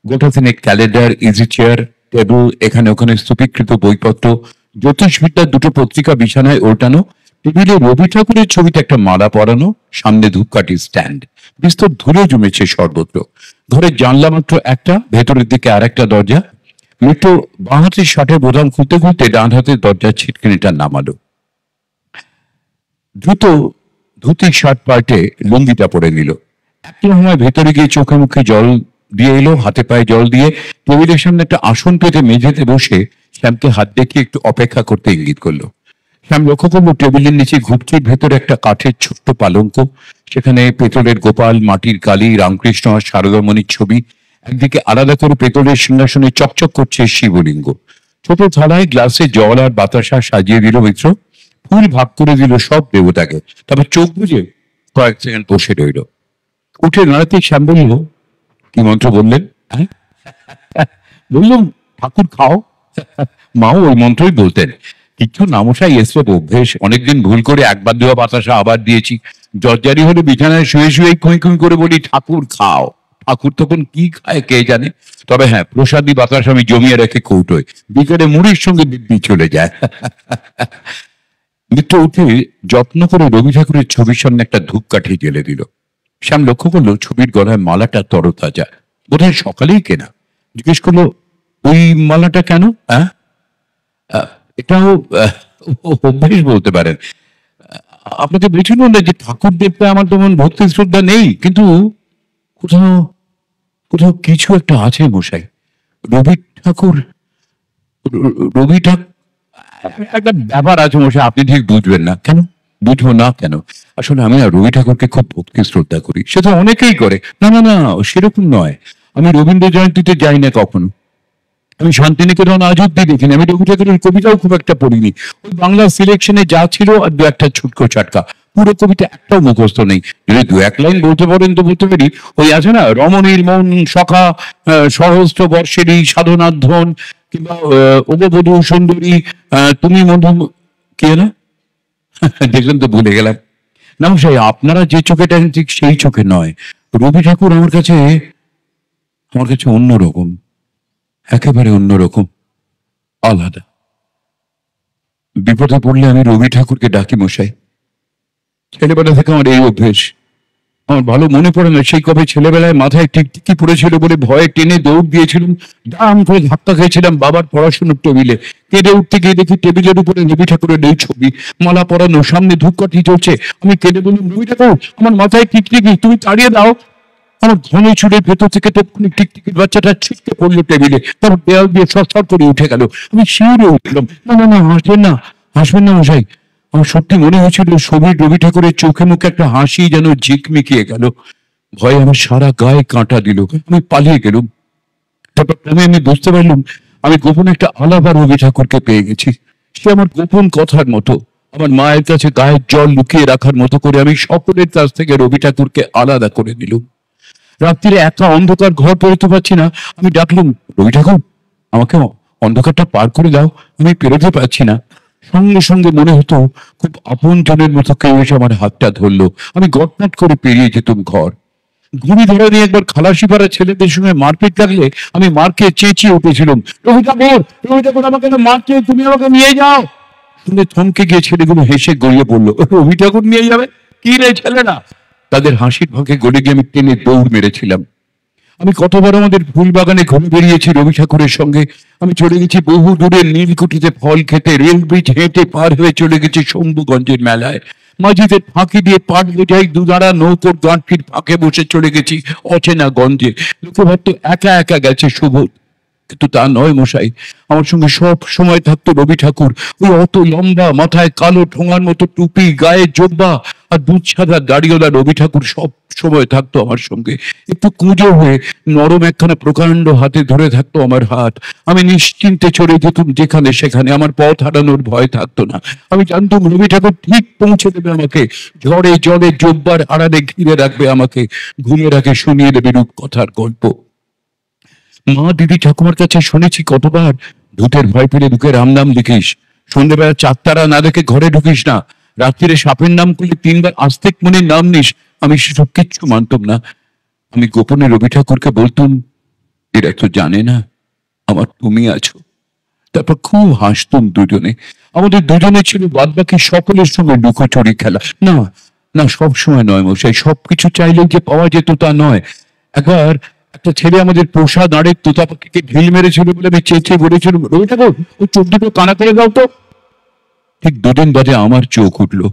গোটা তিনেক ক্যালেন্ডার, ইজি চেয়ার, টেবিল, এখানে ওখানে স্তূপীকৃত বইপত্র, জ্যোতিষবিদ্যার 2টো পত্রিকা বিছানায় ওল্টানো, টেবিলে রবি ঠাকুরের ছবিতে একটা মালা পরানো, সামনে ধূপকাঠি স্ট্যান্ড, বিস্তর ধুলে জমেছে সর্বত্র। ঘরের জানলা মাত্র একটা, ভেতরের দিকে আর একটা দরজা। মিত্র বাঁ হাতের শার্টের বোতাম খুলতে খুলতে ডান হাতের দরজার ছিটকিনিটা নামালো। দ্রুত ধুতি শার্ট পাল্টে লুঙ্গিটা পরে নিল। একটা সময় ভেতরে গিয়ে চোখে মুখে জল দিয়ে এলো, হাতে পায়ে জল দিয়ে টেবিলের সামনে একটা আসন পেতে মেঝেতে বসে শ্যামকে হাত দেখিয়ে একটু অপেক্ষা করতে ইঙ্গিত করলো। শ্যাম লক্ষ্য করলো টেবিলের নিচে ঘুপচির ভেতরে একটা কাঠের ছোট্ট পালঙ্ক, সেখানে পেতলের গোপাল, মাটির কালী, রামকৃষ্ণ আর শারদামণির ছবি, একদিকে আলাদা করে পেতলের সিংহাসনে চকচক করছে শিবলিঙ্গ। ছোট থালায় গ্লাসে জল আর বাতাসা সাজিয়ে দিল মিত্র, ফুল ভাগ করে দিল সব দেবতাকে, তারপর চোখ বুঝে কয়েক সেকেন্ড বসে রইল। উঠে দাঁড়াতেই শ্যাম বলল, কি মন্ত্র বললেন? হ্যাঁ, বললাম ঠাকুর খাও। মাও ওই মন্ত্রই বলতেন। কিছু নামশাই এসব অভ্যেস, অনেকদিন ভুল করে একবার দেওয়া বাতাসা আবার দিয়েছি। জর্জারি হলে বিছানায় শুয়ে শুয়ে খুঁই খুঁই করে বলি ঠাকুর খাও। ঠাকুর তখন কি খায় কে জানে। তবে হ্যাঁ, প্রসাদী বাতাস আমি জমিয়ে রেখে কৌটোয়, বিকেলে মুড়ির সঙ্গে দিব্যি চলে যায়। মিত্র উঠে যত্ন করে রবি ঠাকুরের ছবির সামনে একটা ধূপকাঠি জ্বেলে দিল। শ্যাম লক্ষ্য করলো ছবির গলায় মালাটা তরতাজা, বোধহয় সকালেই কেনা। জিজ্ঞেস করলো, ওই মালাটা কেন? হ্যাঁ, এটাও অভ্যেস বলতে পারেন। আপনাকে বুঝুন না যে ঠাকুর দেবতা আমার তেমন ভক্তি শ্রদ্ধা নেই, কিন্তু কোথাও কোথাও কিছু একটা আছে মশাই। রবি ঠাকুর একটা ব্যাপার আছে মশাই, আপনি ঠিক বুঝবেন না। কেন বুঝবো না কেন? আসলে আমি রবি ঠাকুরকে খুব ভক্তি শ্রদ্ধা করি, সেটা অনেকেই করে। না না না, সেরকম নয়। আমি রবীন্দ্র জয়ন্তীতে যাই না কখনো, আমি শান্তিনিকেতন আজ অব্দি দেখিনি, আমি রবি ঠাকুরের কবিতাও খুব একটা পড়িনি। ওই বাংলা সিলেকশনে যা ছিল আর দু একটা ছুটকো চাটকা, পুরো কবিতা একটাও মুখস্থ নেই। যদি দু এক লাইন বলতে পারেন তো বলতে পারি। ওই আছে না, রমণীর মন সখা সহস্র বর্ষেরই সাধনাধ্বন, কিংবা উপবধূ সুন্দরী তুমি মধু, কে না দেখলেন তো ভুলে গেলাম। না মশাই, আপনারা যে চোখে দেখেন ঠিক সেই চোখে নয়। রবি ঠাকুর আমার কাছে অন্যরকম, একেবারে অন্যরকম, আলাদা। বিপদে পড়লে আমি রবি ঠাকুরকে ডাকি মশাই। ছেলেবেলা থেকে আমার এই অভ্যেস। আমার ভালো মনে পড়ে না সেই কবে ছেলেবেলায় মাথায় টিকটিকি পড়েছিল বলে ভয়ে টেনে দৌড় দিয়েছিলাম, দাম করে ধাক্কা খেয়েছিলাম বাবার পড়াশোনার টেবিলে। কেঁদে উঠতে গিয়ে দেখি টেবিলের উপরে রবি ঠাকুরের এই ছবি, মালা পরানো, সামনে ধূপকাঠি চলছে। আমি কেঁদে বললাম, রবি ঠাকুর আমার মাথায় টিকটিকি, তুমি তাড়িয়ে দাও। আমার ঘনে চুলের ভেতর থেকে তখনই টিকটিকির বাচ্চাটা ছিটকে পড়লো টেবিলে, তারপর দেয়াল দিয়ে সরসর করে উঠে গেল। আমি শিউরে উঠলাম। না না না, হাসবেন না মশাই। আমার সত্যি মনে হয়েছিল ছবির রবি ঠাকুরের চোখে মুখে একটা হাসি যেন ঝিকমিকিয়ে গেল। ভয়ে আমার সারা গায়ে কাঁটা দিল, আমি পালিয়ে গেলাম। তারপর ক্রমে আমি বুঝতে পারলাম আমি গোপন একটা আলাদা রবি ঠাকুরকে পেয়ে গেছি। সে আমার গোপন কথার মতো, আমার মায়ের কাছে গায়ের জল লুকিয়ে রাখার মতো করে আমি সকলের কাছ থেকে রবি ঠাকুরকে আলাদা করে দিলুম। রাত্রিরে একা অন্ধকার ঘর পেরোতে পারছি না, আমি ডাকলুম, রবি ঠাকুর আমাকে অন্ধকারটা পার করে দাও, আমি পেরোতে পারছি না। সঙ্গে সঙ্গে মনে হতো খুব আপন জনের মতো কেউ এসে আমার হাতটা ধরলো। আমি গটনাট করে পেরিয়ে যেতুম ঘর। ঘুড়ি ধরে নিয়ে একবার খালাসি পাড়ার ছেলেদের সঙ্গে মারপিট লাগলে আমি মারকে চেঁচিয়ে উঠেছিলাম, রবি ঠাকুর আমাকে মারছে, তুমি আমাকে নিয়ে যাও। শুনে থমকে গিয়ে ছেলেগুলো হেসে গড়িয়ে পড়লো, রবি ঠাকুর নিয়ে যাবে? কি রে ছেলেরা? তাদের হাসির ভাগে গড়ে গিয়ে আমি টেনে দৌড় মেরেছিলাম। আমি কতবার আমাদের ফুল বাগানে ঘুরে বেরিয়েছি রবি ঠাকুরের সঙ্গে। আমি চলে গেছি বহু দূরে নীলকুঠিতে ফল খেতে, রেল ব্রিজ হেঁটে পার হয়ে চলে গেছি শম্ভুগঞ্জের মেলায়। মাঝিদের ফাঁকি দিয়ে পাট বেটাই দুদাঁড়া নৌকোর গাঁটটির ফাঁকে বসে চলে গেছি অচেনা গঞ্জে। লোকে ভাবতো একা একা গেছে সুবোধ, কিন্তু তা নয় মশাই। আমার সঙ্গে সব সময় থাকতো রবি ঠাকুর। ওই অত লম্বা, মাথায় কালো ঠোঙার মতো টুপি, গায়ে জোব্বা আর দুধ সাদা দাড়িওয়ালা রবি ঠাকুর সব সময় থাকতো আমার সঙ্গে। একটু কুঁজো হয়ে নরম একখানা প্রকাণ্ড হাতে ধরে থাকতো আমার হাত। আমি নিশ্চিন্তে চলে যেতুম যেখানে সেখানে, আমার পথ হারানোর ভয় থাকতো না। আমি জানতাম রবি ঠাকুর ঠিক পৌঁছে দেবে আমাকে, ঝড়ে জলে জোব্বার আড়ালে ঘিরে রাখবে আমাকে, ঘুমের আগে শুনিয়ে দেবে রূপকথার গল্প। মা দিদি ঠাকুমার কাছে শুনেছি কতবার, ভূতের ভয় পেলে বুকে রাম নাম লিখিস, সন্ধ্যেবেলা চারতারা না দেখে ঘরে ঢুকিস না, রাত্রিরে সাপের নাম করলে 3 বার আস্তেক মনের নাম নিস। আমি সেসব কিচ্ছু মানতাম না। আমি গোপনে রবি ঠাকুরকে বলতুম, এরা তো জানে না আমার তুমি আছো। তারপর খুব হাসতুম দুজনে। আমাদের দুজনে ছিল বাদ বাকি সকলের সঙ্গে লুকোচুরি খেলা। না না, সব সময় নয় মশাই, সবকিছু চাইলেই যে পাওয়া যেত তা নয়। একবার একটা ছেলে আমাদের প্রসাদ আড়ের তোতা পাখিকে ঢিল মেরেছিল বলে আমি চেঁচিয়ে বলেছিলাম, রবি ঠাকুর ওই চোখ দুটো কানা করে দাও তো। ঠিক 2 দিন বাদে আমার চোখ উঠলো।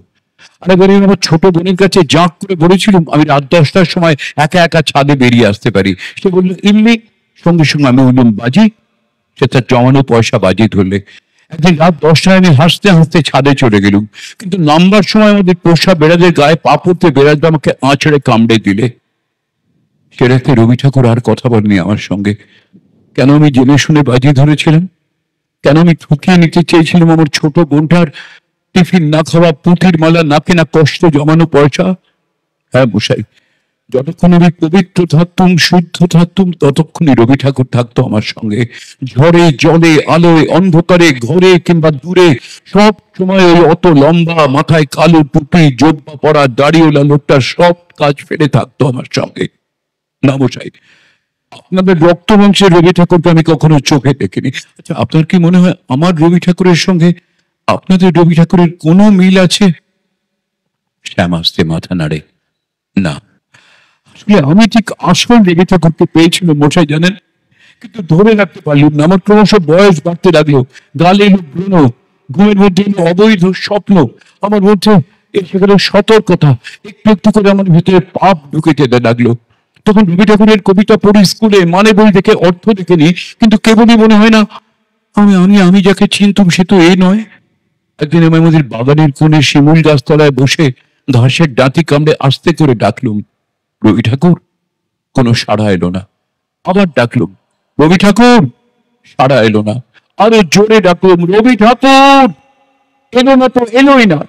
আরেকবার আমি আমার ছোট বোনের কাছে জাঁক করে বলেছিলাম আমি রাত 10টার সময় একা একা ছাদে বেরিয়ে আসতে পারি। সে বললো ইমনি, সঙ্গে সঙ্গে আমি বললাম বাজি, সে তার জমানো পয়সা বাজি ধরলে। একদিন রাত 10টায় আমি হাসতে হাসতে ছাদে চলে গেলুম, কিন্তু নামবার সময় আমাদের পোষা বেড়াদের গায়ে পা পড়তে বেড়াতে আমাকে আঁচড়ে কামড়ে দিলে। সে রাতে রবি ঠাকুর আর কথা বলেনি আমার সঙ্গে। কেন আমি জেনে শুনে বাজি ধরেছিলাম? কেন আমি ঠকিয়ে নিতে চেয়েছিলাম আমার ছোট বোনটার টিফিন না খাওয়া, পুঁতির মালা না কেনা, কষ্ট জমানো পয়সা? হ্যাঁ মশাই, যতক্ষণ আমি পবিত্র থাকতুম, শুদ্ধ থাকতুম, ততক্ষণই রবি ঠাকুর থাকতো আমার সঙ্গে। ঝড়ে জলে আলোয় অন্ধকারে, ঘরে কিংবা দূরে, সব সময় ওই অত লম্বা, মাথায় কালো টুপি, জোব্বা পরা, দাড়িওয়ালা লোকটা সব কাজ ফেলে থাকতো আমার সঙ্গে। না মশাই, আপনাদের রক্ত বংশের রবি ঠাকুরকে আমি কখনো চোখে দেখিনি। আচ্ছা, আপনার কি মনে হয় আমার রবি ঠাকুরের সঙ্গে আপনাদের রবি ঠাকুরের কোনো মিল আছে? শ্যাম আস্তে মাথা নাড়ে। না, আসলে আমি ঠিক আসল রবি ঠাকুরকে পেয়েছিলাম মশাই, জানেন, কিন্তু ধরে রাখতে পারলাম না। আমার ক্রমশ বয়স বাড়তে লাগলো, গালে এলো ব্রণ, ঘুমের মধ্যে এলো অবৈধ স্বপ্ন, আমার মধ্যে এসে গেল সতর্কতা, একটু একটু করে আমার ভিতরে পাপ ঢুকে যেতে লাগলো। তখন রবি ঠাকুরের কবিতা পড়ি স্কুলে, মানে বই দেখে অর্থ দেখিনি, কিন্তু কেবলই মনে হয় না আমি আমি আমি যাকে চিনতুম সে তো এই নয়। একদিন আমি আমাদের বাগানের কোণে শিমুল গাছতলায় বসে ঘাসের ডাঁতি কামড়ে আস্তে করে ডাকলুম রবি ঠাকুর, কোনো সাড়া এলো না। আবার ডাকলুম রবি ঠাকুর, সাড়া এলো না। আরো জোরে ডাকলুম রবি ঠাকুর, এলো না তো এলোই না।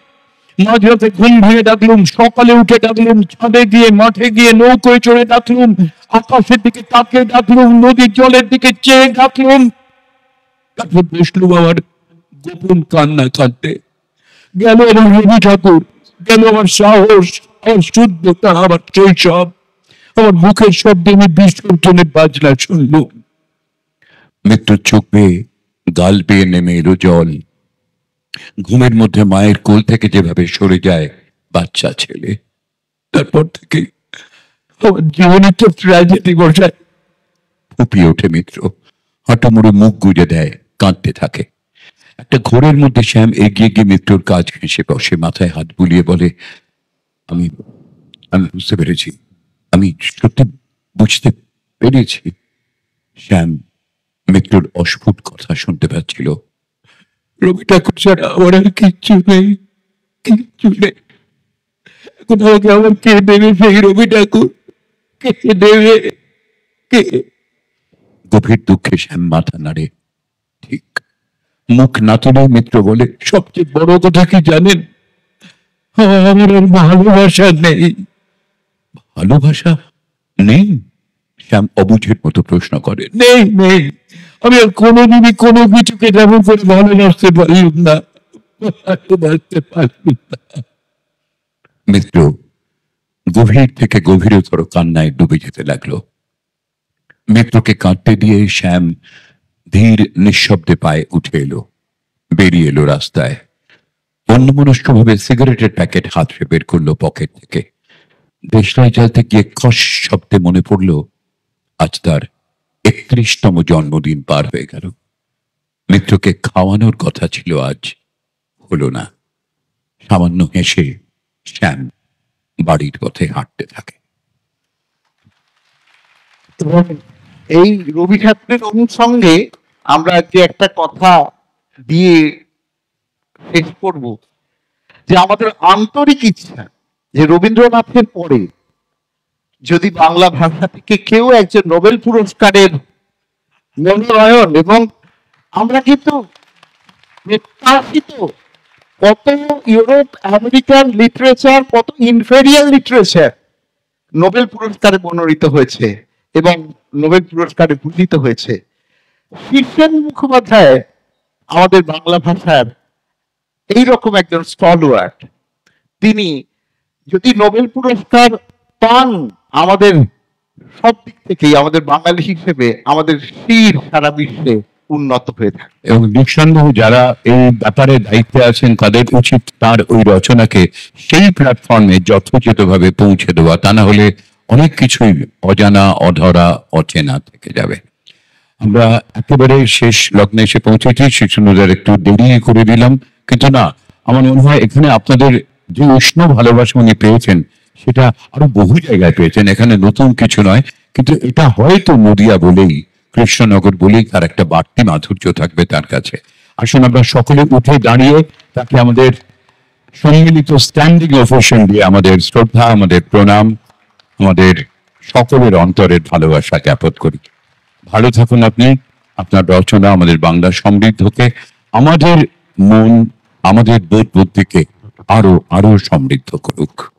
মাঝরাতে ঘুম ভেঙে ডাকলুম, সকালে উঠে ডাকলুম, ছাদে গিয়ে, মাঠে গিয়ে, নৌকোয় চড়ে ডাকলুম, আকাশের দিকে তাকিয়ে ডাকলুম, নদীর জলের দিকে চেয়ে ডাকলুম। তারপর বসলুম আমার গোপন কান্না কাঁদতে। গেল আমার রবি ঠাকুর, গেল আমার সাহস, আমার শুদ্ধতা, আমার শৈশব, আমার মুখের শব্দে আমি বিসর্জনের বাজনা শুনলুম। মৃত্যুর চোখ বেয়ে গাল বেয়ে নেমে এলো জল। ঘুমের মধ্যে মায়ের কোল থেকে যেভাবে সরে যায় বাচ্চা ছেলে, তারপর থেকে আমার জীবনে তো ট্র্যাজেডি বসায়। ফুপিয়ে ওঠে মিত্র, হাঁটু মুড়ে মুখ গুজে দেয়, কাঁদতে থাকে। একটা ঘোরের মধ্যে শ্যাম এগিয়ে গিয়ে মিত্রর কাজ ঘেঁষে বসে, মাথায় হাত বুলিয়ে বলে আমি আমি বুঝতে পেরেছি, আমি সত্যি বুঝতে পেরেছি। শ্যাম মিত্রর অস্ফুট কথা শুনতে পাচ্ছিল। রবি ঠাকুর ছাড়া আমার আর কিচ্ছু নেই, কিচ্ছু নেই। এখন আমাকে আমার কে দেবে সেই রবি ঠাকুর? কে দেবে? কে? গভীর দুঃখে শ্যাম মাথা নাড়ে। ঠিক। মুখ না তুলে মিত্র বলে সবচেয়ে বড় কথা কি জানেন? আমার আর ভালোবাসা নেই। ভালোবাসা নেই? শ্যাম অবুঝের মতো প্রশ্ন করে। নেই নেই, আমি আর কোনোদিনই কোনো কিছুকে যেমন করে ভালোবাসতে পারলাম না, ভালোবাসতে পারলাম না। মিত্র গভীর থেকে গভীরতর কান্নায় ডুবে যেতে লাগলো। মিত্রকে কাঁদতে দিয়ে শ্যাম ধীর নিঃশব্দে পায়ে উঠে এলো, বেরিয়ে এলো রাস্তায়। অন্যমনস্ক ভাবে সিগারেটের প্যাকেট হাতে বের করলো পকেট থেকে। দেশলাই জ্বালতে গিয়ে খস শব্দে মনে পড়লো আজ তার 31তম জন্মদিন পার হয়ে গেল। মিত্রকে খাওয়ানোর কথা ছিল, আজ হলো না। সামান্য হেসে শ্যাম বাড়ির পথে হাঁটতে থাকে। এই রবি ঠাকুরের অনুষঙ্গে আমরা যে একটা কথা দিয়ে শেষ করব, যে আমাদের আন্তরিক ইচ্ছা যে রবীন্দ্রনাথের পরে যদি বাংলা ভাষা থেকে কেউ একজন নোবেল পুরস্কারের মনোনয়ন, এবং আমরা কিন্তু কত ইউরোপ আমেরিকান লিটারেচার, কত ইনফেরিয়ার লিটারেচার নোবেল পুরস্কারে মনোনীত হয়েছে এবং নোবেল পুরস্কারে ভূষিত হয়েছে। শীর্ষেন্দু মুখোপাধ্যায় আমাদের বাংলা ভাষার এইরকম একজন স্টলওয়ার্ড। তিনি যদি নোবেল পুরস্কার পান, আমাদের সব দিক থেকেই আমাদের বাঙালি হিসেবে আমাদের শির সারা বিশ্বে উন্নত হয়ে থাকে। এবং নিঃসন্দেহ যারা এই ব্যাপারে দায়িত্বে আছেন তাদের উচিত তার ওই রচনাকে সেই প্ল্যাটফর্মে যথোচিতভাবে পৌঁছে দেওয়া, তা না হলে অনেক কিছুই অজানা, অধরা, অচেনা থেকে যাবে। আমরা একেবারে শেষ লগ্নে এসে পৌঁছেছি। শিশুদের একটু দেরি করে দিলাম, কিন্তু না, আমার মনে হয় এখানে আপনাদের যে উষ্ণ ভালোবাসা উনি পেয়েছেন সেটা আরো বহু জায়গায় পেয়েছেন, এখানে নতুন কিছু নয়। কিন্তু এটা হয়তো নদিয়া বলেই, কৃষ্ণনগর বলেই তার একটা বাড়তি মাধুর্য থাকবে তার কাছে। আসুন আমরা সকলে উঠে দাঁড়িয়ে তাকে আমাদের সম্মিলিত স্ট্যান্ডিং ওভেশন দিয়ে আমাদের শ্রদ্ধা, আমাদের প্রণাম, আমাদের সকলের অন্তরের ভালোবাসা জ্ঞাপন করি। ভালো থাকুন আপনি, আপনার রচনা আমাদের বাংলা সমৃদ্ধকে, আমাদের মন, আমাদের বোধ বুদ্ধিকে আরো আরো সমৃদ্ধ করুক।